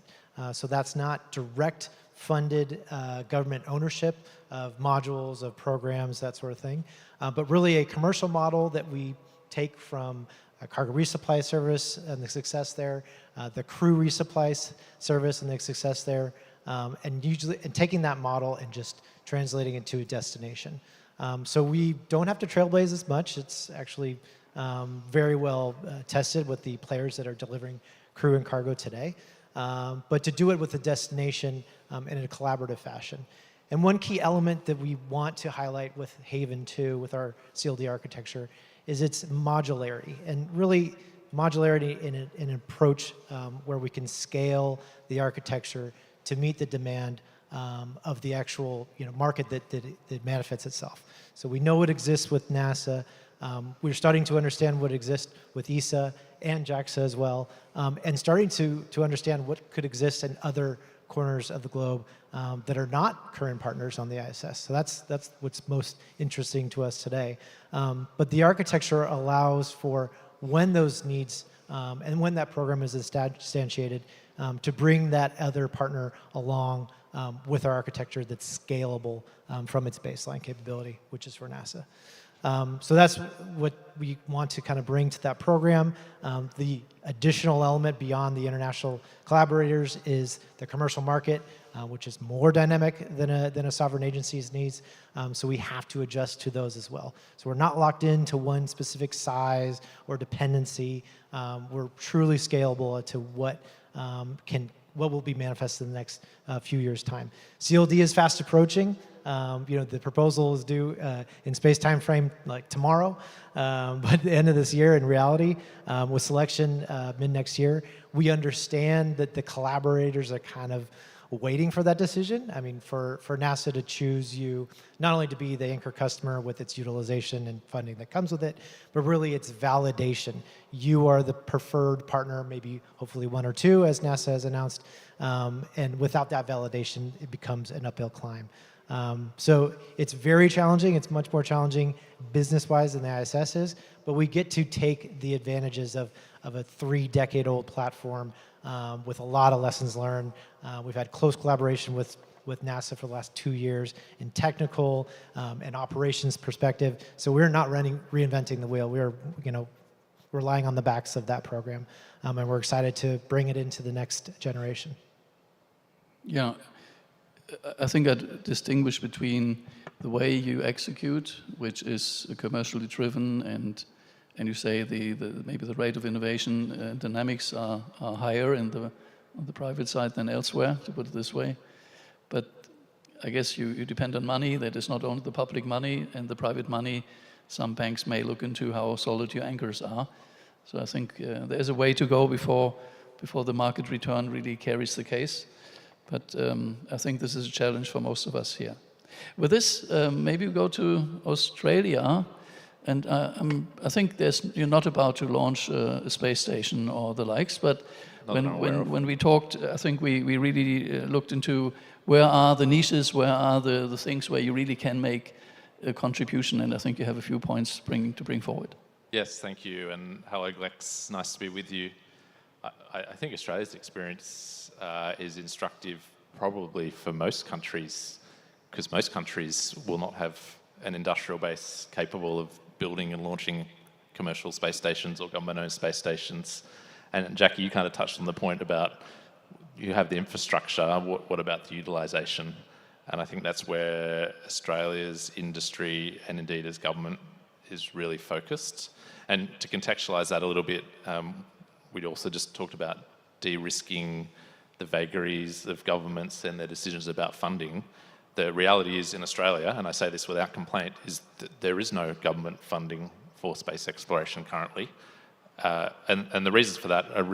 So that's not direct funded government ownership of modules, of programs, that sort of thing, but really a commercial model that we take from a cargo resupply service and the success there, the crew resupply service and the success there, and taking that model and just translating it to a destination. So we don't have to trailblaze as much. It's actually very well tested with the players that are delivering crew and cargo today, but to do it with a destination in a collaborative fashion. And one key element that we want to highlight with Haven 2, with our CLD architecture, is its modularity, and really modularity in an approach where we can scale the architecture to meet the demand of the actual market that manifests itself. So we know what exists with NASA. We're starting to understand what exists with ESA and JAXA as well, and starting to understand what could exist in other corners of the globe that are not current partners on the ISS. So that's what's most interesting to us today. But the architecture allows for when those needs and when that program is instantiated to bring that other partner along with our architecture that's scalable from its baseline capability, which is for NASA. So that's what we want to kind of bring to that program. The additional element beyond the international collaborators is the commercial market, which is more dynamic than a sovereign agency's needs. So we have to adjust to those as well. So we're not locked into one specific size or dependency. We're truly scalable to what will be manifested in the next few years' time. CLD is fast approaching. The proposal is due in space time frame like tomorrow, but at the end of this year, in reality, with selection mid next year, we understand that the collaborators are kind of waiting for that decision. I mean, for NASA to choose you, not only to be the anchor customer with its utilization and funding that comes with it, but really its validation. You are the preferred partner, maybe hopefully one or two, as NASA has announced, and without that validation, it becomes an uphill climb. So it's very challenging. It's much more challenging business-wise than the ISS is, but we get to take the advantages of a 3-decade-old platform with a lot of lessons learned. We've had close collaboration with NASA for the last 2 years in technical and operations perspective. So we're not reinventing the wheel. We're relying on the backs of that program, and we're excited to bring it into the next generation. Yeah. I think I'd distinguish between the way you execute, which is commercially driven, and you say maybe the rate of innovation dynamics are higher in the on the private side than elsewhere, to put it this way. But I guess you depend on money. That is not only the public money and the private money. Some banks may look into how solid your anchors are. So I think there's a way to go before the market return really carries the case. But I think this is a challenge for most of us here. With this, maybe we go to Australia. And I think you're not about to launch a space station or the likes, but when we talked, I think we really looked into where are the niches, where are the things where you really can make a contribution, and I think you have a few points to bring forward. Yes, thank you, and hello GLEX, nice to be with you. I think Australia's experience is instructive probably for most countries, because most countries will not have an industrial base capable of building and launching commercial space stations or government-owned space stations. And Jackie, you kind of touched on the point about you have the infrastructure, what about the utilisation? And I think that's where Australia's industry and indeed as government is really focused. And to contextualise that a little bit, we also just talked about de-risking the vagaries of governments and their decisions about funding. The reality is in Australia, and I say this without complaint, is that there is no government funding for space exploration currently. And the reasons for that are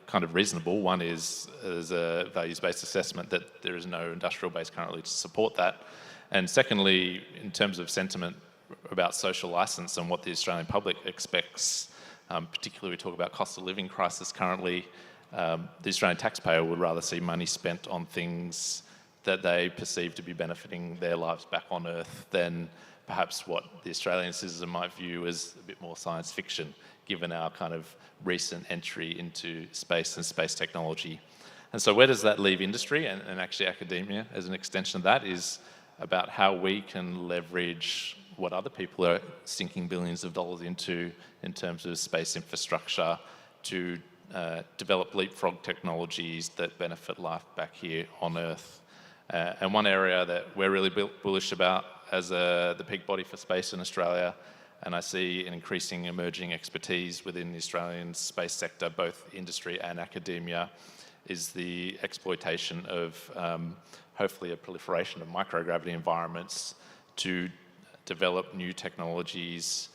kind of reasonable. One is there's a values-based assessment that there is no industrial base currently to support that. And secondly, in terms of sentiment about social licence and what the Australian public expects, particularly we talk about cost of living crisis currently, the Australian taxpayer would rather see money spent on things that they perceive to be benefiting their lives back on Earth than perhaps what the Australian citizen might view as a bit more science fiction, given our kind of recent entry into space and space technology. And so where does that leave industry and actually academia as an extension of that is about how we can leverage what other people are sinking billions of dollars into in terms of space infrastructure to develop leapfrog technologies that benefit life back here on Earth. And one area that we're really bullish about as the peak body for space in Australia, and I see an increasing emerging expertise within the Australian space sector, both industry and academia, is the exploitation of hopefully a proliferation of microgravity environments to develop new technologies,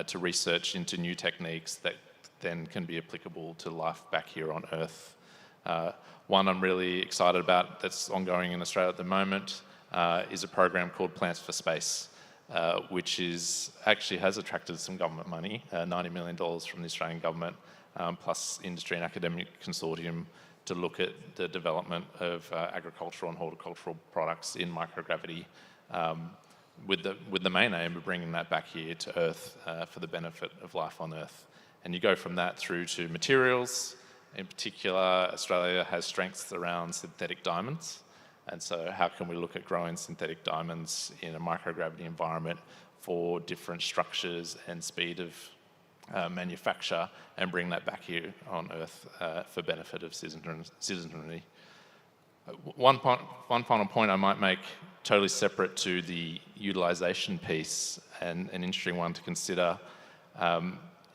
to research into new techniques that then can be applicable to life back here on Earth. One I'm really excited about that's ongoing in Australia at the moment is a program called Plants for Space, which actually has attracted some government money, $90 million from the Australian government, plus industry and academic consortium to look at the development of agricultural and horticultural products in microgravity, with the main aim of bringing that back here to Earth for the benefit of life on Earth. And you go from that through to materials. In particular, Australia has strengths around synthetic diamonds. And so how can we look at growing synthetic diamonds in a microgravity environment for different structures and speed of manufacture and bring that back here on Earth for benefit of citizenry. One final point I might make, totally separate to the utilisation piece and an interesting one to consider,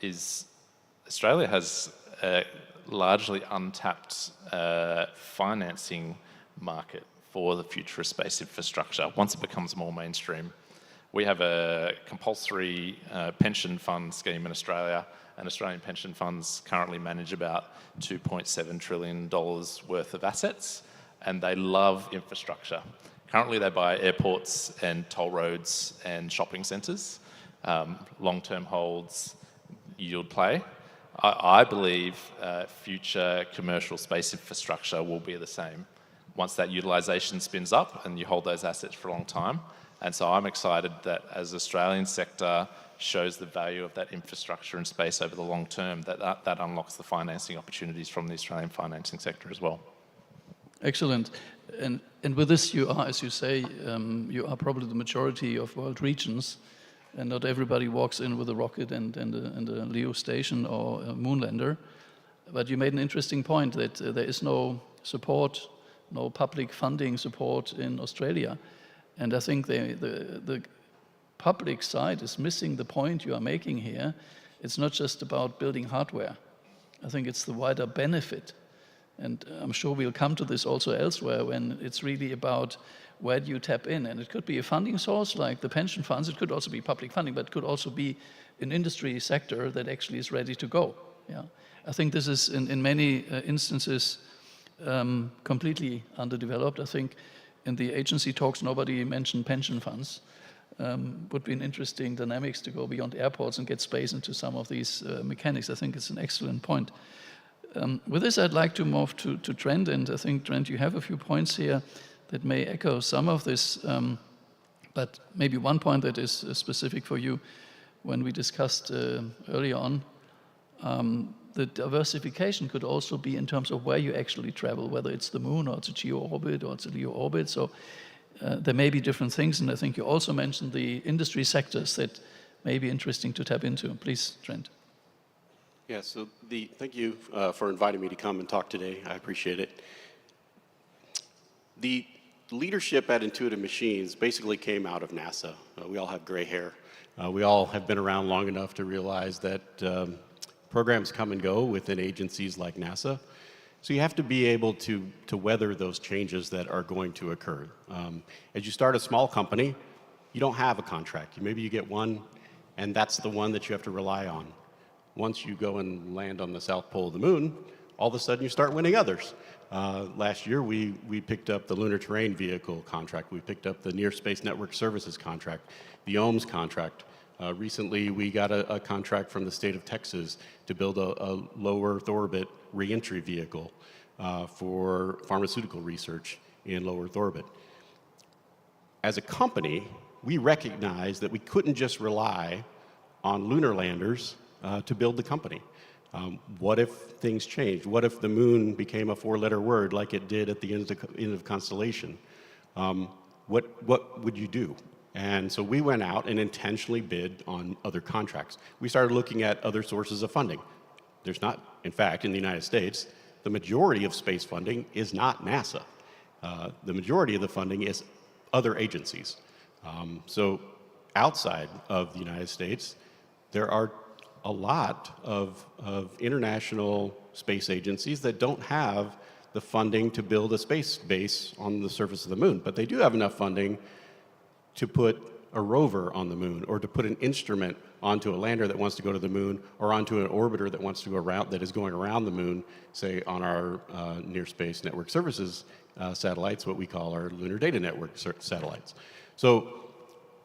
is Australia has a largely untapped financing market for the future of space infrastructure once it becomes more mainstream. We have a compulsory pension fund scheme in Australia, and Australian pension funds currently manage about $2.7 trillion worth of assets, and they love infrastructure. Currently they buy airports and toll roads and shopping centres, long-term holds, yield play. I believe future commercial space infrastructure will be the same once that utilisation spins up and you hold those assets for a long time. And so I'm excited that as the Australian sector shows the value of that infrastructure in space over the long term, that unlocks the financing opportunities from the Australian financing sector as well. Excellent. And with this you are, as you say, you are probably the majority of world regions, and not everybody walks in with a rocket and a LEO station or a moonlander. But you made an interesting point that there is no support, no public funding support in Australia. And I think the public side is missing the point you are making here. It's not just about building hardware. I think it's the wider benefit And I'm sure we'll come to this also elsewhere when it's really about where do you tap in. And it could be a funding source like the pension funds. It could also be public funding, but it could also be an industry sector that actually is ready to go. Yeah. I think this is, in many instances, completely underdeveloped. I think in the agency talks, nobody mentioned pension funds. Would be an interesting dynamics to go beyond airports and get space into some of these mechanics. I think it's an excellent point. With this, I'd like to move to Trent, and I think, Trent, you have a few points here that may echo some of this, but maybe one point that is specific for you. When we discussed earlier on, the diversification could also be in terms of where you actually travel, whether it's the moon or it's a geo-orbit or it's a LEO orbit. So there may be different things, and I think you also mentioned the industry sectors that may be interesting to tap into. Please, Trent. Yeah, so thank you for inviting me to come and talk today. I appreciate it. The leadership at Intuitive Machines basically came out of NASA. We all have gray hair. We all have been around long enough to realize that programs come and go within agencies like NASA. So you have to be able to weather those changes that are going to occur. As you start a small company, you don't have a contract. Maybe you get one, and that's the one that you have to rely on. Once you go and land on the South Pole of the moon, all of a sudden you start winning others. Last year, we picked up the Lunar Terrain Vehicle contract. We picked up the Near Space Network Services contract, the OMS contract. Recently, we got a contract from the state of Texas to build a low Earth orbit reentry vehicle for pharmaceutical research in low Earth orbit. As a company, we recognized that we couldn't just rely on lunar landers to build the company. What if things changed? What if the moon became a four-letter word like it did at the end of Constellation? What would you do? And so we went out and intentionally bid on other contracts. We started looking at other sources of funding. There's not, in fact, in the United States, the majority of space funding is not NASA. The majority of the funding is other agencies. So outside of the United States, there are a lot of international space agencies that don't have the funding to build a space base on the surface of the moon, but they do have enough funding to put a rover on the moon, or to put an instrument onto a lander that wants to go to the moon, or onto an orbiter that wants to go around, that is going around the moon, say on our Near Space Network Services satellites, what we call our Lunar Data Network satellites. So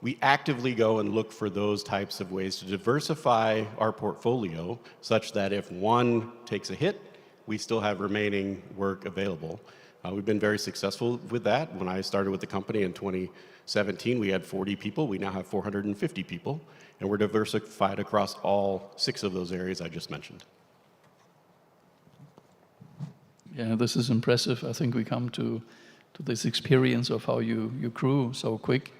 we actively go and look for those types of ways to diversify our portfolio such that if one takes a hit, we still have remaining work available. We've been very successful with that. When I started with the company in 2017, we had 40 people. We now have 450 people, and we're diversified across all 6 of those areas I just mentioned. Yeah, this is impressive. I think we come to this experience of how you grew so quick.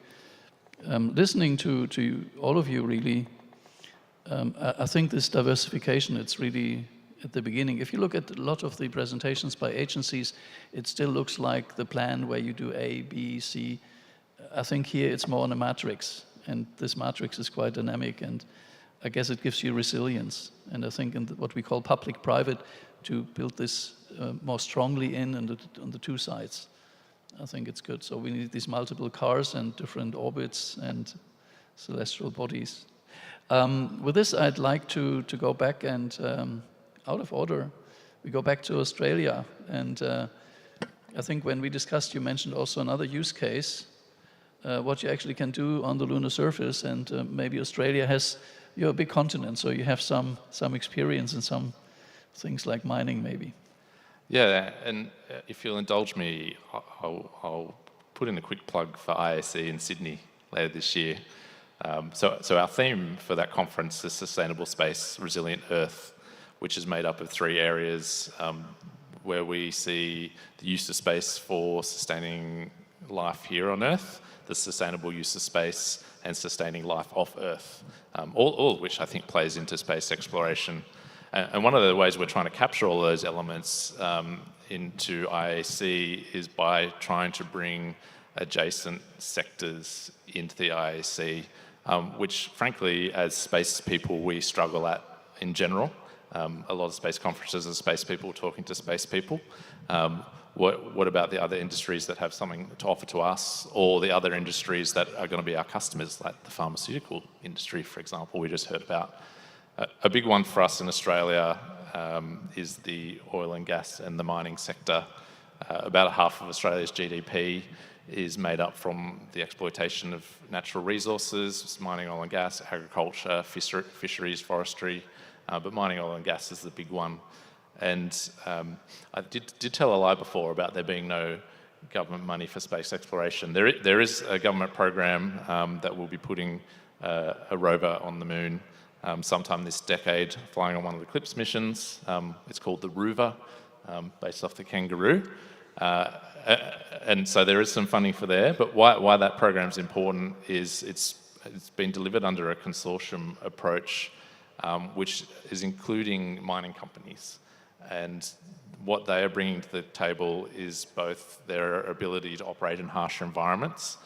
Listening to all of you, really, I think this diversification, it's really at the beginning. If you look at a lot of the presentations by agencies, it still looks like the plan where you do A, B, C. I think here it's more on a matrix, and this matrix is quite dynamic, and I guess it gives you resilience. And I think in what we call public-private, to build this more strongly on the 2 sides. I think it's good. So we need these multiple cars and different orbits and celestial bodies. With this, I'd like to go back and, out of order, we go back to Australia. And I think when we discussed, you mentioned also another use case, what you actually can do on the lunar surface. And maybe Australia has, you're a big continent, so you have some experience in some things like mining, maybe. Yeah, and if you'll indulge me, I'll put in a quick plug for IAC in Sydney later this year. So our theme for that conference is Sustainable Space, Resilient Earth, which is made up of 3 areas where we see the use of space for sustaining life here on Earth, the sustainable use of space, and sustaining life off Earth, all of which I think plays into space exploration. And one of the ways we're trying to capture all those elements into IAC is by trying to bring adjacent sectors into the IAC, which frankly, as space people, we struggle at in general. A lot of space conferences are space people talking to space people. What about the other industries that have something to offer to us, or the other industries that are going to be our customers, like the pharmaceutical industry, for example, we just heard about. A big one for us in Australia is the oil and gas and the mining sector. About half of Australia's GDP is made up from the exploitation of natural resources, mining, oil and gas, agriculture, fisheries, forestry, but mining, oil and gas is the big one. And I did tell a lie before about there being no government money for space exploration. There is a government program that will be putting a rover on the moon sometime this decade, flying on one of the CLIPS missions. It's called the Rover, based off the kangaroo. And so there is some funding for there, but why that program is important is it's been delivered under a consortium approach, which is including mining companies. And what they are bringing to the table is both their ability to operate in harsher environments.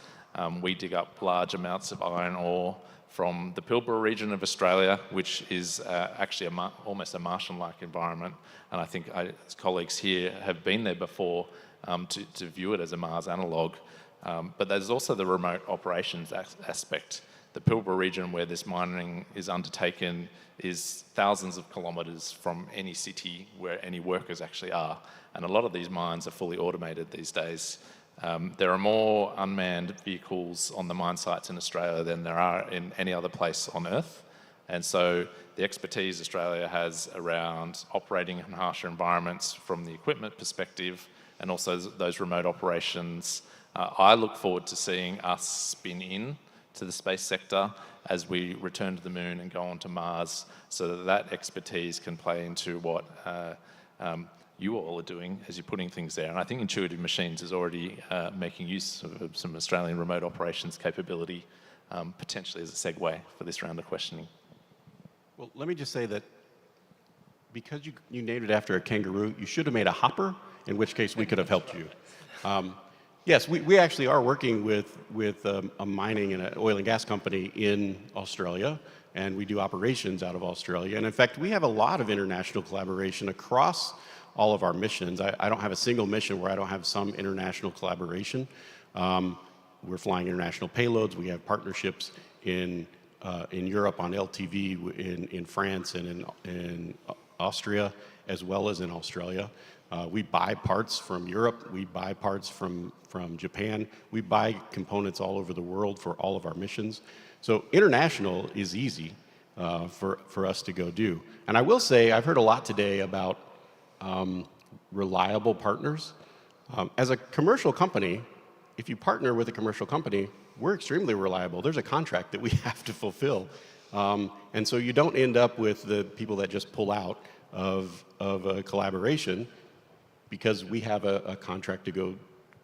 We dig up large amounts of iron ore from the Pilbara region of Australia, which is actually almost a Martian-like environment. And I think colleagues here have been there before to view it as a Mars analogue. But there's also the remote operations aspect. The Pilbara region where this mining is undertaken is thousands of kilometres from any city where any workers actually are. And a lot of these mines are fully automated these days. There are more unmanned vehicles on the mine sites in Australia than there are in any other place on Earth. And so the expertise Australia has around operating in harsher environments from the equipment perspective and also those remote operations, I look forward to seeing us spin in to the space sector as we return to the moon and go on to Mars, so that that expertise can play into what you all are doing as you're putting things there. And I think Intuitive Machines is already making use of some Australian remote operations capability, potentially as a segue for this round of questioning. Well, let me just say that because you named it after a kangaroo, you should have made a hopper, in which case we could have helped you. Yes, we actually are working with a mining and an oil and gas company in Australia, and we do operations out of Australia. And in fact, we have a lot of international collaboration across all of our missions. I don't have a single mission where I don't have some international collaboration. We're flying international payloads. We have partnerships in Europe on LTV, in France and in Austria, as well as in Australia. We buy parts from Europe. We buy parts from Japan. We buy components all over the world for all of our missions. So international is easy for us to go do. And I will say, I've heard a lot today about reliable partners. As a commercial company, if you partner with a commercial company, we're extremely reliable. There's a contract that we have to fulfill. And so you don't end up with the people that just pull out of a collaboration, because we have a contract to go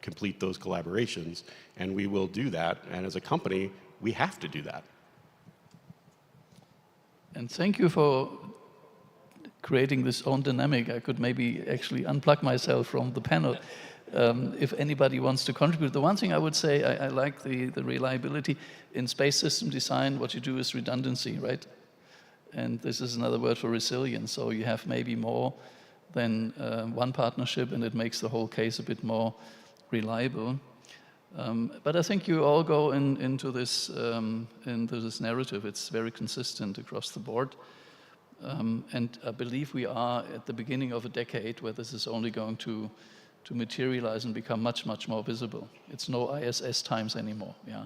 complete those collaborations, and we will do that. And as a company, we have to do that. And thank you for creating this own dynamic. I could maybe actually unplug myself from the panel if anybody wants to contribute. The one thing I would say, I like the reliability. In space system design, what you do is redundancy, right? And this is another word for resilience. So you have maybe more than one partnership, and it makes the whole case a bit more reliable. But I think you all go into this narrative. It's very consistent across the board. And I believe we are at the beginning of a decade where this is only going to materialize and become much, much more visible. It's no ISS times anymore, yeah.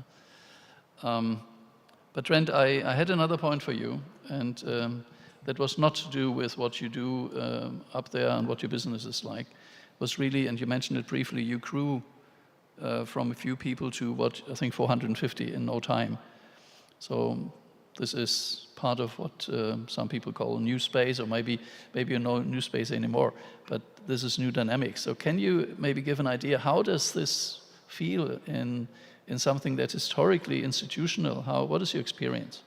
But Trent, I had another point for you, and that was not to do with what you do up there and what your business is like. It was really, and you mentioned it briefly, you grew from a few people to what, I think 450 in no time. So this is part of what some people call new space, or maybe you know new space anymore, but this is new dynamics. So can you maybe give an idea, how does this feel in something that's historically institutional? What is your experience?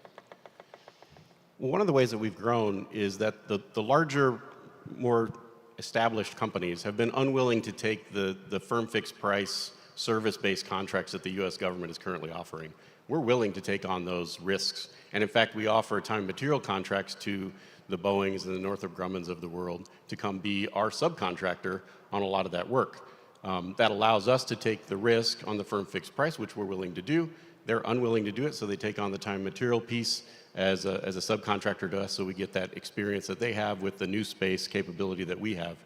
Well, one of the ways that we've grown is that the larger, more established companies have been unwilling to take the firm fixed price service-based contracts that the US government is currently offering. We're willing to take on those risks. And in fact, we offer time and material contracts to the Boeings and the Northrop Grummans of the world to come be our subcontractor on a lot of that work. That allows us to take the risk on the firm fixed price, which we're willing to do. They're unwilling to do it, so they take on the time and material piece as a subcontractor to us, so we get that experience that they have with the new space capability that we have.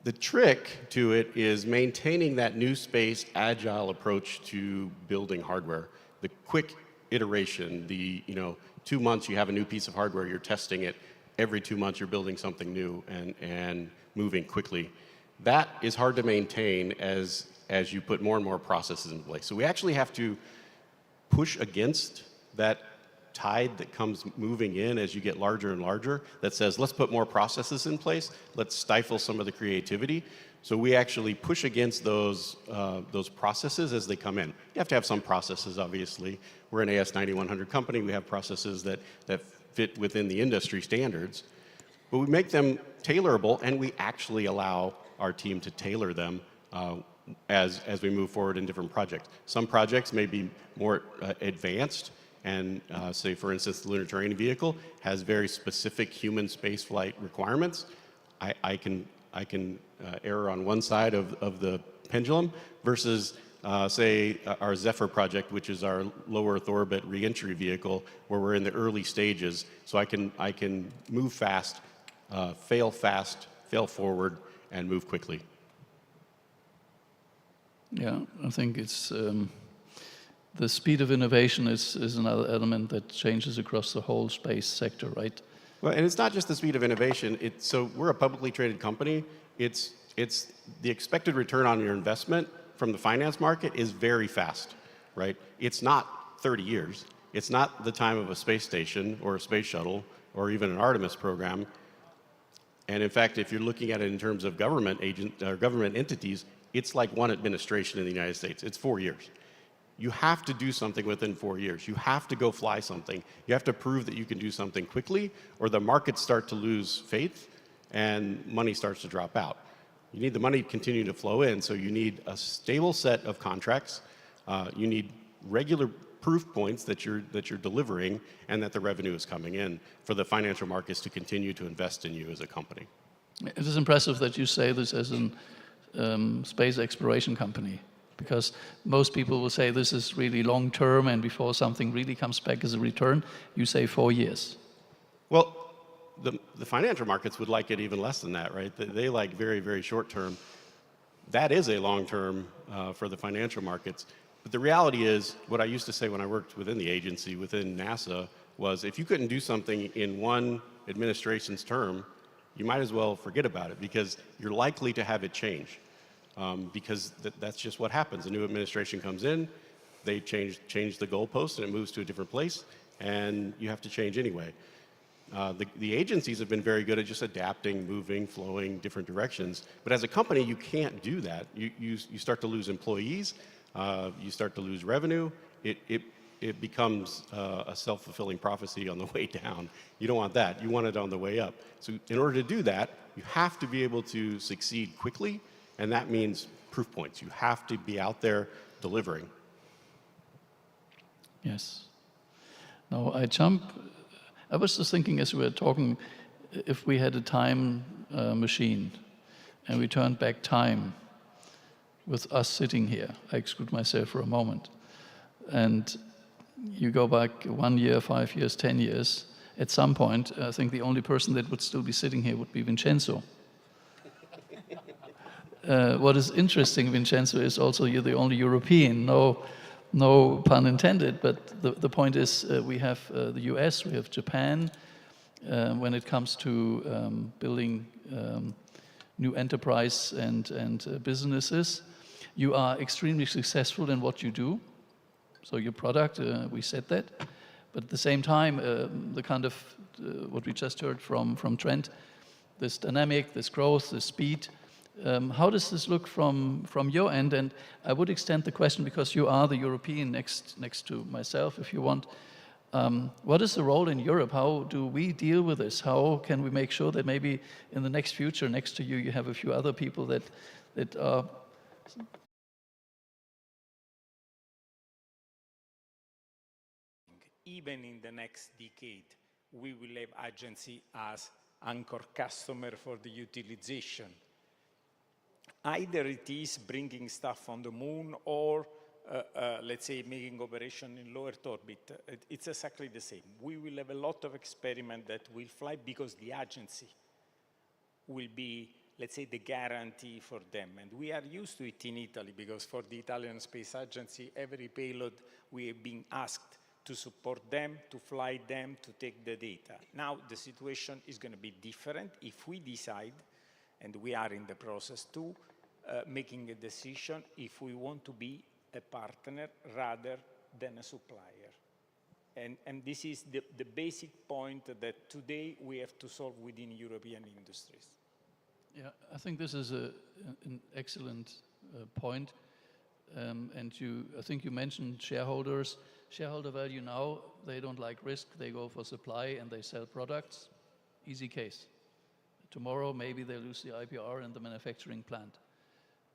The trick to it is maintaining that new space agile approach to building hardware. The quick iteration, 2 months you have a new piece of hardware, you're testing it. Every 2 months you're building something new and moving quickly. That is hard to maintain as you put more and more processes in place. So we actually have to push against that tide that comes moving in as you get larger and larger that says, let's put more processes in place, let's stifle some of the creativity. So we actually push against those processes as they come in. You have to have some processes, obviously. We're an AS 9100 company, we have processes that fit within the industry standards, but we make them tailorable, and we actually allow our team to tailor them as we move forward in different projects. Some projects may be more advanced, and say, for instance, the Lunar Terrain Vehicle has very specific human spaceflight requirements. I can err on one side of the pendulum versus, say, our Zephyr project, which is our low Earth orbit reentry vehicle, where we're in the early stages. So I can move fast, fail forward, and move quickly. Yeah, I think it's the speed of innovation is another element that changes across the whole space sector, right? Well, and it's not just the speed of innovation. So we're a publicly traded company. It's the expected return on your investment from the finance market is very fast, right? It's not 30 years. It's not the time of a space station or a space shuttle or even an Artemis program. And in fact, if you're looking at it in terms of government entities, it's like one administration in the United States. It's 4 years. You have to do something within 4 years. You have to go fly something. You have to prove that you can do something quickly, or the markets start to lose faith and money starts to drop out. You need the money to continue to flow in, so you need a stable set of contracts. You need regular proof points that you're delivering and that the revenue is coming in for the financial markets to continue to invest in you as a company. It is impressive that you say this as a space exploration company, because most people will say this is really long term, and before something really comes back as a return, you say 4 years. Well, the financial markets would like it even less than that, right? They like very, very short term. That is a long term for the financial markets. But the reality is, what I used to say when I worked within the agency, within NASA, was if you couldn't do something in one administration's term, you might as well forget about it, because you're likely to have it change. Because that's just what happens. A new administration comes in, they change the goalpost, and it moves to a different place, and you have to change anyway. The agencies have been very good at just adapting, moving, flowing different directions. But as a company, you can't do that. You start to lose employees, you start to lose revenue. It becomes a self-fulfilling prophecy on the way down. You don't want that. You want it on the way up. So in order to do that, you have to be able to succeed quickly, and that means proof points. You have to be out there delivering. Yes. Now I was just thinking as we were talking, if we had a time machine and we turned back time with us sitting here, I exclude myself for a moment, and you go back 1 year, 5 years, 10 years, at some point, I think the only person that would still be sitting here would be Vincenzo. What is interesting, Vincenzo, is also you're the only European, no pun intended, but the point is we have the US, we have Japan. When it comes to building new enterprise and businesses, you are extremely successful in what you do. So your product, we said that. But at the same time, the kind of what we just heard from Trent, this dynamic, this growth, this speed, how does this look from your end? And I would extend the question, because you are the European next to myself, if you want. What is the role in Europe? How do we deal with this? How can we make sure that maybe in the next future, next to you, you have a few other people that are... Even in the next decade, we will have agency as anchor customer for the utilization. Either it is bringing stuff on the moon or, let's say, making operation in low Earth orbit. It's exactly the same. We will have a lot of experiments that will fly because the agency will be, let's say, the guarantee for them. And we are used to it in Italy because for the Italian Space Agency, every payload we have been asked to support them, to fly them, to take the data. Now the situation is going to be different if we decide, and we are in the process too, making a decision if we want to be a partner rather than a supplier. And this is the basic point that today we have to solve within European industries. Yeah, I think this is an excellent point. And I think you mentioned shareholders. Shareholder value now, they don't like risk, they go for supply and they sell products. Easy case. Tomorrow, maybe they lose the IPR in the manufacturing plant.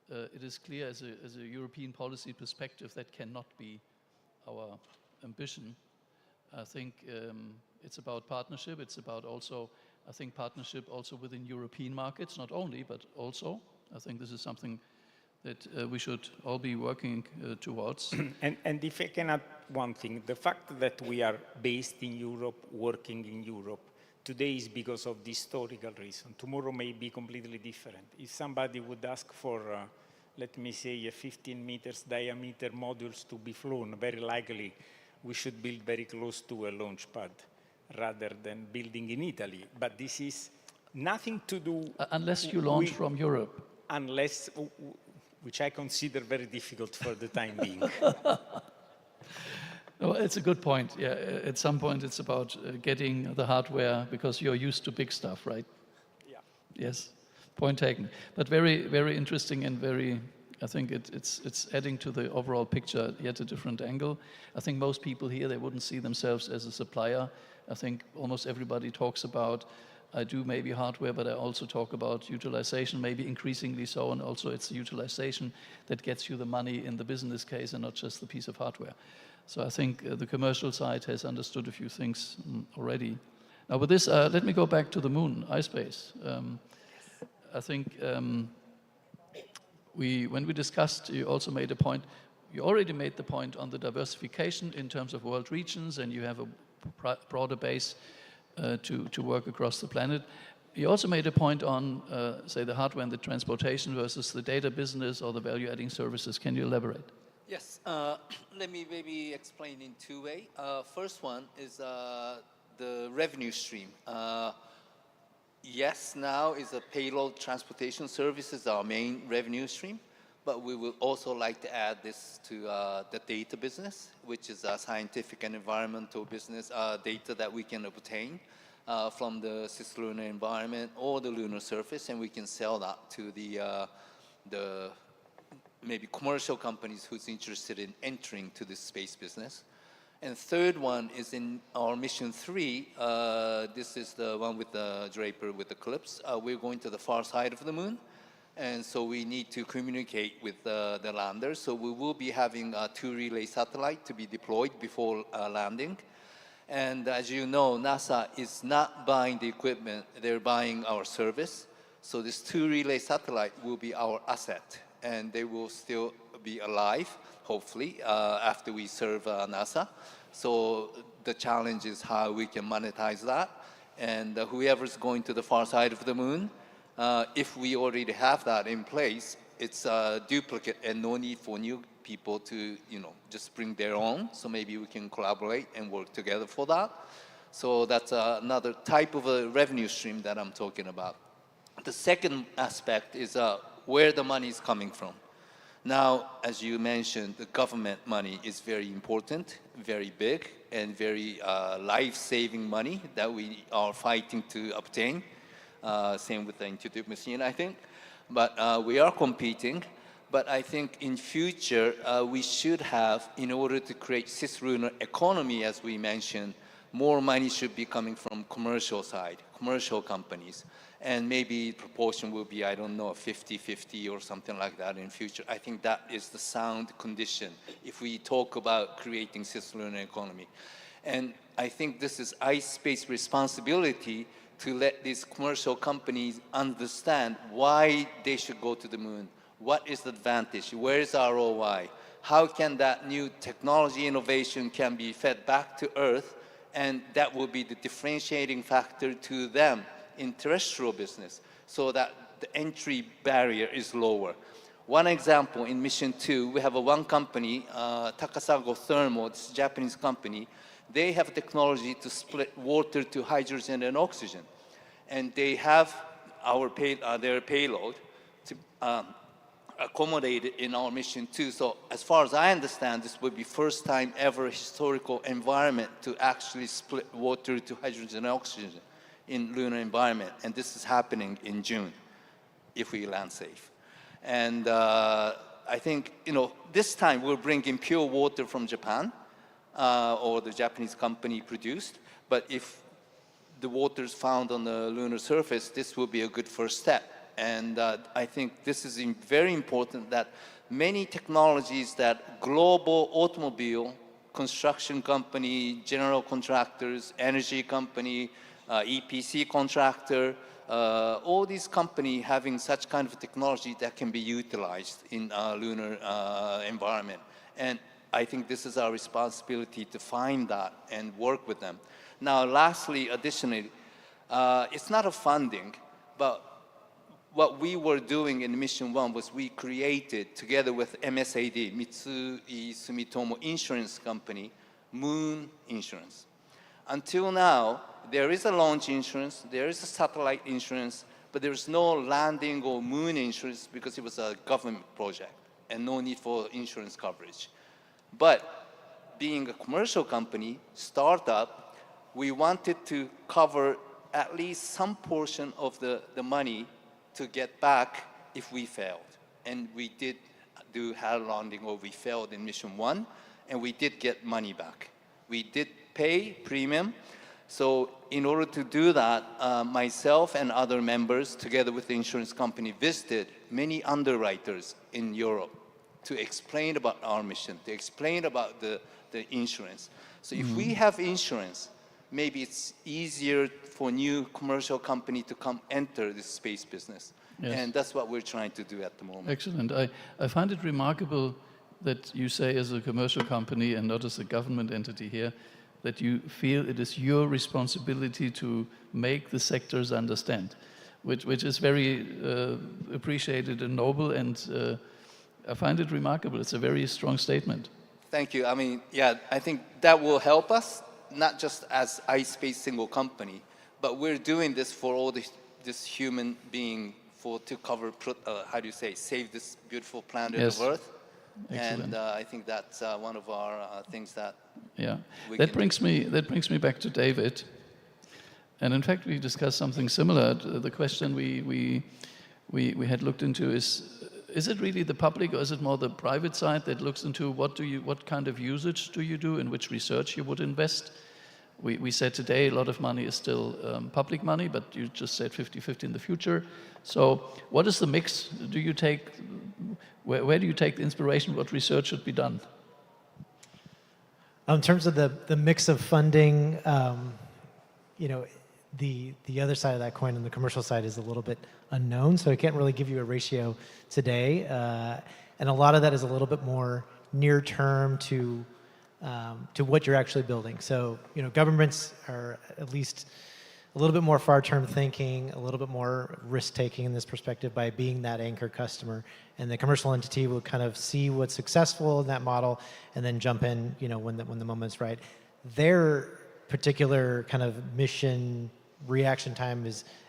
It is clear as a European policy perspective that cannot be our ambition. I think it's about partnership. It's about also, I think, partnership also within European markets, not only, but also. I think this is something that we should all be working towards. And if I can add one thing, the fact that we are based in Europe, working in Europe, today is because of the historical reason. Tomorrow may be completely different. If somebody would ask for, let me say, a 15 meters diameter modules to be flown, very likely we should build very close to a launch pad rather than building in Italy. But this is nothing to do... unless you launch from Europe. Unless, which I consider very difficult for the time being. No, it's a good point. Yeah, at some point it's about getting the hardware because you're used to big stuff, right? Yeah. Yes, point taken. But very, very interesting and very, I think it's adding to the overall picture yet a different angle. I think most people here, they wouldn't see themselves as a supplier. I think almost everybody talks about, I do maybe hardware, but I also talk about utilization, maybe increasingly so, and also it's the utilization that gets you the money in the business case and not just the piece of hardware. So I think the commercial side has understood a few things already. Now with this, let me go back to the moon, iSpace. I think when we discussed, you also made a point, you already made the point on the diversification in terms of world regions, and you have a broader base to work across the planet. You also made a point on, say, the hardware and the transportation versus the data business or the value-adding services. Can you elaborate? Yes, let me maybe explain in two ways. First one is the revenue stream. Yes, now is a payload transportation services our main revenue stream, but we will also like to add this to the data business, which is a scientific and environmental business data that we can obtain from the cislunar environment or the lunar surface, and we can sell that to the maybe commercial companies who's interested in entering to this space business. And third one is in our mission 3. This is the one with the Draper with the clips. We're going to the far side of the moon. And so we need to communicate with the lander. So we will be having 2 relay satellites to be deployed before landing. And as you know, NASA is not buying the equipment, they're buying our service. So this 2 relay satellite will be our asset, and they will still be alive, hopefully, after we serve NASA. So the challenge is how we can monetize that. And whoever's going to the far side of the moon, if we already have that in place, it's a duplicate and no need for new people to, just bring their own. So maybe we can collaborate and work together for that. So that's another type of a revenue stream that I'm talking about. The second aspect is where the money is coming from. Now, as you mentioned, the government money is very important, very big, and very life-saving money that we are fighting to obtain. Same with the Intuitive Machine, I think. But we are competing. But I think in future, we should have, in order to create cislunar economy, as we mentioned, more money should be coming from commercial side, commercial companies. And maybe proportion will be, I don't know, 50-50 or something like that in future. I think that is the sound condition if we talk about creating cislunar economy. And I think this is iSpace responsibility to let these commercial companies understand why they should go to the moon. What is the advantage? Where is ROI? How can that new technology innovation can be fed back to Earth, and that will be the differentiating factor to them in terrestrial business, so that the entry barrier is lower. One example, in Mission 2, we have one company, Takasago Thermal, it's a Japanese company. They have technology to split water to hydrogen and oxygen. And they have their payload to accommodate it in our Mission 2. So as far as I understand, this would be first time ever historical environment to actually split water to hydrogen and oxygen in lunar environment. And this is happening in June, if we land safe. And I think, this time we're bringing pure water from Japan, or the Japanese company produced. But if the water is found on the lunar surface, this will be a good first step. And I think this is very important, that many technologies that global automobile, construction company, general contractors, energy company, EPC contractor, all these companies having such kind of technology that can be utilized in a lunar environment. And I think this is our responsibility to find that and work with them. Now, lastly, additionally, it's not a funding, but what we were doing in Mission 1 was we created, together with MSAD, Mitsui Sumitomo Insurance Company, Moon Insurance. Until now, there is a launch insurance, there is a satellite insurance, but there's no landing or moon insurance because it was a government project and no need for insurance coverage. But being a commercial company, startup, we wanted to cover at least some portion of the money to get back if we failed. And we did do hard landing, or we failed in Mission 1, and we did get money back. We did pay premium. So in order to do that, myself and other members, together with the insurance company, visited many underwriters in Europe to explain about our mission, to explain about the insurance. So if we have insurance, maybe it's easier for new commercial company to come enter this space business. Yes. And that's what we're trying to do at the moment. Excellent. I find it remarkable that you say, as a commercial company and not as a government entity here, that you feel it is your responsibility to make the sectors understand, which is very appreciated and noble, and I find it remarkable. It's a very strong statement. Thank you. I mean, yeah, I think that will help us, not just as iSpace single company, but we're doing this for all this human being, to cover, how do you say, save this beautiful planet of Earth. Excellent. And I think that's one of our things that. Yeah, that brings me back to David. And in fact, we discussed something similar. The question we had looked into is it really the public, or is it more the private side that looks into what kind of usage do you do, and which research you would invest? We said today a lot of money is still public money, but you just said 50-50 in the future. So what is the mix? Do you take, where do you take the inspiration? What research should be done? In terms of the mix of funding, the other side of that coin on the commercial side is a little bit unknown, so I can't really give you a ratio today. And a lot of that is a little bit more near term to what you're actually building. So, governments are at least a little bit more far-term thinking, a little bit more risk-taking in this perspective by being that anchor customer. And the commercial entity will kind of see what's successful in that model and then jump in, when the moment's right. Their particular kind of mission reaction time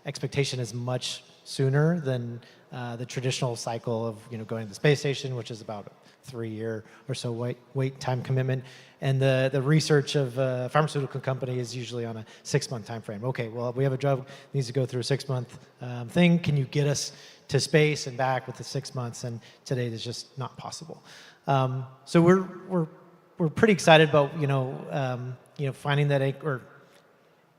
expectation is much sooner than the traditional cycle of going to the space station, which is about a 3-year or so wait time commitment. And the research of a pharmaceutical company is usually on a 6-month time frame. Okay, well, we have a drug that needs to go through a 6-month thing. Can you get us to space and back with the 6 months? And today it's just not possible. So we're pretty excited about finding that anchor,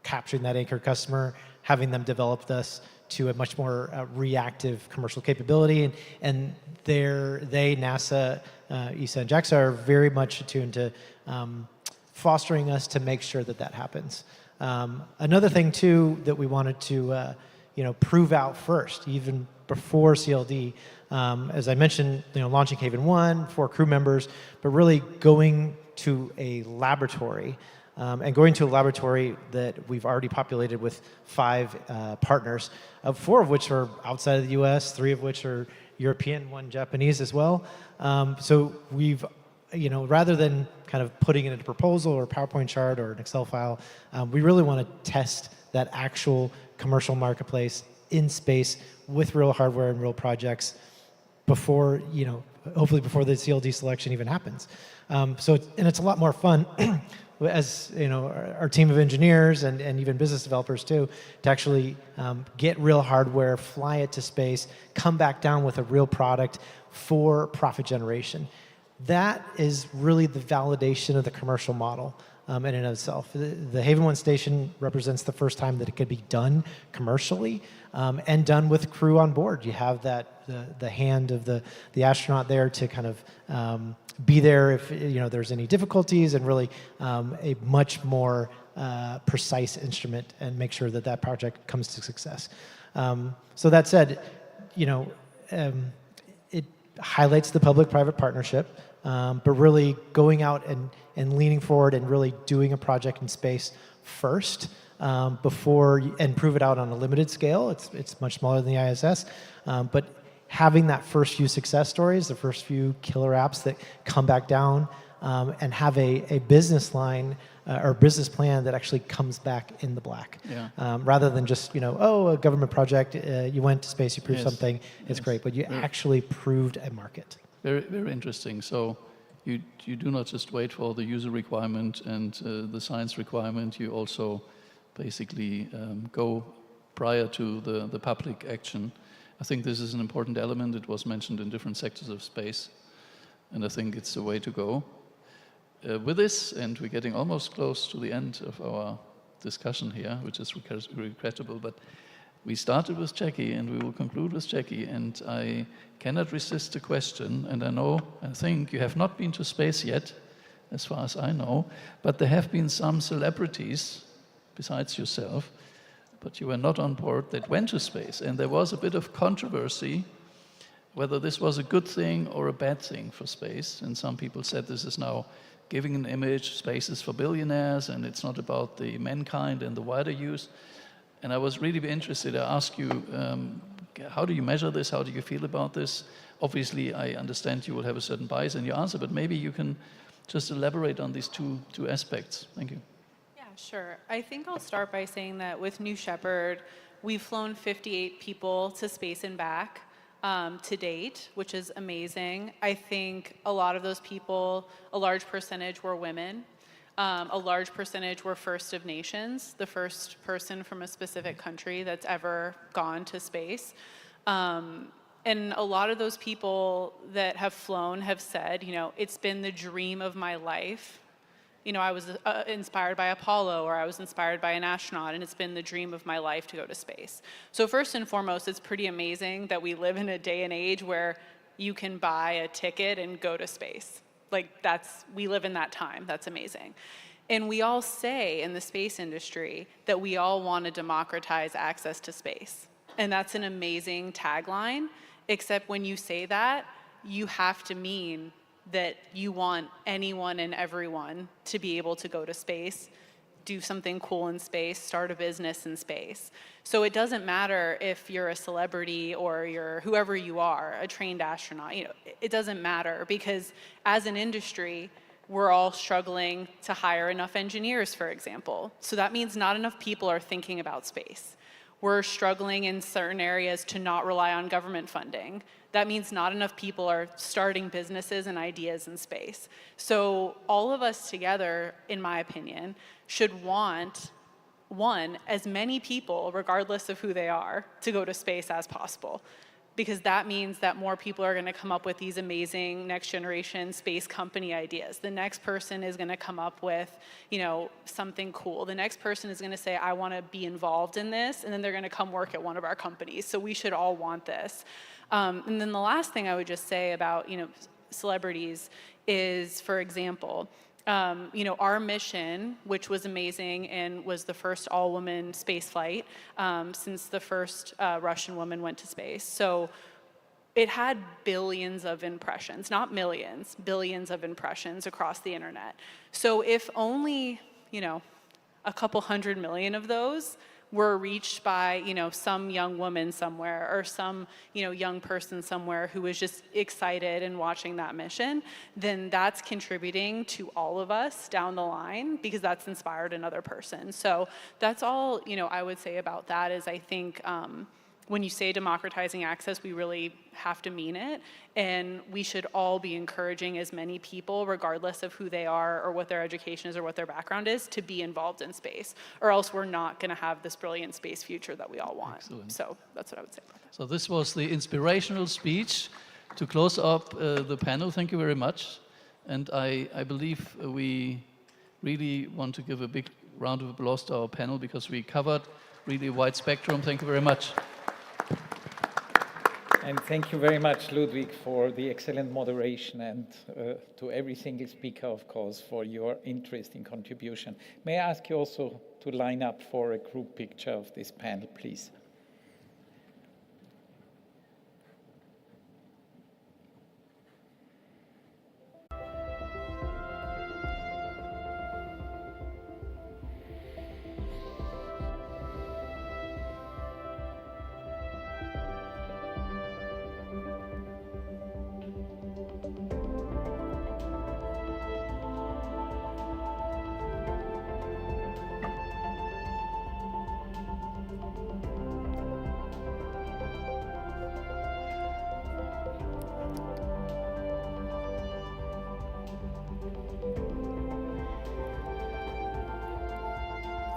capturing that anchor customer, having them develop this to a much more reactive commercial capability. And NASA, ESA, and JAXA are very much attuned to fostering us to make sure that that happens. Another thing too that we wanted to prove out first, even before CLD, as I mentioned, launching Haven 1, 4 crew members, but really going to a laboratory, and going to a laboratory that we've already populated with 5 partners, 4 of which are outside of the US, 3 of which are European, 1 Japanese as well. So we've, rather than kind of putting it in a proposal or a PowerPoint chart or an Excel file, we really want to test that actual commercial marketplace in space with real hardware and real projects before, hopefully before the CLD selection even happens. So it's a lot more fun as our team of engineers and even business developers too, to actually get real hardware, fly it to space, come back down with a real product for profit generation. That is really the validation of the commercial model in and of itself. The Haven 1 station represents the first time that it could be done commercially and done with crew on board. You have that the hand of the astronaut there to kind of be there if there's any difficulties, and really a much more precise instrument, and make sure that that project comes to success. So that said, it highlights the public-private partnership, but really going out and leaning forward and really doing a project in space first and prove it out on a limited scale. It's much smaller than the ISS, but having that first few success stories, the first few killer apps that come back down, and have a business line or business plan that actually comes back in the black. Yeah. Rather than just, a government project, you went to space, you proved something, it's great, but you actually proved a market. Very, very interesting. So you do not just wait for the user requirement and the science requirement, you also basically go prior to the public action. I think this is an important element. It was mentioned in different sectors of space, and I think it's the way to go. With this, and we're getting almost close to the end of our discussion here, which is regrettable, but we started with Jackie and we will conclude with Jackie, and I cannot resist the question, and I think you have not been to space yet, as far as I know, but there have been some celebrities, besides yourself, but you were not on board, that went to space, and there was a bit of controversy whether this was a good thing or a bad thing for space, and some people said this is now giving an image, space is for billionaires, and it's not about the mankind and the wider use. And I was really interested to ask you, how do you measure this? How do you feel about this? Obviously, I understand you will have a certain bias in your answer, but maybe you can just elaborate on these two aspects. Thank you. Yeah, sure. I think I'll start by saying that with New Shepard, we've flown 58 people to space and back to date, which is amazing. I think a lot of those people, a large percentage were women. A large percentage were first of nations, the first person from a specific country that's ever gone to space. And a lot of those people that have flown have said, it's been the dream of my life. I was inspired by Apollo, or I was inspired by an astronaut, and it's been the dream of my life to go to space. So first and foremost, it's pretty amazing that we live in a day and age where you can buy a ticket and go to space. We live in that time. That's amazing. And we all say in the space industry that we all want to democratize access to space. And that's an amazing tagline, except when you say that, you have to mean that you want anyone and everyone to be able to go to space, do something cool in space, start a business in space. So it doesn't matter if you're a celebrity or you're whoever you are, a trained astronaut, it doesn't matter, because as an industry, we're all struggling to hire enough engineers, for example. So that means not enough people are thinking about space. We're struggling in certain areas to not rely on government funding. That means not enough people are starting businesses and ideas in space. So all of us together, in my opinion, should want, one, as many people, regardless of who they are, to go to space as possible. Because that means that more people are going to come up with these amazing next generation space company ideas. The next person is going to come up with, something cool. The next person is going to say, I want to be involved in this, and then they're going to come work at one of our companies. So we should all want this. And then the last thing I would just say about, celebrities is, for example, You know, our mission, which was amazing and was the first all-woman space flight since the first Russian woman went to space. So it had billions of impressions, not millions, billions of impressions across the internet. So if only, you know, a couple 100 million of those were reached by, you know, some young woman somewhere or some, you know, young person somewhere who was just excited and watching that mission, then that's contributing to all of us down the line because that's inspired another person. So that's all, you know, I would say about that is I think when you say democratizing access, we really have to mean it. And we should all be encouraging as many people, regardless of who they are or what their education is or what their background is, to be involved in space. Or else we're not going to have this brilliant space future that we all want. Excellent. So that's what I would say about that. So this was the inspirational speech to close up the panel. Thank you very much. And I believe we really want to give a big round of applause to our panel because we covered really a wide spectrum. Thank you very much. And thank you very much, Ludwig, for the excellent moderation and to every single speaker, of course, for your interesting contribution. May I ask you also to line up for a group picture of this panel, please?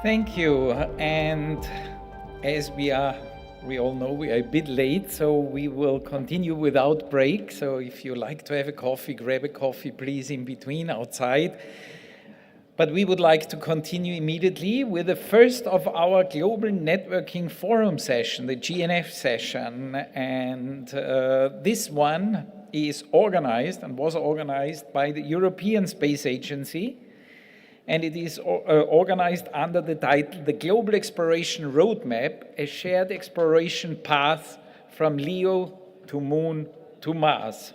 Thank you. And as we all know, we are a bit late, so we will continue without break. So if you like to have a coffee, grab a coffee, please, in between, outside. But we would like to continue immediately with the first of our Global Networking Forum session, the GNF session. And this one is organized and was organized by the European Space Agency. And it is organized under the title, The Global Exploration Roadmap, a shared exploration path from LEO to Moon to Mars.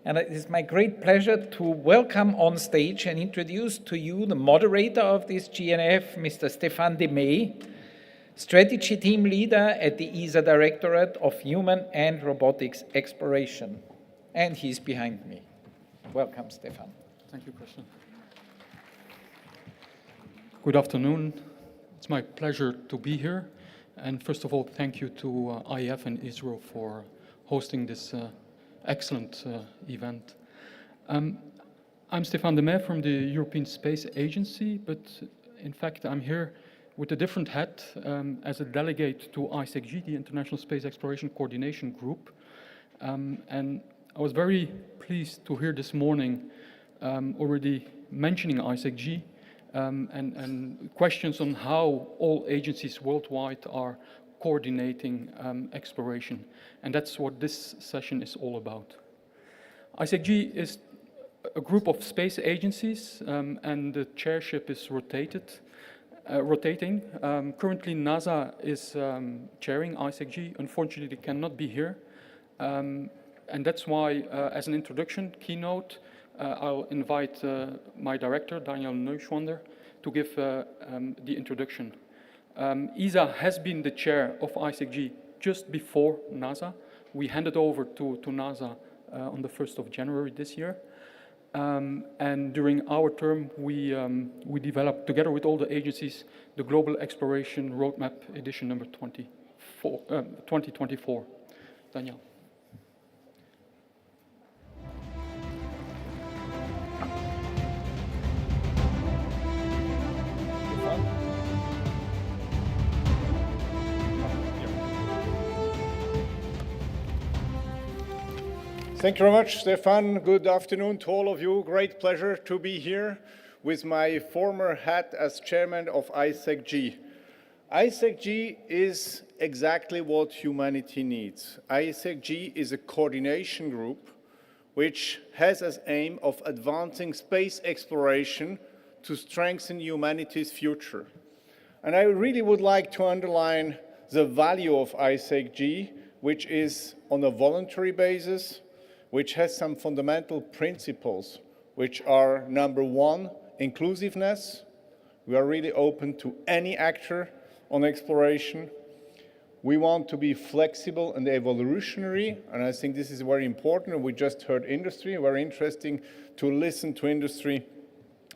And it is my great pleasure to welcome on stage and introduce to you the moderator of this GNF, Mr. Stéphane Demey, Strategy Team Leader at the ESA Directorate of Human and Robotics Exploration. And he's behind me. Welcome, Stéphane. Thank you, Christian. Good afternoon. It's my pleasure to be here. And first of all, thank you to IAF and ISRO for hosting this excellent event. I'm Stéphane Demey from the European Space Agency, but in fact, I'm here with a different hat as a delegate to ISECG, the International Space Exploration Coordination Group. And I was very pleased to hear this morning already mentioning ISECG and questions on how all agencies worldwide are coordinating exploration. And that's what this session is all about. ISECG is a group of space agencies and the chairship is rotating. Currently, NASA is chairing ISECG. Unfortunately, they cannot be here. And that's why, as an introduction keynote, I'll invite my director, Daniel Neuschwander, to give the introduction. ESA has been the chair of ISECG just before NASA. We handed over to NASA on the 1st of January this year. And during our term, we developed, together with all the agencies, the Global Exploration Roadmap edition number 2024. Daniel. Thank you very much, Stefan. Good afternoon to all of you. Great pleasure to be here with my former hat as chairman of ISECG. ISECG is exactly what humanity needs. ISECG is a coordination group which has as aim of advancing space exploration to strengthen humanity's future. And I really would like to underline the value of ISAC-G, which is on a voluntary basis, which has some fundamental principles, which are, number one, inclusiveness. We are really open to any actor on exploration. We want to be flexible and evolutionary, and I think this is very important. We just heard industry, very interesting to listen to industry,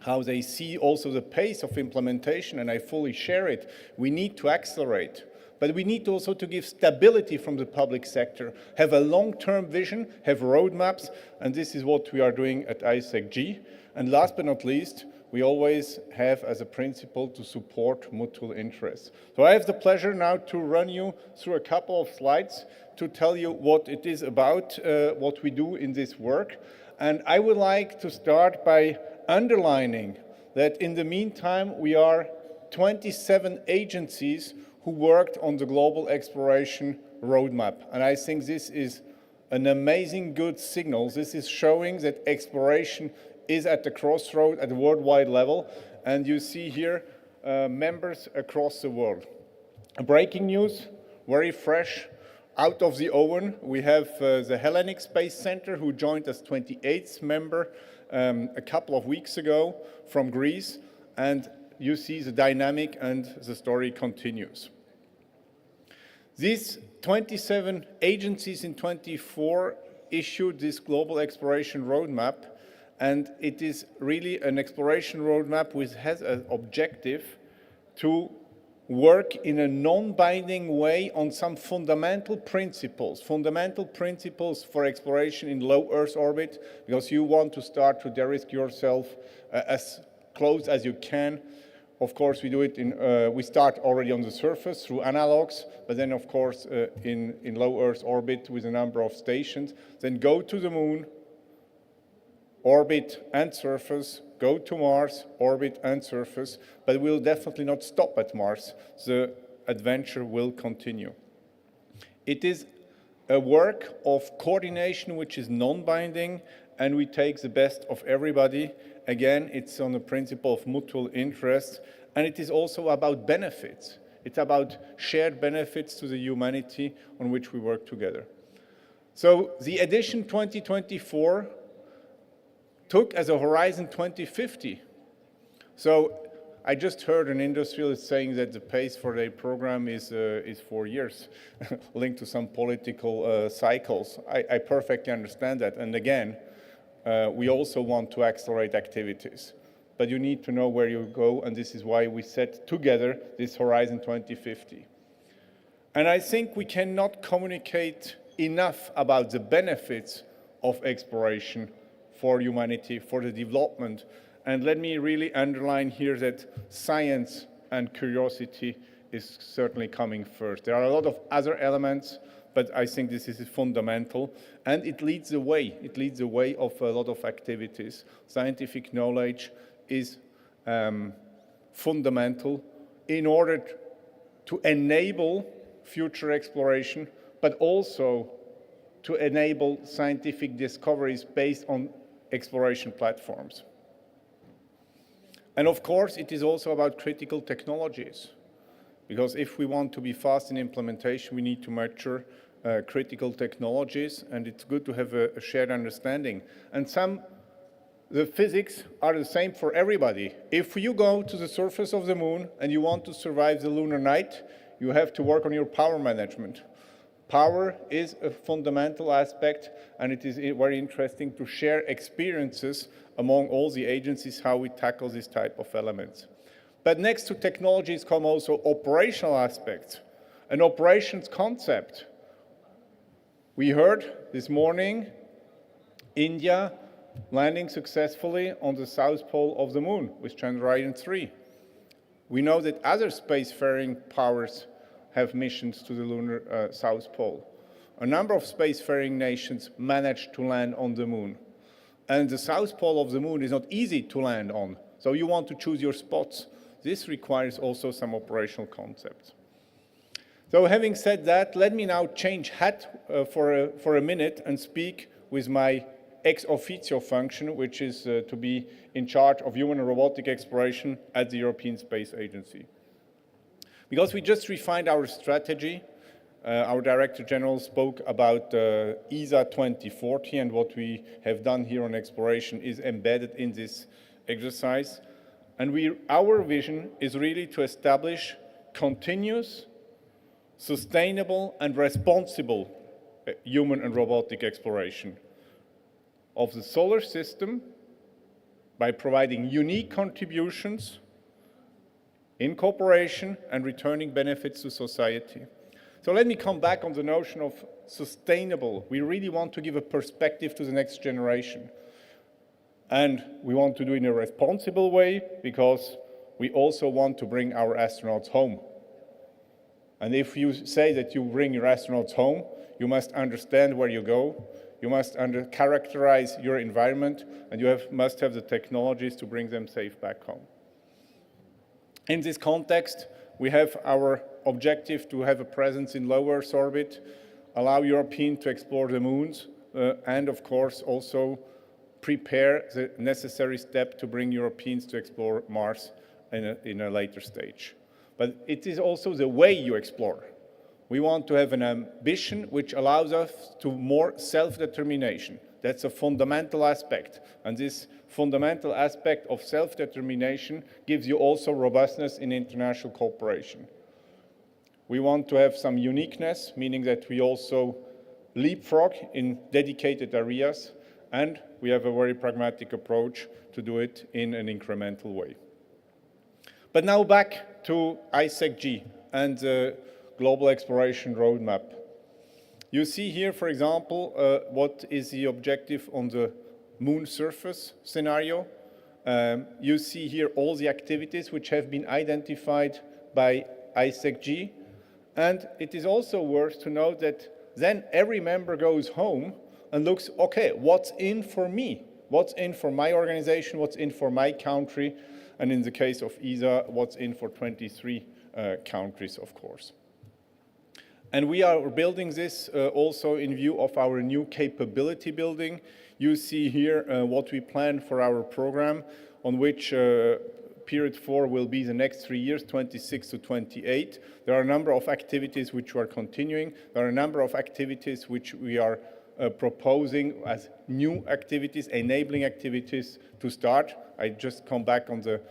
how they see also the pace of implementation, and I fully share it. We need to accelerate, but we need also to give stability from the public sector, have a long-term vision, have roadmaps, and this is what we are doing at ISAC-G. And last but not least, we always have as a principle to support mutual interests. So I have the pleasure now to run you through a couple of slides to tell you what it is about, what we do in this work. And I would like to start by underlining that in the meantime, we are 27 agencies who worked on the global exploration roadmap. And I think this is an amazing good signal. This is showing that exploration is at the crossroad at the worldwide level, and you see here members across the world. Breaking news, very fresh, out of the oven, we have the Hellenic Space Center, who joined as 28th member a couple of weeks ago from Greece, and you see the dynamic and the story continues. These 27 agencies in 24 issued this global exploration roadmap, and it is really an exploration roadmap which has an objective to work in a non-binding way on some fundamental principles for exploration in low Earth orbit, because you want to start to de-risk yourself as close as you can. Of course, we do it we start already on the surface through analogs, but then of course in low Earth orbit with a number of stations, then go to the moon, orbit and surface, go to Mars, orbit and surface, but we'll definitely not stop at Mars. The adventure will continue. It is a work of coordination which is non-binding, and we take the best of everybody. Again, it's on the principle of mutual interest, and it is also about benefits. It's about shared benefits to the humanity on which we work together. So the edition 2024 took as a horizon 2050. So I just heard an industrialist saying that the pace for their program is 4 years, linked to some political cycles. I perfectly understand that. And again, we also want to accelerate activities. But you need to know where you go, and this is why we set together this horizon 2050. And I think we cannot communicate enough about the benefits of exploration for humanity, for the development. And let me really underline here that science and curiosity is certainly coming first. There are a lot of other elements, but I think this is fundamental, and it leads the way. It leads the way of a lot of activities. Scientific knowledge is fundamental in order to enable future exploration, but also to enable scientific discoveries based on exploration platforms. And of course, it is also about critical technologies, because if we want to be fast in implementation, we need to mature critical technologies, and it's good to have a shared understanding. And the physics are the same for everybody. If you go to the surface of the moon and you want to survive the lunar night, you have to work on your power management. Power is a fundamental aspect, and it is very interesting to share experiences among all the agencies how we tackle this type of elements. But next to technologies come also operational aspects, an operations concept. We heard this morning India landing successfully on the south pole of the moon with Chandrayaan-3. We know that other spacefaring powers have missions to the lunar South Pole. A number of spacefaring nations managed to land on the moon. And the South Pole of the moon is not easy to land on, so you want to choose your spots. This requires also some operational concepts. So having said that, let me now change hat for a minute and speak with my ex officio function, which is to be in charge of human and robotic exploration at the European Space Agency. Because we just refined our strategy, our Director General spoke about ESA 2040, and what we have done here on exploration is embedded in this exercise. And our vision is really to establish continuous, sustainable, and responsible human and robotic exploration of the solar system by providing unique contributions in cooperation and returning benefits to society. So let me come back on the notion of sustainable. We really want to give a perspective to the next generation. And we want to do it in a responsible way because we also want to bring our astronauts home. And if you say that you bring your astronauts home, you must understand where you go, you must characterize your environment, and you must have the technologies to bring them safe back home. In this context, we have our objective to have a presence in low Earth orbit, allow Europeans to explore the moons, and of course also prepare the necessary step to bring Europeans to explore Mars in a later stage. But it is also the way you explore. We want to have an ambition which allows us to more self-determination. That's a fundamental aspect. And this fundamental aspect of self-determination gives you also robustness in international cooperation. We want to have some uniqueness, meaning that we also leapfrog in dedicated areas, and we have a very pragmatic approach to do it in an incremental way. But now back to ISEC-G and the Global Exploration Roadmap. You see here, for example, what is the objective on the moon surface scenario. You see here all the activities which have been identified by ISEC-G. And it is also worth to note that then every member goes home and looks, okay, what's in for me? What's in for my organization? What's in for my country? And in the case of ESA, what's in for 23 countries, of course. And we are building this also in view of our new capability building. You see here what we plan for our program, on which period 4 will be the next 3 years, 26 to 28. There are a number of activities which we are continuing. There are a number of activities which we are proposing as new activities, enabling activities to start. I just come back on the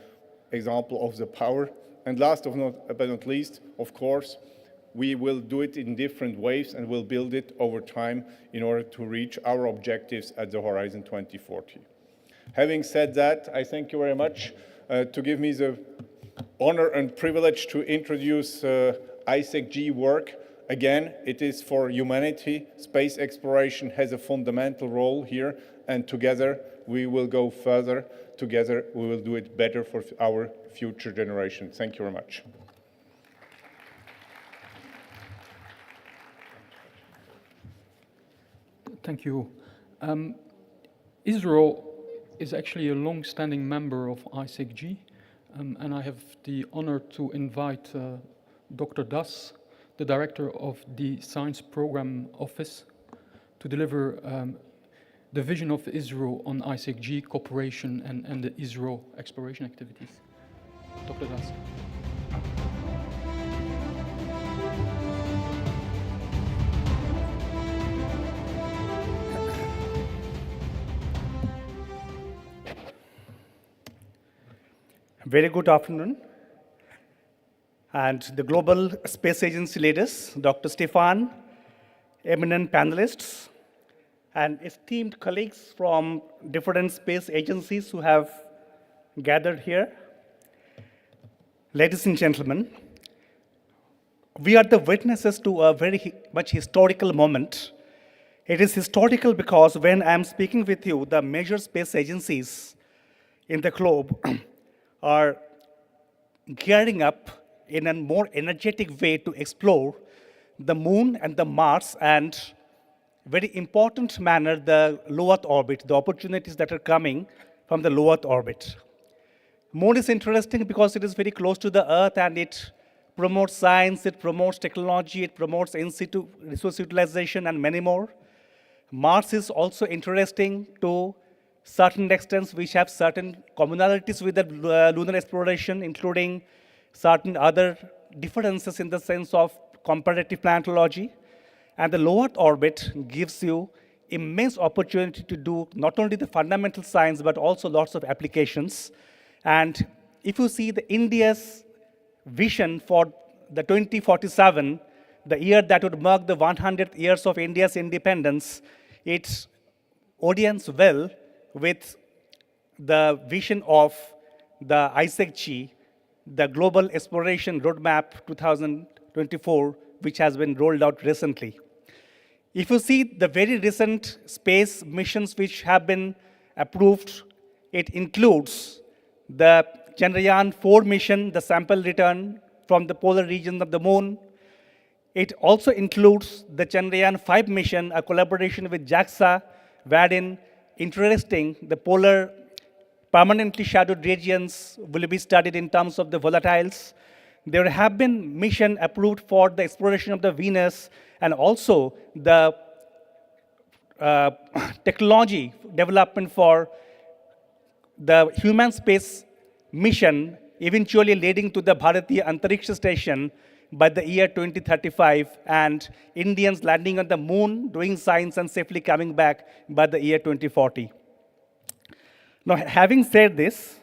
example of the power. And last but not least, of course, we will do it in different waves and we'll build it over time in order to reach our objectives at the Horizon 2040. Having said that, I thank you very much to give me the honor and privilege to introduce ISEC-G work. Again, it is for humanity. Space exploration has a fundamental role here, and together we will go further. Together we will do it better for our future generation. Thank you very much. Thank you. ISRO is actually a long-standing member of ISEC-G, and I have the honor to invite Dr. Das, the director of the Science Program Office, to deliver the vision of ISRO on ISEC-G cooperation and the ISRO exploration activities. Dr. Das. Very good afternoon. And the Global Space Agency leaders, Dr. Stefan, eminent panelists, and esteemed colleagues from different space agencies who have gathered here. Ladies and gentlemen, we are the witnesses to a very much historical moment. It is historical because when I'm speaking with you, the major space agencies in the globe are gearing up in a more energetic way to explore the moon and the Mars, and very important manner, the low Earth orbit, the opportunities that are coming from the low Earth orbit. Moon is interesting because it is very close to the Earth and it promotes science, it promotes technology, it promotes in situ resource utilization and many more. Mars is also interesting to certain extents which have certain commonalities with the lunar exploration, including certain other differences in the sense of comparative planetology. And the low Earth orbit gives you immense opportunity to do not only the fundamental science, but also lots of applications. And if you see the India's vision for the 2047, the year that would mark the 100th years of India's independence, it audience well with the vision of the ISRO, the Global Exploration Roadmap 2024, which has been rolled out recently. If you see the very recent space missions which have been approved, it includes the Chandrayaan-4 mission, the sample return from the polar region of the moon. It also includes the Chandrayaan-5 mission, a collaboration with JAXA, wherein interesting, the polar permanently shadowed regions will be studied in terms of the volatiles. There have been missions approved for the exploration of the Venus, and also the technology development for the human space mission, eventually leading to the Bharatiya Antariksha Station by the year 2035, and Indians landing on the moon, doing science and safely coming back by the year 2040. Now, having said this,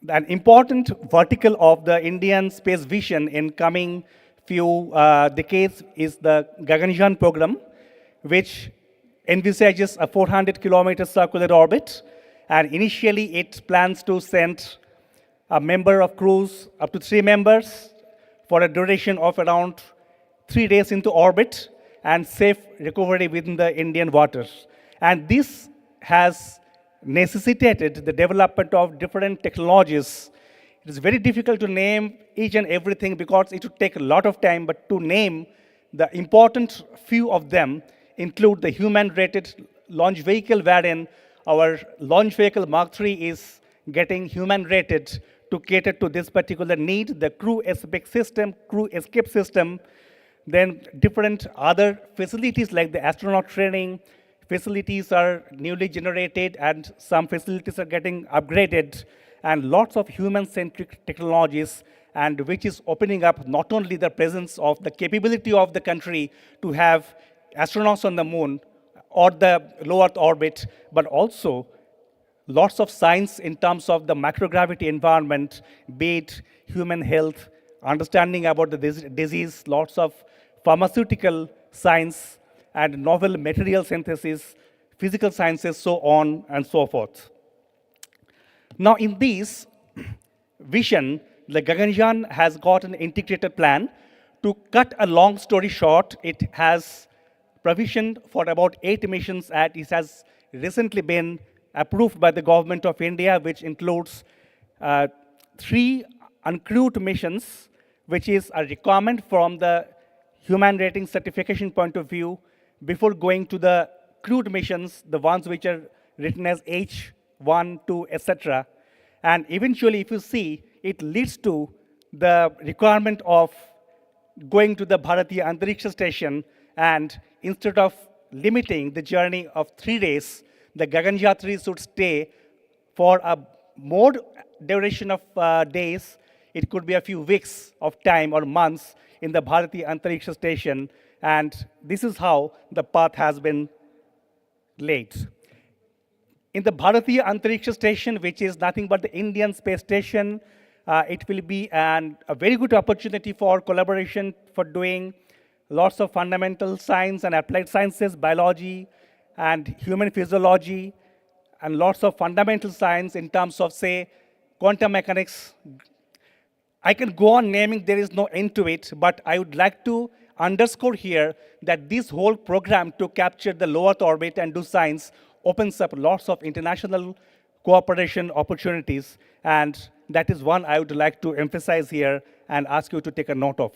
an important vertical of the Indian space vision in coming few decades is the Gaganyaan program, which envisages a 400-kilometer circular orbit. And initially, it plans to send a member of crews, up to 3 members, for a duration of around 3 days into orbit and safe recovery within the Indian waters. And this has necessitated the development of different technologies. It is very difficult to name each and everything because it would take a lot of time, but to name the important few of them include the human-rated launch vehicle, wherein our launch vehicle Mark III is getting human-rated to cater to this particular need, the crew escape system, then different other facilities like the astronaut training facilities are newly generated, and some facilities are getting upgraded, and lots of human-centric technologies, and which is opening up not only the presence of the capability of the country to have astronauts on the moon or the low Earth orbit, but also lots of science in terms of the microgravity environment, be it human health, understanding about the disease, lots of pharmaceutical science and novel material synthesis, physical sciences, so on and so forth. Now, in this vision, the Gaganyaan has got an integrated plan. To cut a long story short, it has provisioned for about 8 missions, and it has recently been approved by the government of India, which includes 3 uncrewed missions, which is a requirement from the human rating certification point of view before going to the crewed missions, the ones which are written as H1, 2, etc. And eventually, if you see, it leads to the requirement of going to the Bharatiya Antariksha Station, and instead of limiting the journey of 3 days, the Gaganyatri should stay for a more duration of days. It could be a few weeks of time or months in the Bharatiya Antariksha Station, and this is how the path has been laid. In the Bharatiya Antariksha Station, which is nothing but the Indian space station, it will be a very good opportunity for collaboration for doing lots of fundamental science and applied sciences, biology and human physiology, and lots of fundamental science in terms of, say, quantum mechanics. I can go on naming, there is no end to it, but I would like to underscore here that this whole program to capture the low Earth orbit and do science opens up lots of international cooperation opportunities, and that is one I would like to emphasize here and ask you to take a note of.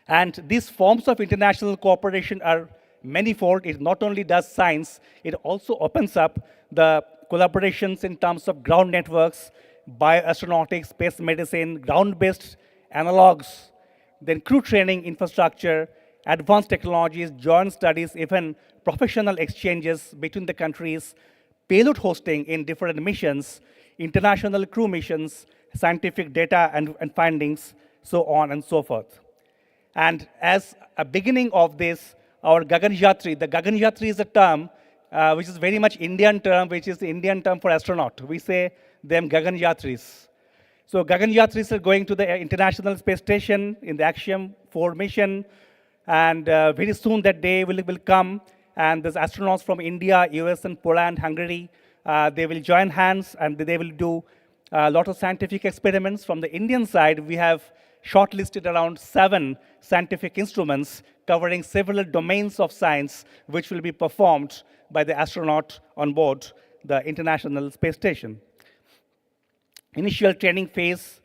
And these forms of international cooperation are manifold. It not only does science, it also opens up the collaborations in terms of ground networks, bioastronautics, space medicine, ground-based analogs, then crew training infrastructure, advanced technologies, joint studies, even professional exchanges between the countries, payload hosting in different missions, international crew missions, scientific data and findings, so on and so forth. And as a beginning of this, our Gagan-Yatri, the Gagan-Yatri is a term which is very much Indian term, which is the Indian term for astronaut. We say them Gagan-Yatris. So Gagan-Yatris are going to the International Space Station in the Axiom 4 mission, and very soon that day will come, and there's astronauts from India, US, and Poland, Hungary. They will join hands, and they will do a lot of scientific experiments. From the Indian side, we have shortlisted around 7 scientific instruments covering several domains of science, which will be performed by the astronaut on board the International Space Station. Initial training phase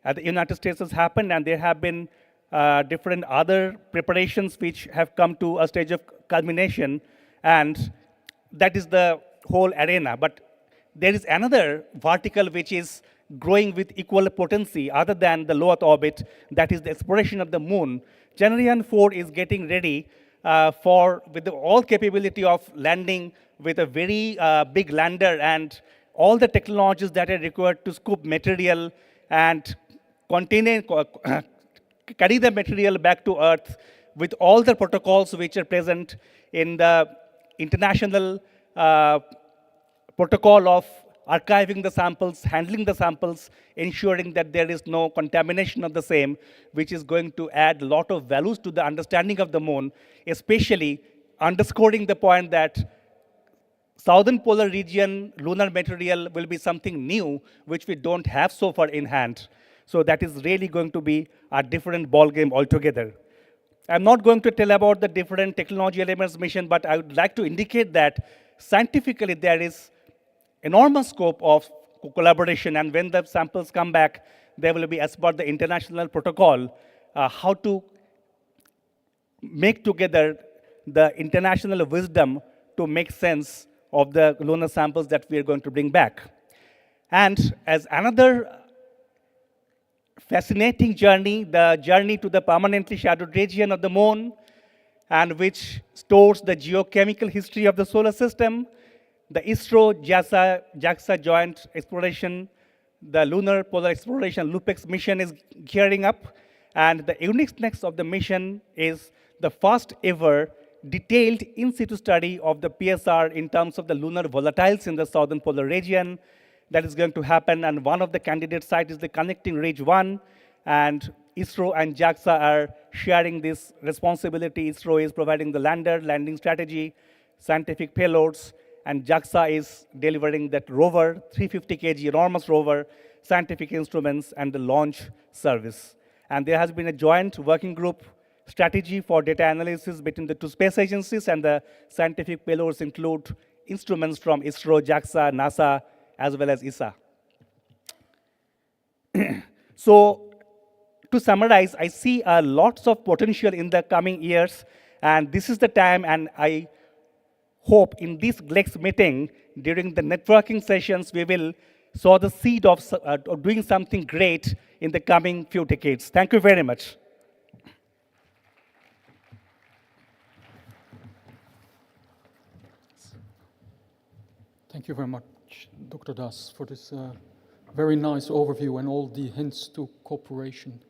at the United States has happened, and there have been different other preparations which have come to a stage of culmination, and that is the whole arena. But there is another vertical which is growing with equal potency other than the low Earth orbit, that is the exploration of the moon. Chandrayaan-4 is getting ready with all capability of landing with a very big lander and all the technologies that are required to scoop material and carry the material back to Earth with all the protocols which are present in the international protocol of archiving the samples, handling the samples, ensuring that there is no contamination of the same, which is going to add a lot of values to the understanding of the moon, especially underscoring the point that southern polar region lunar material will be something new, which we don't have so far in hand. So that is really going to be a different ballgame altogether. I'm not going to tell about the different technology elements mission, but I would like to indicate that scientifically there is enormous scope of collaboration, and when the samples come back, there will be, as per the international protocol, how to make together the international wisdom to make sense of the lunar samples that we are going to bring back. And as another fascinating journey, the journey to the permanently shadowed region of the moon, and which stores the geochemical history of the solar system, the ISRO JAXA joint exploration, the lunar polar exploration LUPEX mission is gearing up, and the uniqueness of the mission is the first ever detailed in situ study of the PSR in terms of the lunar volatiles in the southern polar region. That is going to happen, and one of the candidate sites is the Connecting Ridge 1, and ISRO and JAXA are sharing this responsibility. ISRO is providing the lander, landing strategy, scientific payloads, and JAXA is delivering that rover, 350 kg enormous rover, scientific instruments, and the launch service. And there has been a joint working group strategy for data analysis between the 2 space agencies, and the scientific payloads include instruments from ISRO, JAXA, NASA, as well as ESA. So, to summarize, I see lots of potential in the coming years, and this is the time, and I hope in this GLEX meeting, during the networking sessions, we will sow the seed of doing something great in the coming few decades. Thank you very much. Thank you very much, Dr. Das, for this very nice overview and all the hints to cooperation.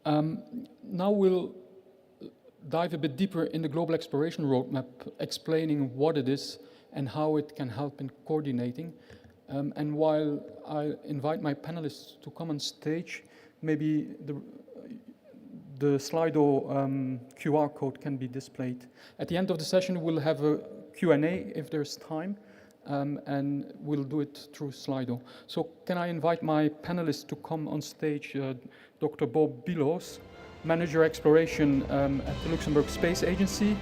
Now we'll dive a bit deeper in the global exploration roadmap, explaining what it is and how it can help in coordinating. And while I invite my panelists to come on stage, maybe the Slido QR code can be displayed. At the end of the session, we'll have a Q&A if there's time, and we'll do it through Slido. So can I invite my panelists to come on stage, Dr. Bob Bilos, Manager Exploration at the Luxembourg Space Agency,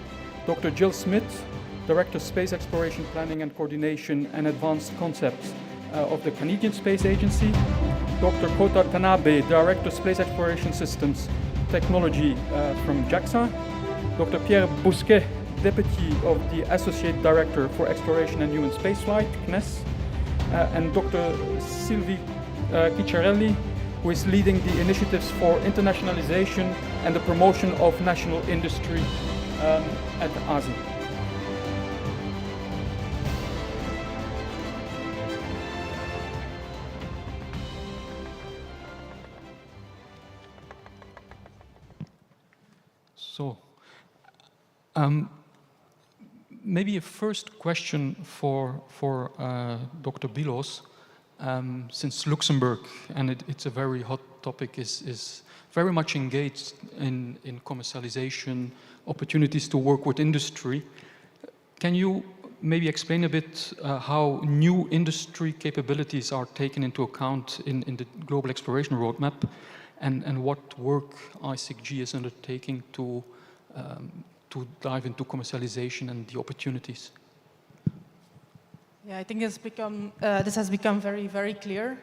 Dr. Jill Smith, Director Space Exploration Planning and Coordination and Advanced Concepts of the Canadian Space Agency, Dr. Kota Tanabe, Director Space Exploration Systems Technology from JAXA, Dr. Pierre Bousquet, Deputy of the Associate Director for Exploration and Human Spaceflight, CNES, and Dr. Sylvie Ciccarelli, who is leading the initiatives for internationalization and the promotion of national industry at ASI. So, maybe a first question for Dr. Bilos, since Luxembourg, and it's a very hot topic, is very much engaged in commercialization, opportunities to work with industry. Can you maybe explain a bit how new industry capabilities are taken into account in the global exploration roadmap, and what work ISRO is undertaking to dive into commercialization and the opportunities? Yeah, I think it's become, this has become very, very clear,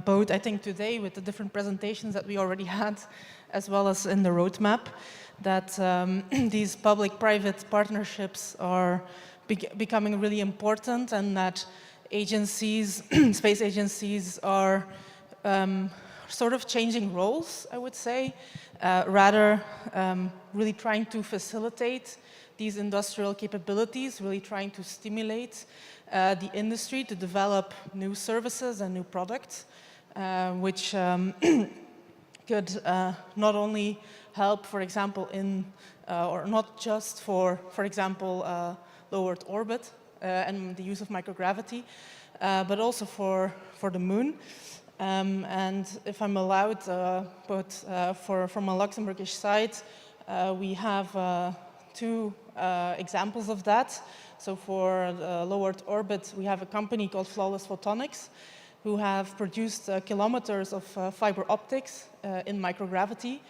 both I think today with the different presentations that we already had, as well as in the roadmap, that these public-private partnerships are becoming really important, and that agencies, space agencies are sort of changing roles, I would say, rather really trying to facilitate these industrial capabilities, really trying to stimulate the industry to develop new services and new products, which could not only help, for example, in, or not just for example, low Earth orbit and the use of microgravity, but also for the moon. And if I'm allowed, from a Luxembourgish side, we have two examples of that. So for low Earth orbit, we have a company called Flawless Photonics, who have produced kilometers of fiber optics in microgravity,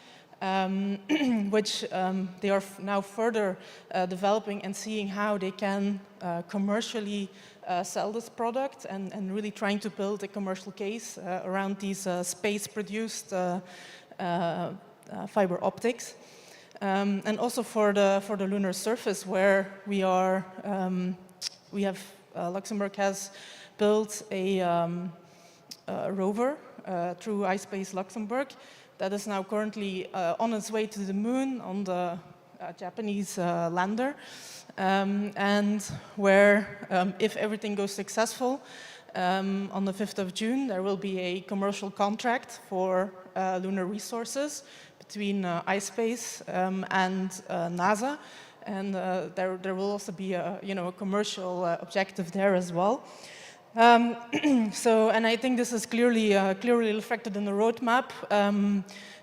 which they are now further developing and seeing how they can commercially sell this product, and really trying to build a commercial case around these space-produced fiber optics. And also for the lunar surface, where we are, Luxembourg has built a rover through iSpace Luxembourg that is now currently on its way to the moon on the Japanese lander, and where, if everything goes successful, on the 5th of June, there will be a commercial contract for lunar resources between iSpace and NASA, and there will also be a commercial objective there as well. So, and I think this is clearly reflected in the roadmap,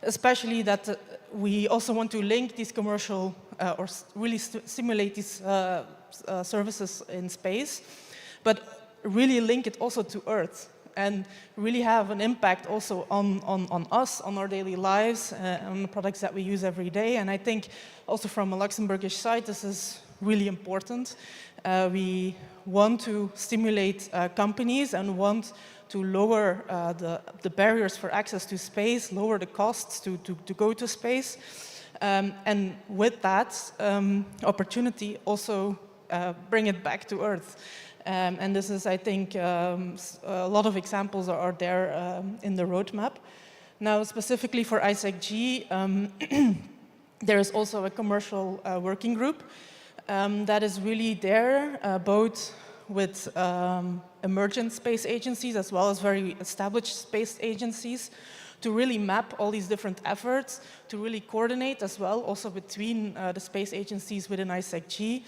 especially that we also want to link these commercial or really stimulate these services in space, but really link it also to Earth, and really have an impact also on us, on our daily lives, on the products that we use every day. And I think also from a Luxembourgish side, this is really important. We want to stimulate companies and want to lower the barriers for access to space, lower the costs to go to space. And with that opportunity, also bring it back to Earth. And this is, I think, a lot of examples are there in the roadmap. Now, specifically for ISRO, there is also a commercial working group that is really there, both with emergent space agencies as well as very established space agencies, to really map all these different efforts, to really coordinate as well, also between the space agencies within ISRO,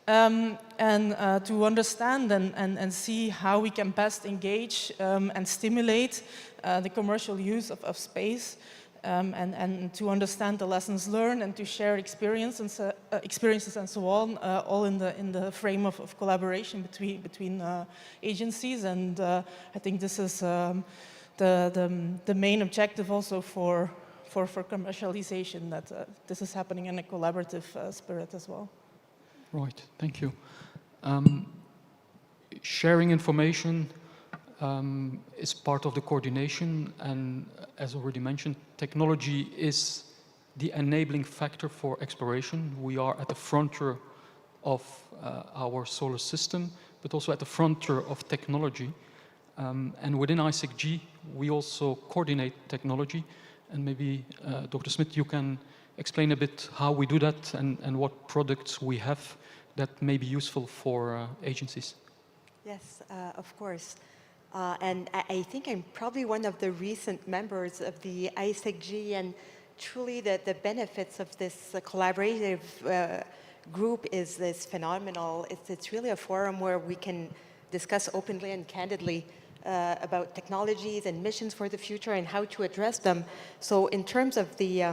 and to understand and see how we can best engage and stimulate the commercial use of space, and to understand the lessons learned and to share experiences and so on, all in the frame of collaboration between agencies. And I think this is the main objective also for commercialization, that this is happening in a collaborative spirit as well. Right, thank you. Sharing information is part of the coordination, and as already mentioned, technology is the enabling factor for exploration. We are at the frontier of our solar system, but also at the frontier of technology. And within ISRO, we also coordinate technology. And maybe, Dr. Smith, you can explain a bit how we do that and what products we have that may be useful for agencies. Yes, of course. And I think I'm probably one of the recent members of the ISRO, and truly the benefits of this collaborative group is phenomenal. It's really a forum where we can discuss openly and candidly about technologies and missions for the future and how to address them. So in terms of the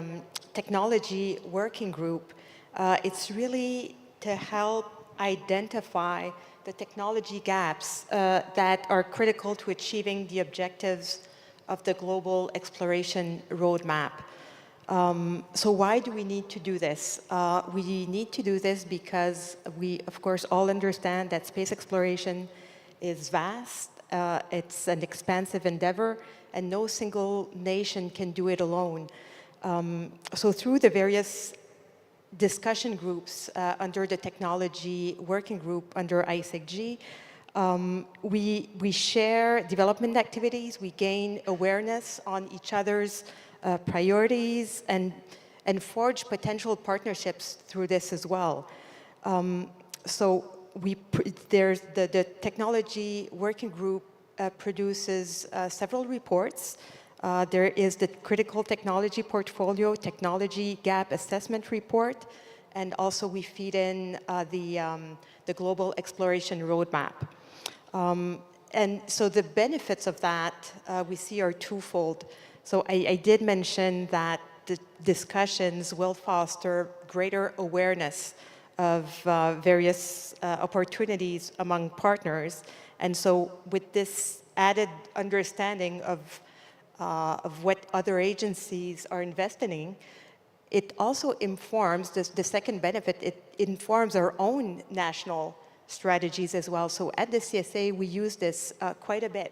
technology working group, it's really to help identify the technology gaps that are critical to achieving the objectives of the global exploration roadmap. So why do we need to do this? We need to do this because we, of course, all understand that space exploration is vast, it's an expansive endeavor, and no single nation can do it alone. So through the various discussion groups under the technology working group under ISRO, we share development activities, we gain awareness on each other's priorities and forge potential partnerships through this as well. So there's the technology working group produces several reports. There is the Critical Technology Portfolio Technology Gap Assessment Report, and also we feed in the Global Exploration Roadmap. And so the benefits of that we see are twofold. So I did mention that the discussions will foster greater awareness of various opportunities among partners. And so with this added understanding of what other agencies are investing in, it also informs, the second benefit, it informs our own national strategies as well. So at the CSA, we use this quite a bit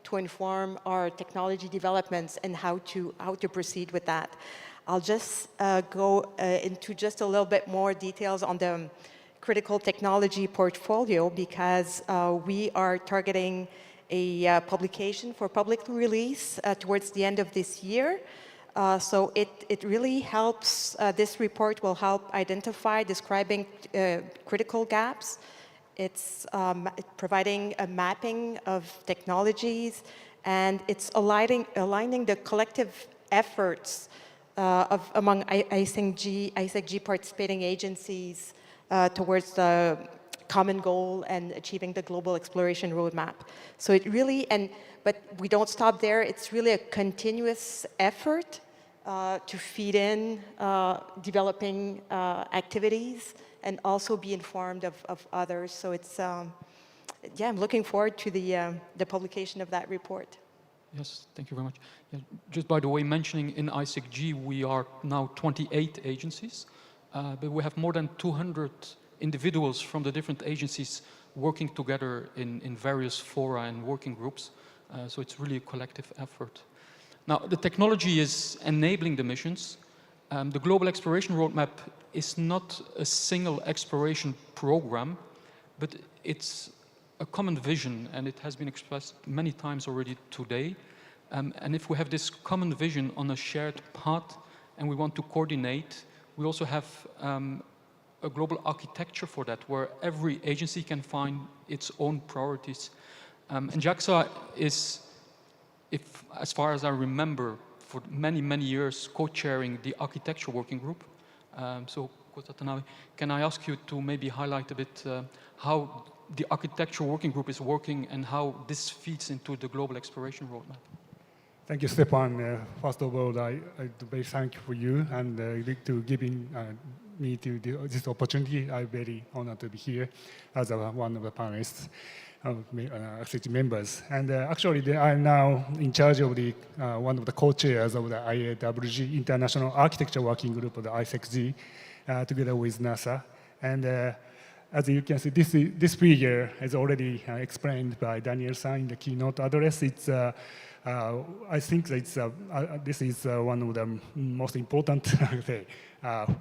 to inform our technology developments and how to proceed with that. I'll just go into just a little bit more details on the critical technology portfolio because we are targeting a publication for public release towards the end of this year. So it really helps, this report will help identify, describing critical gaps. It's providing a mapping of technologies, and it's aligning the collective efforts among ISRO participating agencies towards the common goal and achieving the global exploration roadmap. So it really, but we don't stop there, it's really a continuous effort to feed in developing activities and also be informed of others. So it's, yeah, I'm looking forward to the publication of that report. Yes, thank you very much. Yeah, just by the way, mentioning in ISRO, we are now 28 agencies, but we have more than 200 individuals from the different agencies working together in various fora and working groups. So it's really a collective effort. Now, the technology is enabling the missions. The Global Exploration Roadmap is not a single exploration program, but it's a common vision, and it has been expressed many times already today. And if we have this common vision on a shared path and we want to coordinate, we also have a global architecture for that, where every agency can find its own priorities. And JAXA is, as far as I remember, for many, many years, co-chairing the architecture working group. So, can I ask you to maybe highlight a bit how the architecture working group is working and how this feeds into the global exploration roadmap? Thank you, Stefan. First of all, I'm very thankful for you and to giving me this opportunity. I'm very honored to be here as one of the panelists, members. And actually, I'm now in charge of one of the co-chairs of the IAWG International Architecture Working Group of the ISRO, together with NASA. And as you can see, this figure is already explained by Daniel-san in the keynote address. It's I think that this is one of the most important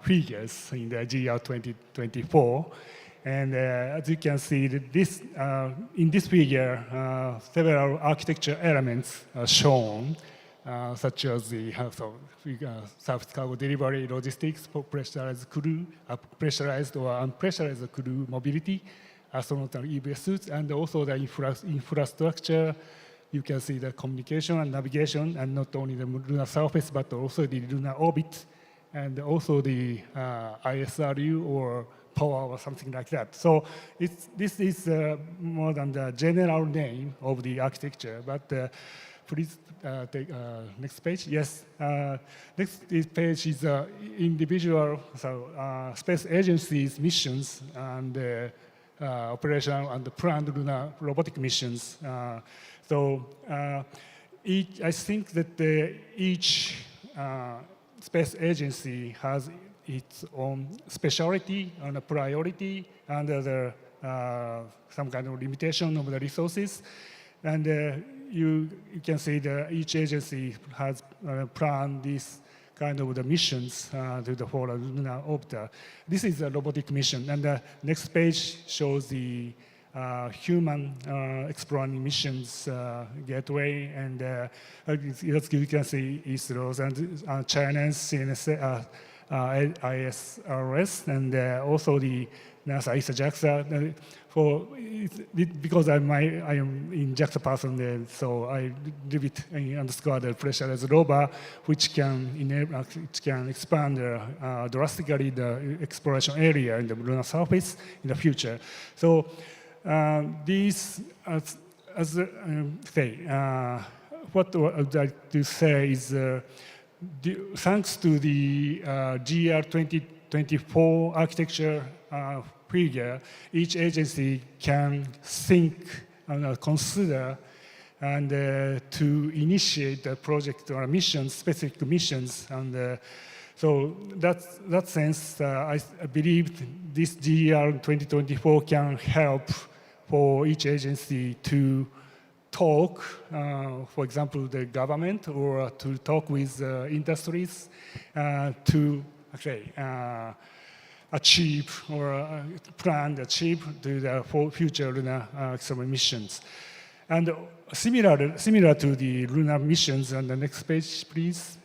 figures in the GR 2024. And as you can see, in this figure, several architecture elements are shown. such as the surface cargo delivery, logistics, pressurized crew, pressurized or unpressurized crew mobility, astronaut and EVS suits, and also the infrastructure. You can see the communication and navigation, and not only the lunar surface, but also the lunar orbit, and also the ISRO or power or something like that. So this is more than the general name of the architecture, but please take next page. Yes, next page is individual space agencies' missions and operational and planned lunar robotic missions. I think that each space agency has its own specialty and a priority under some kind of limitation of the resources. And you can see that each agency has planned this kind of the missions to the whole lunar orbiter. This is a robotic mission. And the next page shows the human exploring missions gateway, and as you can see, ISRO's and China's CNS, ISRS, and also the NASA, ESA, JAXA. Because I am in JAXA person, so I leave it underscore the pressurized rover, which can enable, expand drastically the exploration area in the lunar surface in the future. So these, what I would like to say is, thanks to the GR 2024 architecture figure, each agency can think and consider and to initiate a project or missions, specific missions. And so that sense, I believe this GR 2024 can help for each agency to talk, for example, the government, or to talk with industries to achieve or plan to achieve the future lunar exploration missions. And similar to the lunar missions, on the next page, please.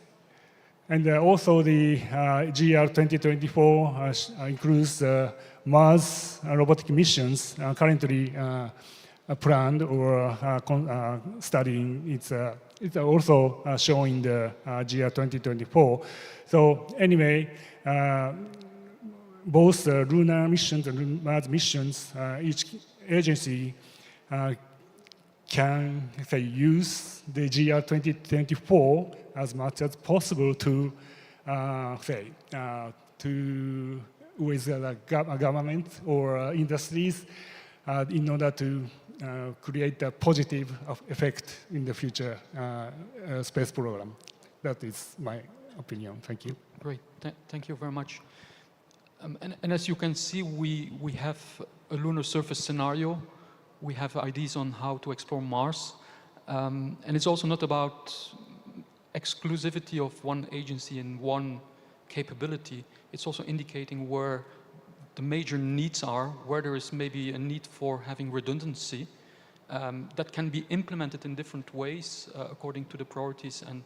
And also the GR 2024 includes Mars robotic missions currently planned or studying. It's also showing the GR 2024. So anyway, both lunar missions and Mars missions, each agency can use the GR 2024 as much as possible to with the government or industries in order to create a positive effect in the future space program. That is my opinion. Thank you. Great. Thank you very much. And as you can see, we have a lunar surface scenario. We have ideas on how to explore Mars. And it's also not about exclusivity of one agency and one capability. It's also indicating where the major needs are, where there is maybe a need for having redundancy that can be implemented in different ways according to the priorities and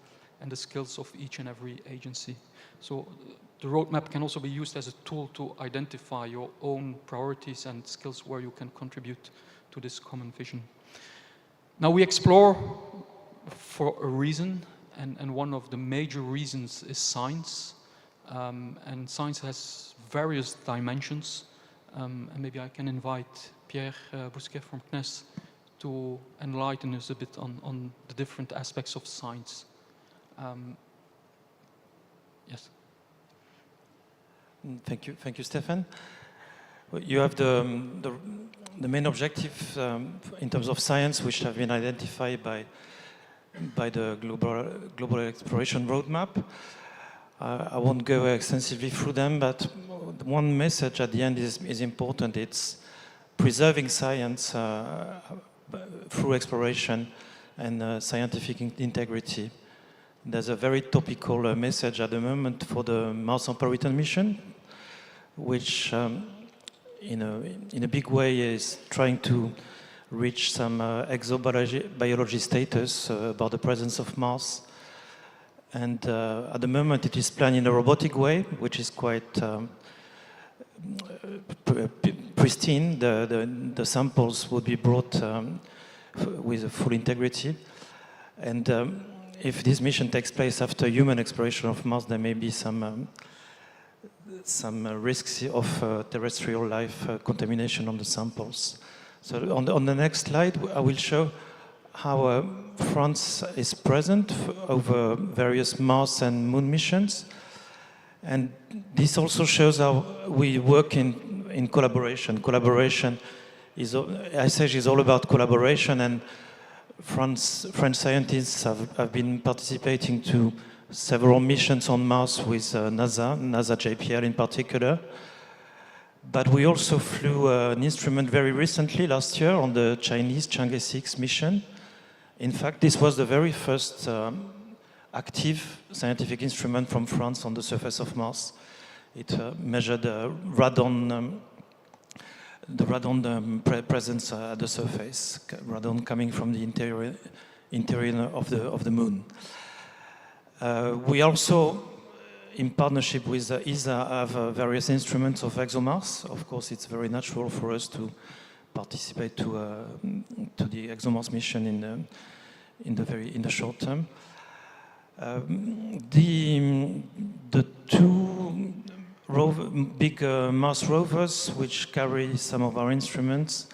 the skills of each and every agency. So the roadmap can also be used as a tool to identify your own priorities and skills where you can contribute to this common vision. Now we explore for a reason, and one of the major reasons is science. And science has various dimensions. And maybe I can invite Pierre Bousquet from CNES to enlighten us a bit on the different aspects of science. Yes. Thank you, Stefan. You have the main objectives in terms of science, which have been identified by the global exploration roadmap. I won't go extensively through them, but one message at the end is important. It's preserving science through exploration and scientific integrity. There's a very topical message at the moment for the Mars Sample Return mission, which in a big way is trying to reach some exobiology status about the presence of Mars. And at the moment, it is planned in a robotic way, which is quite pristine. The samples would be brought with full integrity. And if this mission takes place after human exploration of Mars, there may be some risks of terrestrial life contamination on the samples. So on the next slide, I will show how France is present over various Mars and Moon missions. And this also shows how we work in collaboration. Collaboration is, ISRO is all about collaboration, and French scientists have been participating to several missions on Mars with NASA JPL in particular. But we also flew an instrument very recently, last year, on the Chinese Chang'e 6 mission. In fact, this was the very first active scientific instrument from France on the surface of Mars. It measured radon, the radon presence at the surface, radon coming from the interior of the Moon. We also, in partnership with ESA, have various instruments of ExoMars. Of course, it's very natural for us to participate to the ExoMars mission in the short term. The two big Mars rovers, which carry some of our instruments,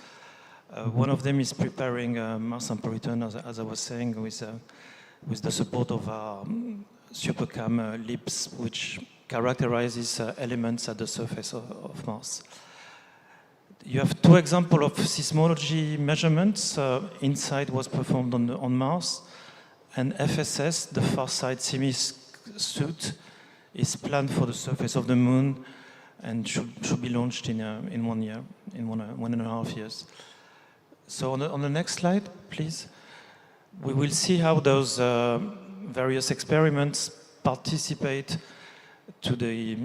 one of them is preparing Mars sample return, as I was saying, with the support of our SuperCam LIBS, which characterizes elements at the surface of Mars. You have two examples of seismology measurements. InSight was performed on Mars, and FSS, the far-side suit, is planned for the surface of the Moon and should be launched in 1 year, in 1.5 years. So on the next slide, please. We will see how those various experiments participate to the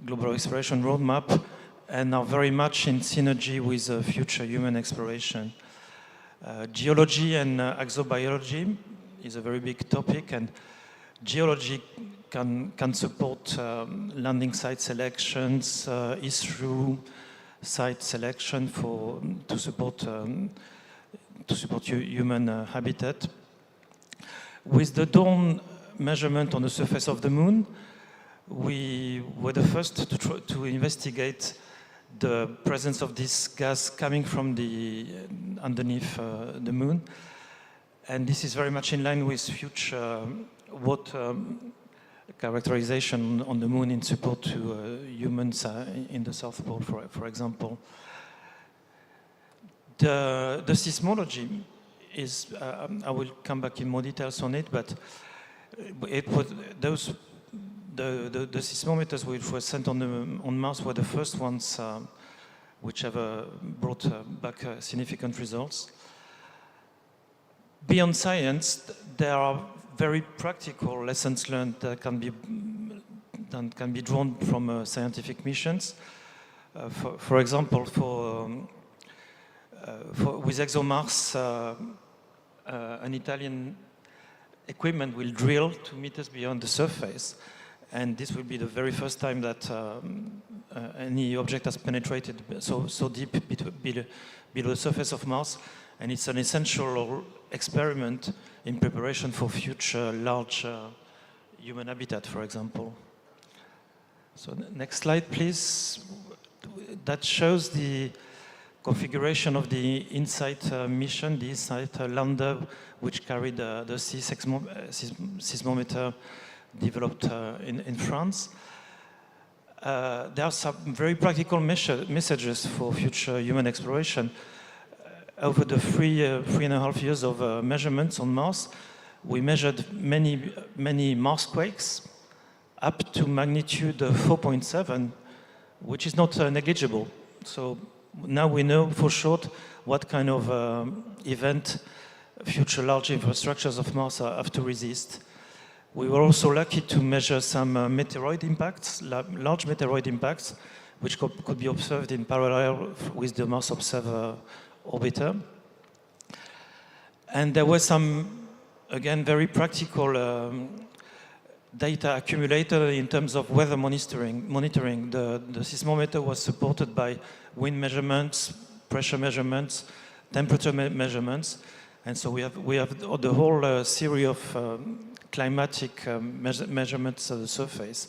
global exploration roadmap and are very much in synergy with future human exploration. Geology and exobiology is a very big topic, and geology can support landing site selections, ISRO site selection to support human habitat. With the dawn measurement on the surface of the Moon, we were the first to investigate the presence of this gas coming from underneath the Moon. And this is very much in line with future water characterization on the Moon in support to humans in the South Pole, for example. The seismology is, I will come back in more details on it, but the seismometers which were sent on Mars were the first ones which have brought back significant results. Beyond science, there are very practical lessons learned that can be drawn from scientific missions. For example, with ExoMars, an Italian equipment will drill 2 meters beyond the surface, and this will be the very first time that any object has penetrated so deep below the surface of Mars, and it's an essential experiment in preparation for future large human habitat, for example. So next slide, please. That shows the configuration of the InSight mission, the InSight lander, which carried the seismometer developed in France. There are some very practical messages for future human exploration. Over the 3.5 years of measurements on Mars, we measured many Mars quakes up to magnitude 4.7, which is not negligible. So now we know for sure what kind of event future large infrastructures of Mars have to resist. We were also lucky to measure some meteoroid impacts, large meteoroid impacts, which could be observed in parallel with the Mars Observer orbiter. And there were some, again, very practical data accumulated in terms of weather monitoring. The seismometer was supported by wind measurements, pressure measurements, temperature measurements, and so we have the whole series of climatic measurements at the surface,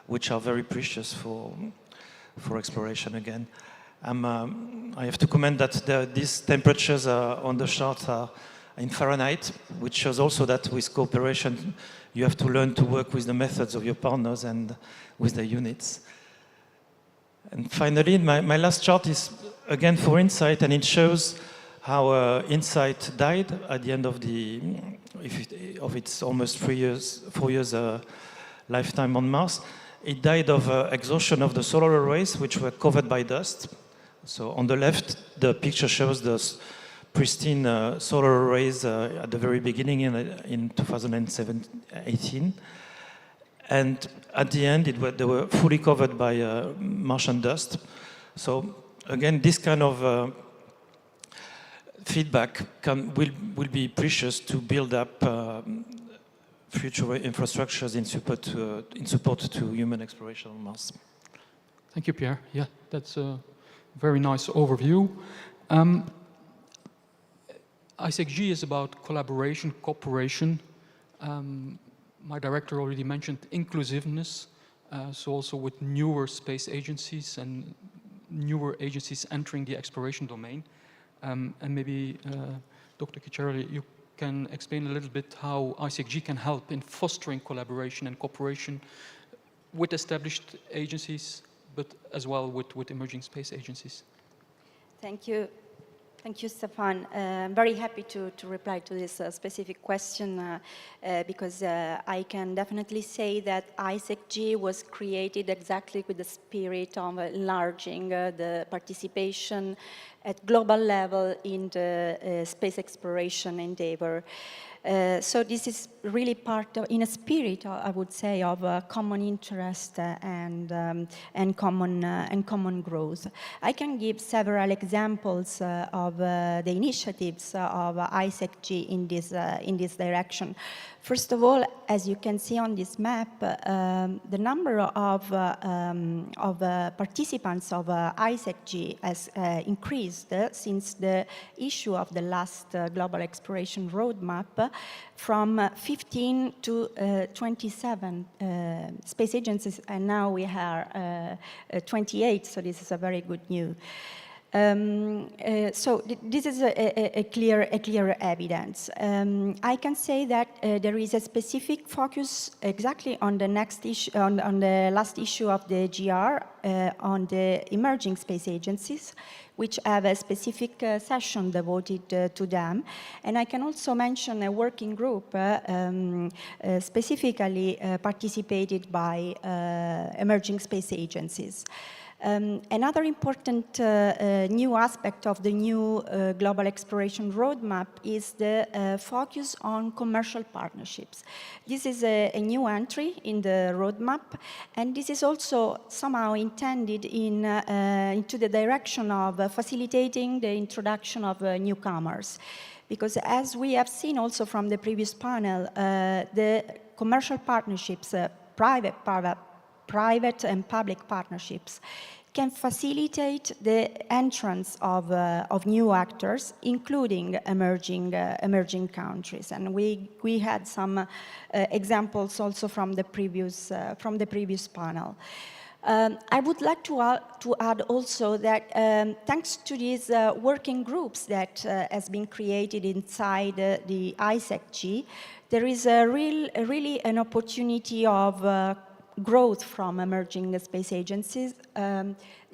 which are very precious for exploration again. I have to comment that these temperatures on the chart are in Fahrenheit, which shows also that with cooperation, you have to learn to work with the methods of your partners and with the units. And finally, my last chart is again for InSight, and it shows how InSight died at the end of its almost 4 years lifetime on Mars. It died of exhaustion of the solar arrays, which were covered by dust. So on the left, the picture shows the pristine solar arrays at the very beginning in 2018. And at the end, they were fully covered by Martian dust. So again, this kind of feedback will be precious to build up future infrastructures in support to human exploration on Mars. Thank you, Pierre. Yeah, that's a very nice overview. ISEC-G is about collaboration, cooperation. My director already mentioned inclusiveness, so also with newer space agencies and newer agencies entering the exploration domain. And maybe, Dr. Kicharli, you can explain a little bit how ISEC-G can help in fostering collaboration and cooperation with established agencies, but as well with emerging space agencies. Thank you. Thank you, Stefan. I'm very happy to reply to this specific question because I can definitely say that ISEC-G was created exactly with the spirit of enlarging the participation at global level in the space exploration endeavor. So this is really part of, in a spirit, I would say, of common interest and common growth. I can give several examples of the initiatives of ISEC-G in this direction. First of all, as you can see on this map, the number of participants of ISEC-G has increased since the issue of the last Global Exploration Roadmap from 15 to 27 space agencies, and now we are 28, so this is a very good news. So this is a clear evidence. I can say that there is a specific focus exactly on the next issue, on the last issue of the GR, on the emerging space agencies, which have a specific session devoted to them. And I can also mention a working group specifically participated by emerging space agencies. Another important new aspect of the new Global Exploration Roadmap is the focus on commercial partnerships. This is a new entry in the roadmap, and this is also somehow intended into the direction of facilitating the introduction of newcomers. Because as we have seen also from the previous panel, the commercial partnerships, private and public partnerships can facilitate the entrance of new actors, including emerging countries. And we had some examples also from the previous panel. I would like to add also that thanks to these working groups that has been created inside the ISEC-G, there is really an opportunity of growth from emerging space agencies.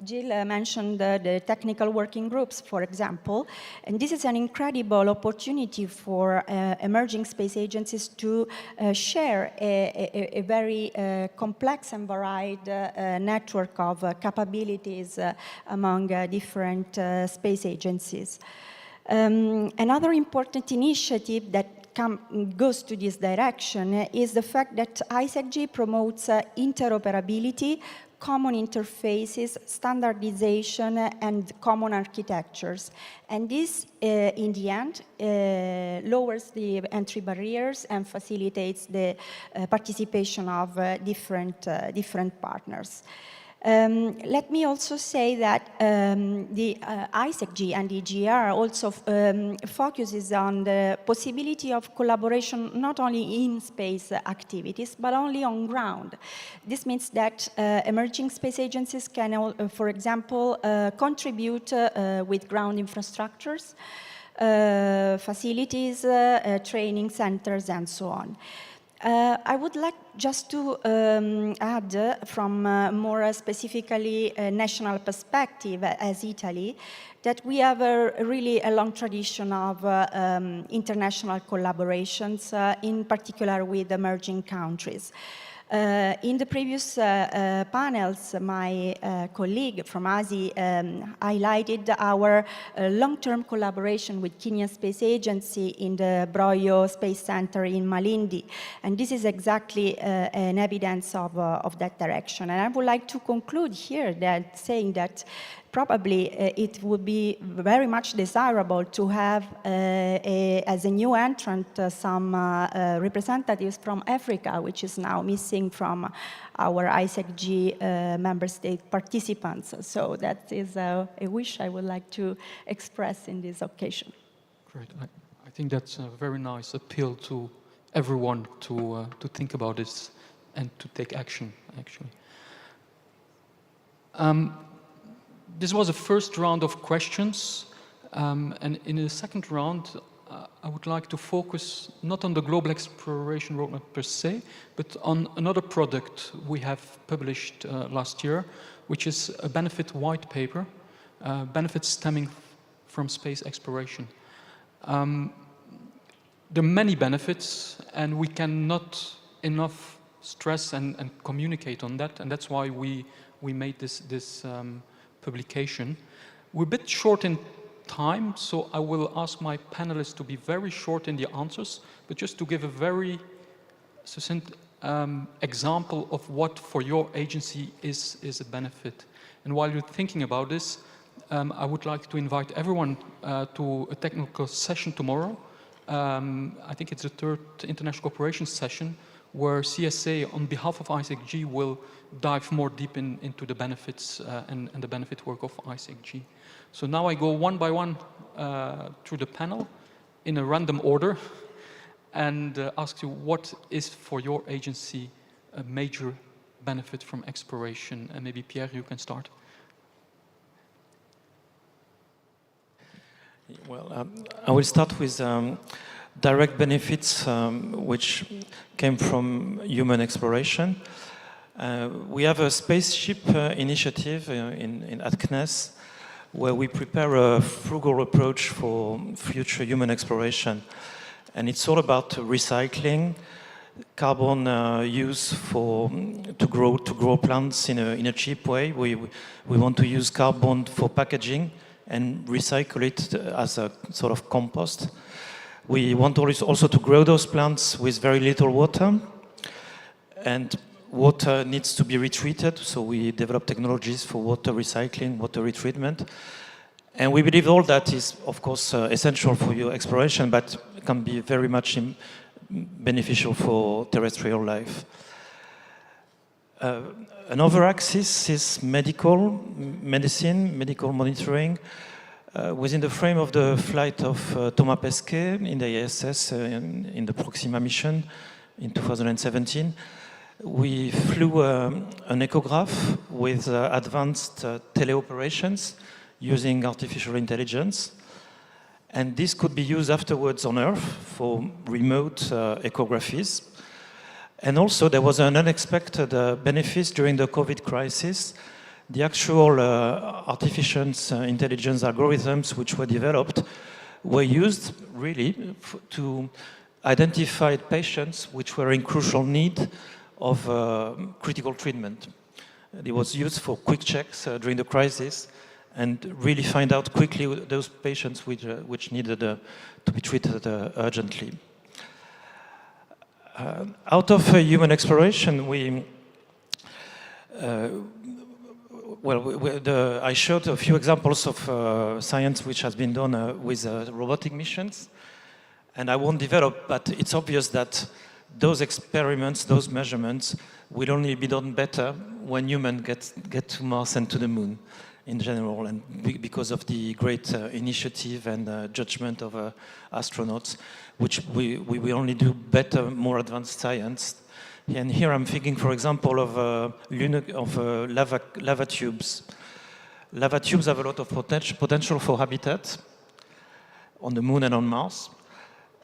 Jill mentioned the technical working groups, for example, and this is an incredible opportunity for emerging space agencies to share a very complex and varied network of capabilities among different space agencies. Another important initiative that goes to this direction is the fact that ISEC-G promotes interoperability, common interfaces, standardization, and common architectures. And this, in the end, lowers the entry barriers and facilitates the participation of different partners. Let me also say that the ISEC-G and EGR also focuses on the possibility of collaboration not only in space activities, but only on ground. This means that emerging space agencies can, for example, contribute with ground infrastructures, facilities, training centers, and so on. I would like just to add from more specifically a national perspective as Italy, that we have really a long tradition of international collaborations, in particular with emerging countries. In the previous panels, my colleague from ASI highlighted our long-term collaboration with Kenyan Space Agency in the Broyo Space Center in Malindi. And this is exactly an evidence of that direction. And I would like to conclude here that saying that probably it would be very much desirable to have, as a new entrant, some representatives from Africa, which is now missing from our ISEC-G member state participants. So that is a wish I would like to express in this occasion. Great. I think that's a very nice appeal to everyone to think about this and to take action, actually. This was a first round of questions, and in the second round, I would like to focus not on the global exploration roadmap per se, but on another product we have published last year, which is a benefit white paper, benefits stemming from space exploration. There are many benefits, and we cannot enough stress and communicate on that, and that's why we made this publication. We're a bit short in time, so I will ask my panelists to be very short in the answers, but just to give a very succinct example of what for your agency is a benefit. And while you're thinking about this, I would like to invite everyone to a technical session tomorrow. I think it's the third international cooperation session, where CSA, on behalf of ISEC-G, will dive more deep into the benefits and the benefit work of ISEC-G. So now I go one by one through the panel in a random order and ask you what is for your agency a major benefit from exploration. And maybe Pierre, you can start. Well, I will start with direct benefits which came from human exploration. We have a spaceship initiative at CNES where we prepare a frugal approach for future human exploration. And it's all about recycling, carbon use to grow plants in a cheap way. We want to use carbon for packaging and recycle it as a sort of compost. We want also to grow those plants with very little water, and water needs to be retreated, so we develop technologies for water recycling, water retreatment. And we believe all that is, of course, essential for your exploration, but can be very much beneficial for terrestrial life. Another axis is medical monitoring. Within the frame of the flight of Thomas Pesquet in the ISS in the Proxima mission in 2017, we flew an echograph with advanced teleoperations using artificial intelligence. And this could be used afterwards on Earth for remote echographies. And also there was an unexpected benefit during the COVID crisis. The actual artificial intelligence algorithms which were developed were used really to identify patients which were in crucial need of critical treatment. It was used for quick checks during the crisis and really find out quickly those patients which needed to be treated urgently. Out of human exploration, Well, I showed a few examples of science which has been done with robotic missions, and I won't develop, but it's obvious that those experiments, those measurements, will only be done better when humans get to Mars and to the Moon in general, and because of the great initiative and judgment of astronauts, which we will only do better, more advanced science. And here I'm thinking, for example, of lava tubes. Lava tubes have a lot of potential for habitat on the Moon and on Mars.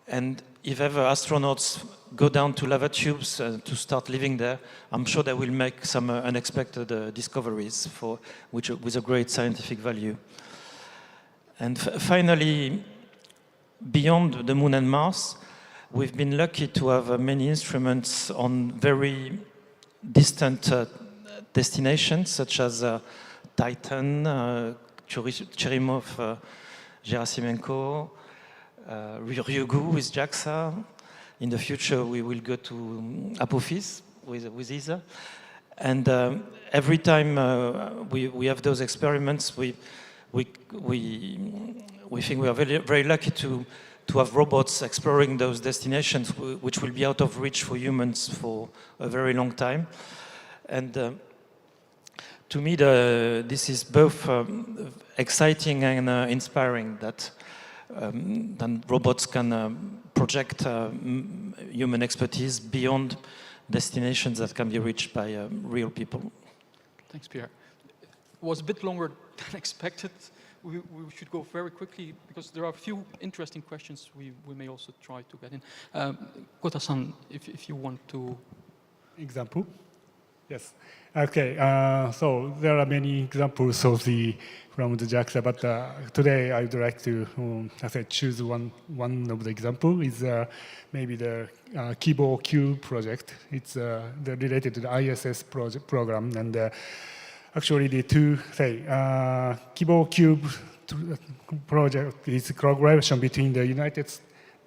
And if ever astronauts go down to lava tubes to start living there, I'm sure they will make some unexpected discoveries with a great scientific value. And finally, beyond the Moon and Mars, we've been lucky to have many instruments on very distant destinations, such as Titan, Churyumov, Gerasimenko, Ryugu with JAXA. In the future, we will go to Apophis with ESA. And every time we have those experiments, we think we are very, very lucky to have robots exploring those destinations, which will be out of reach for humans for a very long time. And to me, this is both exciting and inspiring that robots can project human expertise beyond destinations that can be reached by real people. Thanks, Pierre. It was a bit longer than expected. We should go very quickly because there are a few interesting questions we may also try to get in. Kota-san, if you want to... Example? Yes. Okay. So there are many examples of from the JAXA, but today I would like to choose one of the example is maybe the Kibo Cube project. It's related to the ISS program, and actually the Kibo Cube project is a collaboration between the United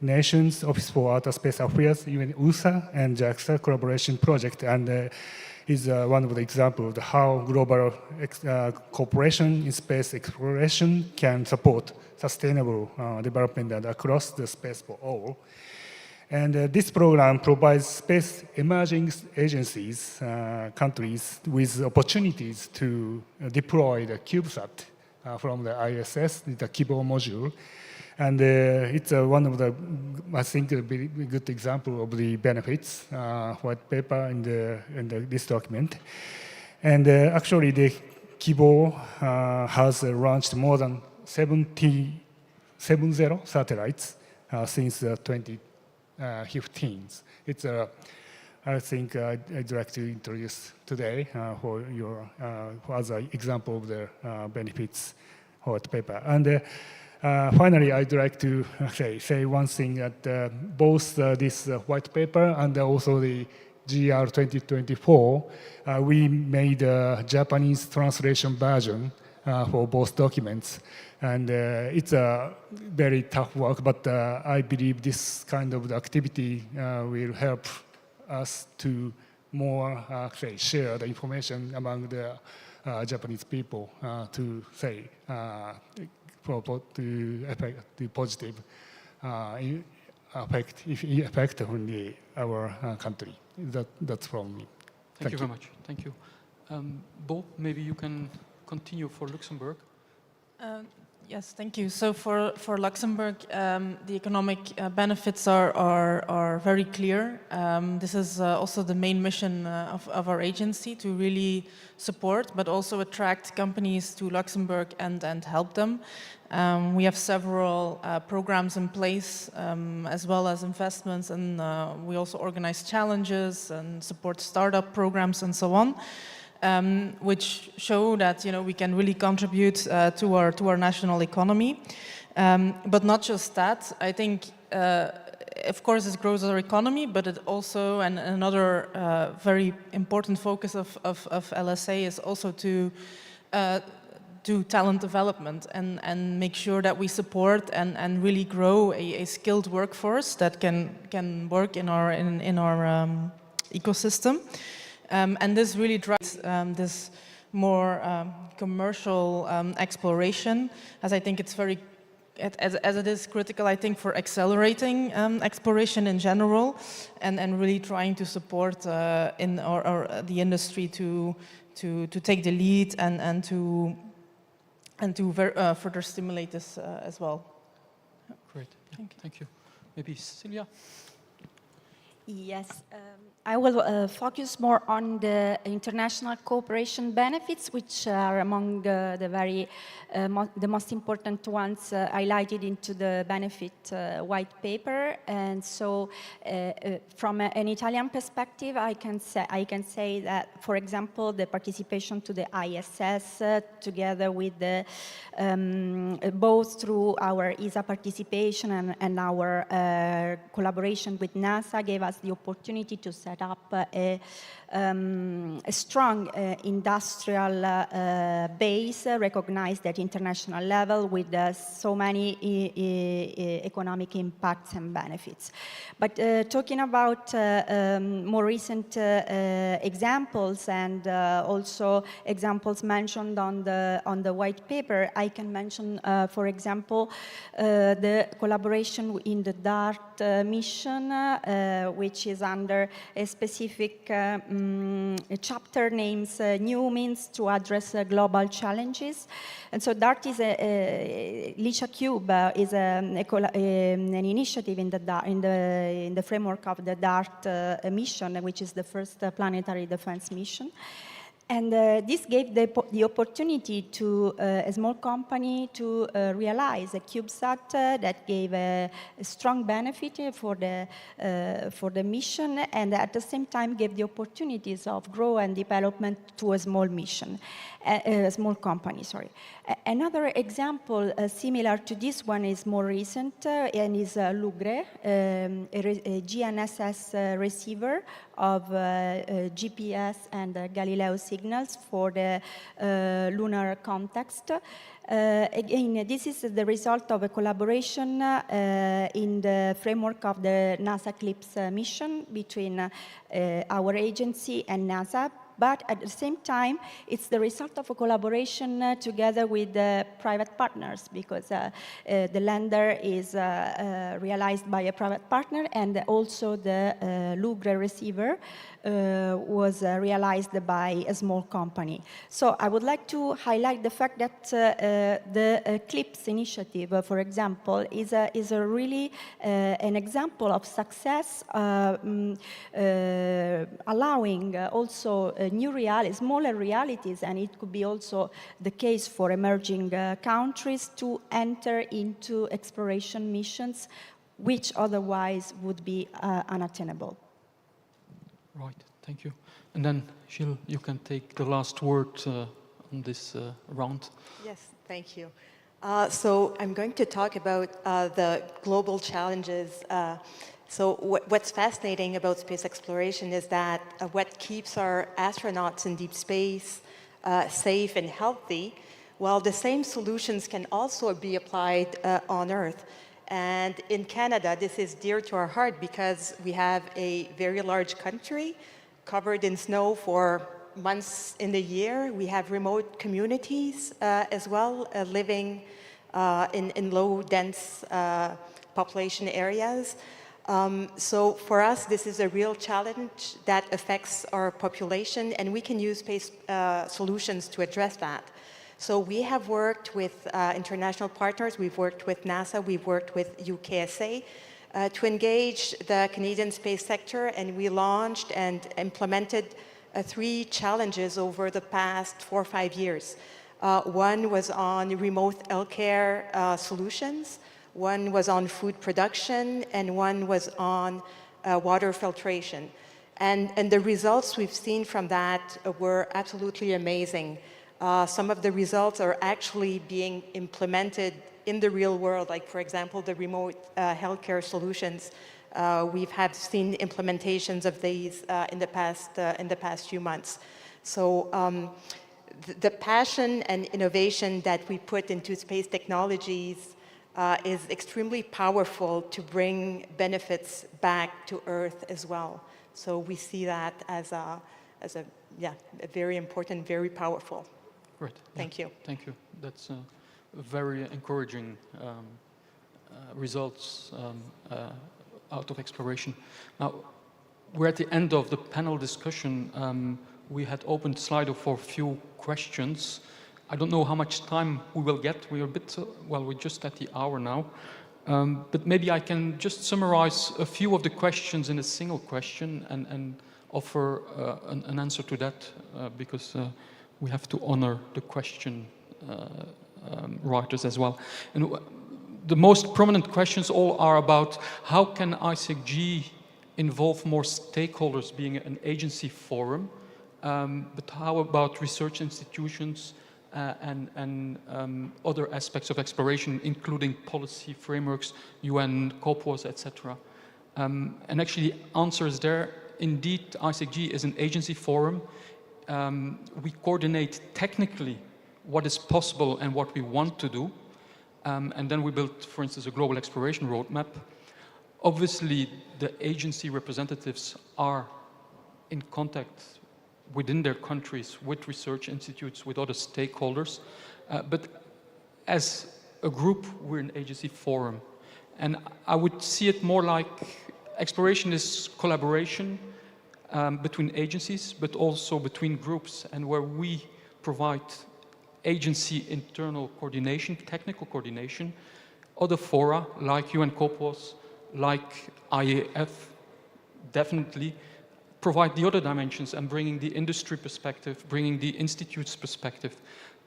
Nations Office for Outer Space Affairs, USA, and JAXA collaboration project, and is one of the examples of how global cooperation in space exploration can support sustainable development and across the space for all. And this program provides space emerging agencies, countries with opportunities to deploy the CubeSat from the ISS, the Kibo module. And it's one of the, I think, a very good example of the benefits, white paper in this document. And actually, the Kibo has launched more than 70 satellites since 2015. It's I think I'd like to introduce today for your as an example of the benefits white paper. And finally, I'd like to say one thing that both this white paper and also the GR 2024, we made a Japanese translation version for both documents. And it's a very tough work, but I believe this kind of activity will help us to more share the information among the Japanese people to affect the positive effect on our country. That's from me. Thank you very much. Thank you. Bo, maybe you can continue for Luxembourg. Yes, thank you. So for Luxembourg, the economic benefits are very clear. This is also the main mission of our agency, to really support, but also attract companies to Luxembourg and help them. We have several programs in place, as well as investments, and we also organize challenges and support startup programs and so on. Which show that we can really contribute to our national economy, but not just that. I think, of course, it grows our economy, but it also, and another very important focus of LSA is also to do talent development and make sure that we support and really grow a skilled workforce that can work in our ecosystem. And this really drives more commercial exploration, as I think it's very, as it is critical, I think, for accelerating exploration in general, and really trying to support the industry to take the lead and to further stimulate this as well. Great, thank you. Maybe Cecilia? Yes, I will focus more on the international cooperation benefits, which are among the most important ones highlighted into the benefit white paper. And so, from an Italian perspective, I can say that, for example, the participation to the ISS, together with the both through our ESA participation and our collaboration with NASA, gave us the opportunity to set up a strong industrial base recognized at international level with so many economic impacts and benefits. But talking about more recent examples and also examples mentioned on the white paper, I can mention, for example, the collaboration in the DART mission, which is under a specific chapter names New Means to Address Global Challenges. And so DART is Licia Cube is an initiative in the framework of the DART mission, which is the first planetary defense mission. And this gave the opportunity to a small company to realize a CubeSat that gave a strong benefit for the mission, and at the same time gave the opportunities of growth and development to a small mission, a small company, sorry. Another example similar to this one is more recent and is Lugre, a GNSS receiver of GPS and Galileo signals for the lunar context. Again, this is the result of a collaboration in the framework of the NASA CLIPS mission between our agency and NASA. But at the same time, it's the result of a collaboration together with private partners, because the lander is realized by a private partner, and also the Lugre receiver was realized by a small company. So I would like to highlight the fact that the CLIPS initiative, for example, is a really an example of success, allowing also smaller realities, and it could be also the case for emerging countries to enter into exploration missions, which otherwise would be unattainable. Right, thank you. And then, Gilles, you can take the last word on this round. Yes, thank you. So I'm going to talk about the global challenges. So what's fascinating about space exploration is that what keeps our astronauts in deep space safe and healthy, while the same solutions can also be applied on Earth. And in Canada, this is dear to our heart because we have a very large country covered in snow for months in the year. We have remote communities as well, living in low, dense population areas. So for us, this is a real challenge that affects our population, and we can use space solutions to address that. So we have worked with international partners. We've worked with NASA. We've worked with UKSA to engage the Canadian space sector, and we launched and implemented 3 challenges over the past 4 or 5 years. One was on remote healthcare solutions. One was on food production, and one was on water filtration. And the results we've seen from that were absolutely amazing. Some of the results are actually being implemented in the real world, like, for example, the remote healthcare solutions. We've seen implementations of these in the past few months. So the passion and innovation that we put into space technologies is extremely powerful to bring benefits back to Earth as well. So we see that as as a, yeah, a very important, very powerful. Great. Thank you. Thank you. That's very encouraging results out of exploration. Now, we're at the end of the panel discussion. We had opened Slido for a few questions. I don't know how much time we will get. We are a bit, well, we're just at the hour now. But maybe I can just summarize a few of the questions in a single question and offer an answer to that because we have to honor the question writers as well. And the most prominent questions all are about how can ISEC-G involve more stakeholders being an agency forum, but how about research institutions and other aspects of exploration, including policy frameworks, UN, COPWAS, etc. And actually, answer is there. Indeed, ISEC-G is an agency forum. We coordinate technically what is possible and what we want to do. And then we built, for instance, a global exploration roadmap. Obviously, the agency representatives are in contact within their countries with research institutes, with other stakeholders. But as a group, we're an agency forum. And I would see it more like exploration is collaboration between agencies, but also between groups, and where we provide agency internal coordination, technical coordination. Other fora, like UN COPWAS, like IAF, definitely provide the other dimensions and bringing the industry perspective, bringing the institute's perspective.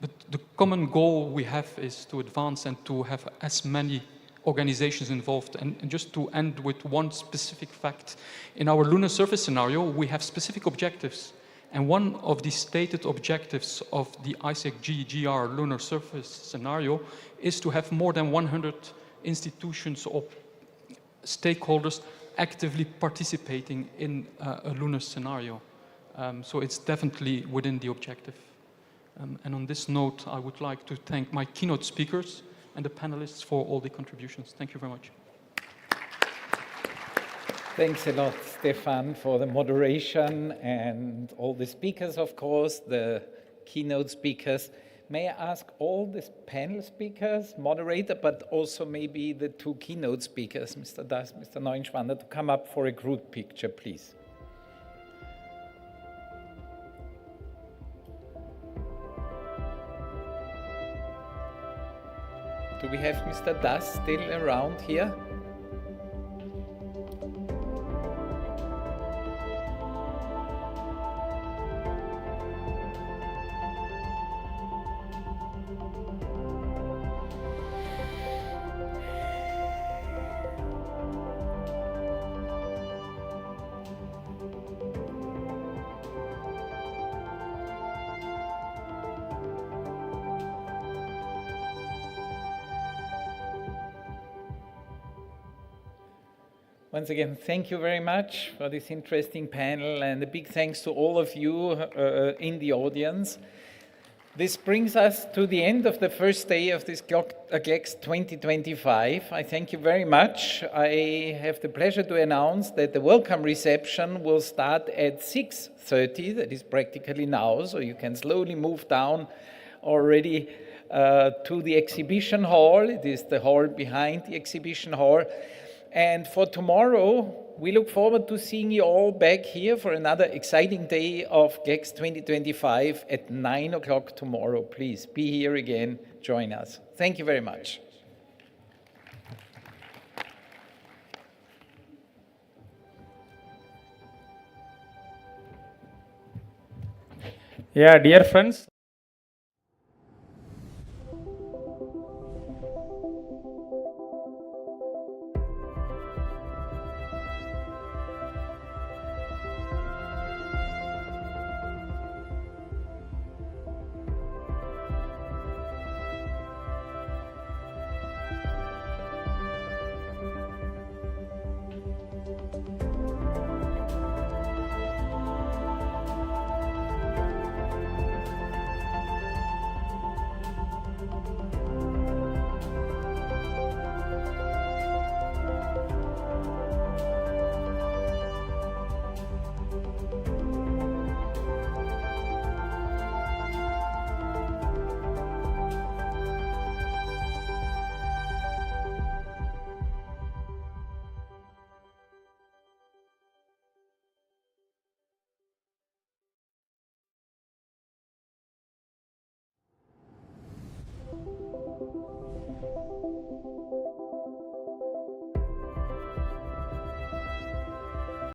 But the common goal we have is to advance and to have as many organizations involved. And just to end with one specific fact, in our lunar surface scenario, we have specific objectives. And one of the stated objectives of the ISEC-G GR lunar surface scenario is to have more than 100 institutions or stakeholders actively participating in a lunar scenario. So it's definitely within the objective. And on this note, I would like to thank my keynote speakers and the panelists for all the contributions. Thank you very much. Thanks a lot, Stefan, for the moderation and all the speakers, of course, the keynote speakers. May I ask all the panel speakers, moderator, but also maybe the two keynote speakers, Mr. Das, Mr. Neuenschwander, to come up for a group picture, please. Do we have Mr. Das still around here? Once again, thank you very much for this interesting panel, and a big thanks to all of you in the audience. This brings us to the end of the first day of this GLEX 2025. I thank you very much. I have the pleasure to announce that the welcome reception will start at 6:30, that is practically now, so you can slowly move down already to the exhibition hall. It is the hall behind the exhibition hall. And for tomorrow, we look forward to seeing you all back here for another exciting day of GLEX 2025 at 9 o'clock tomorrow. Please be here again, join us. Thank you very much. Yeah, dear friends.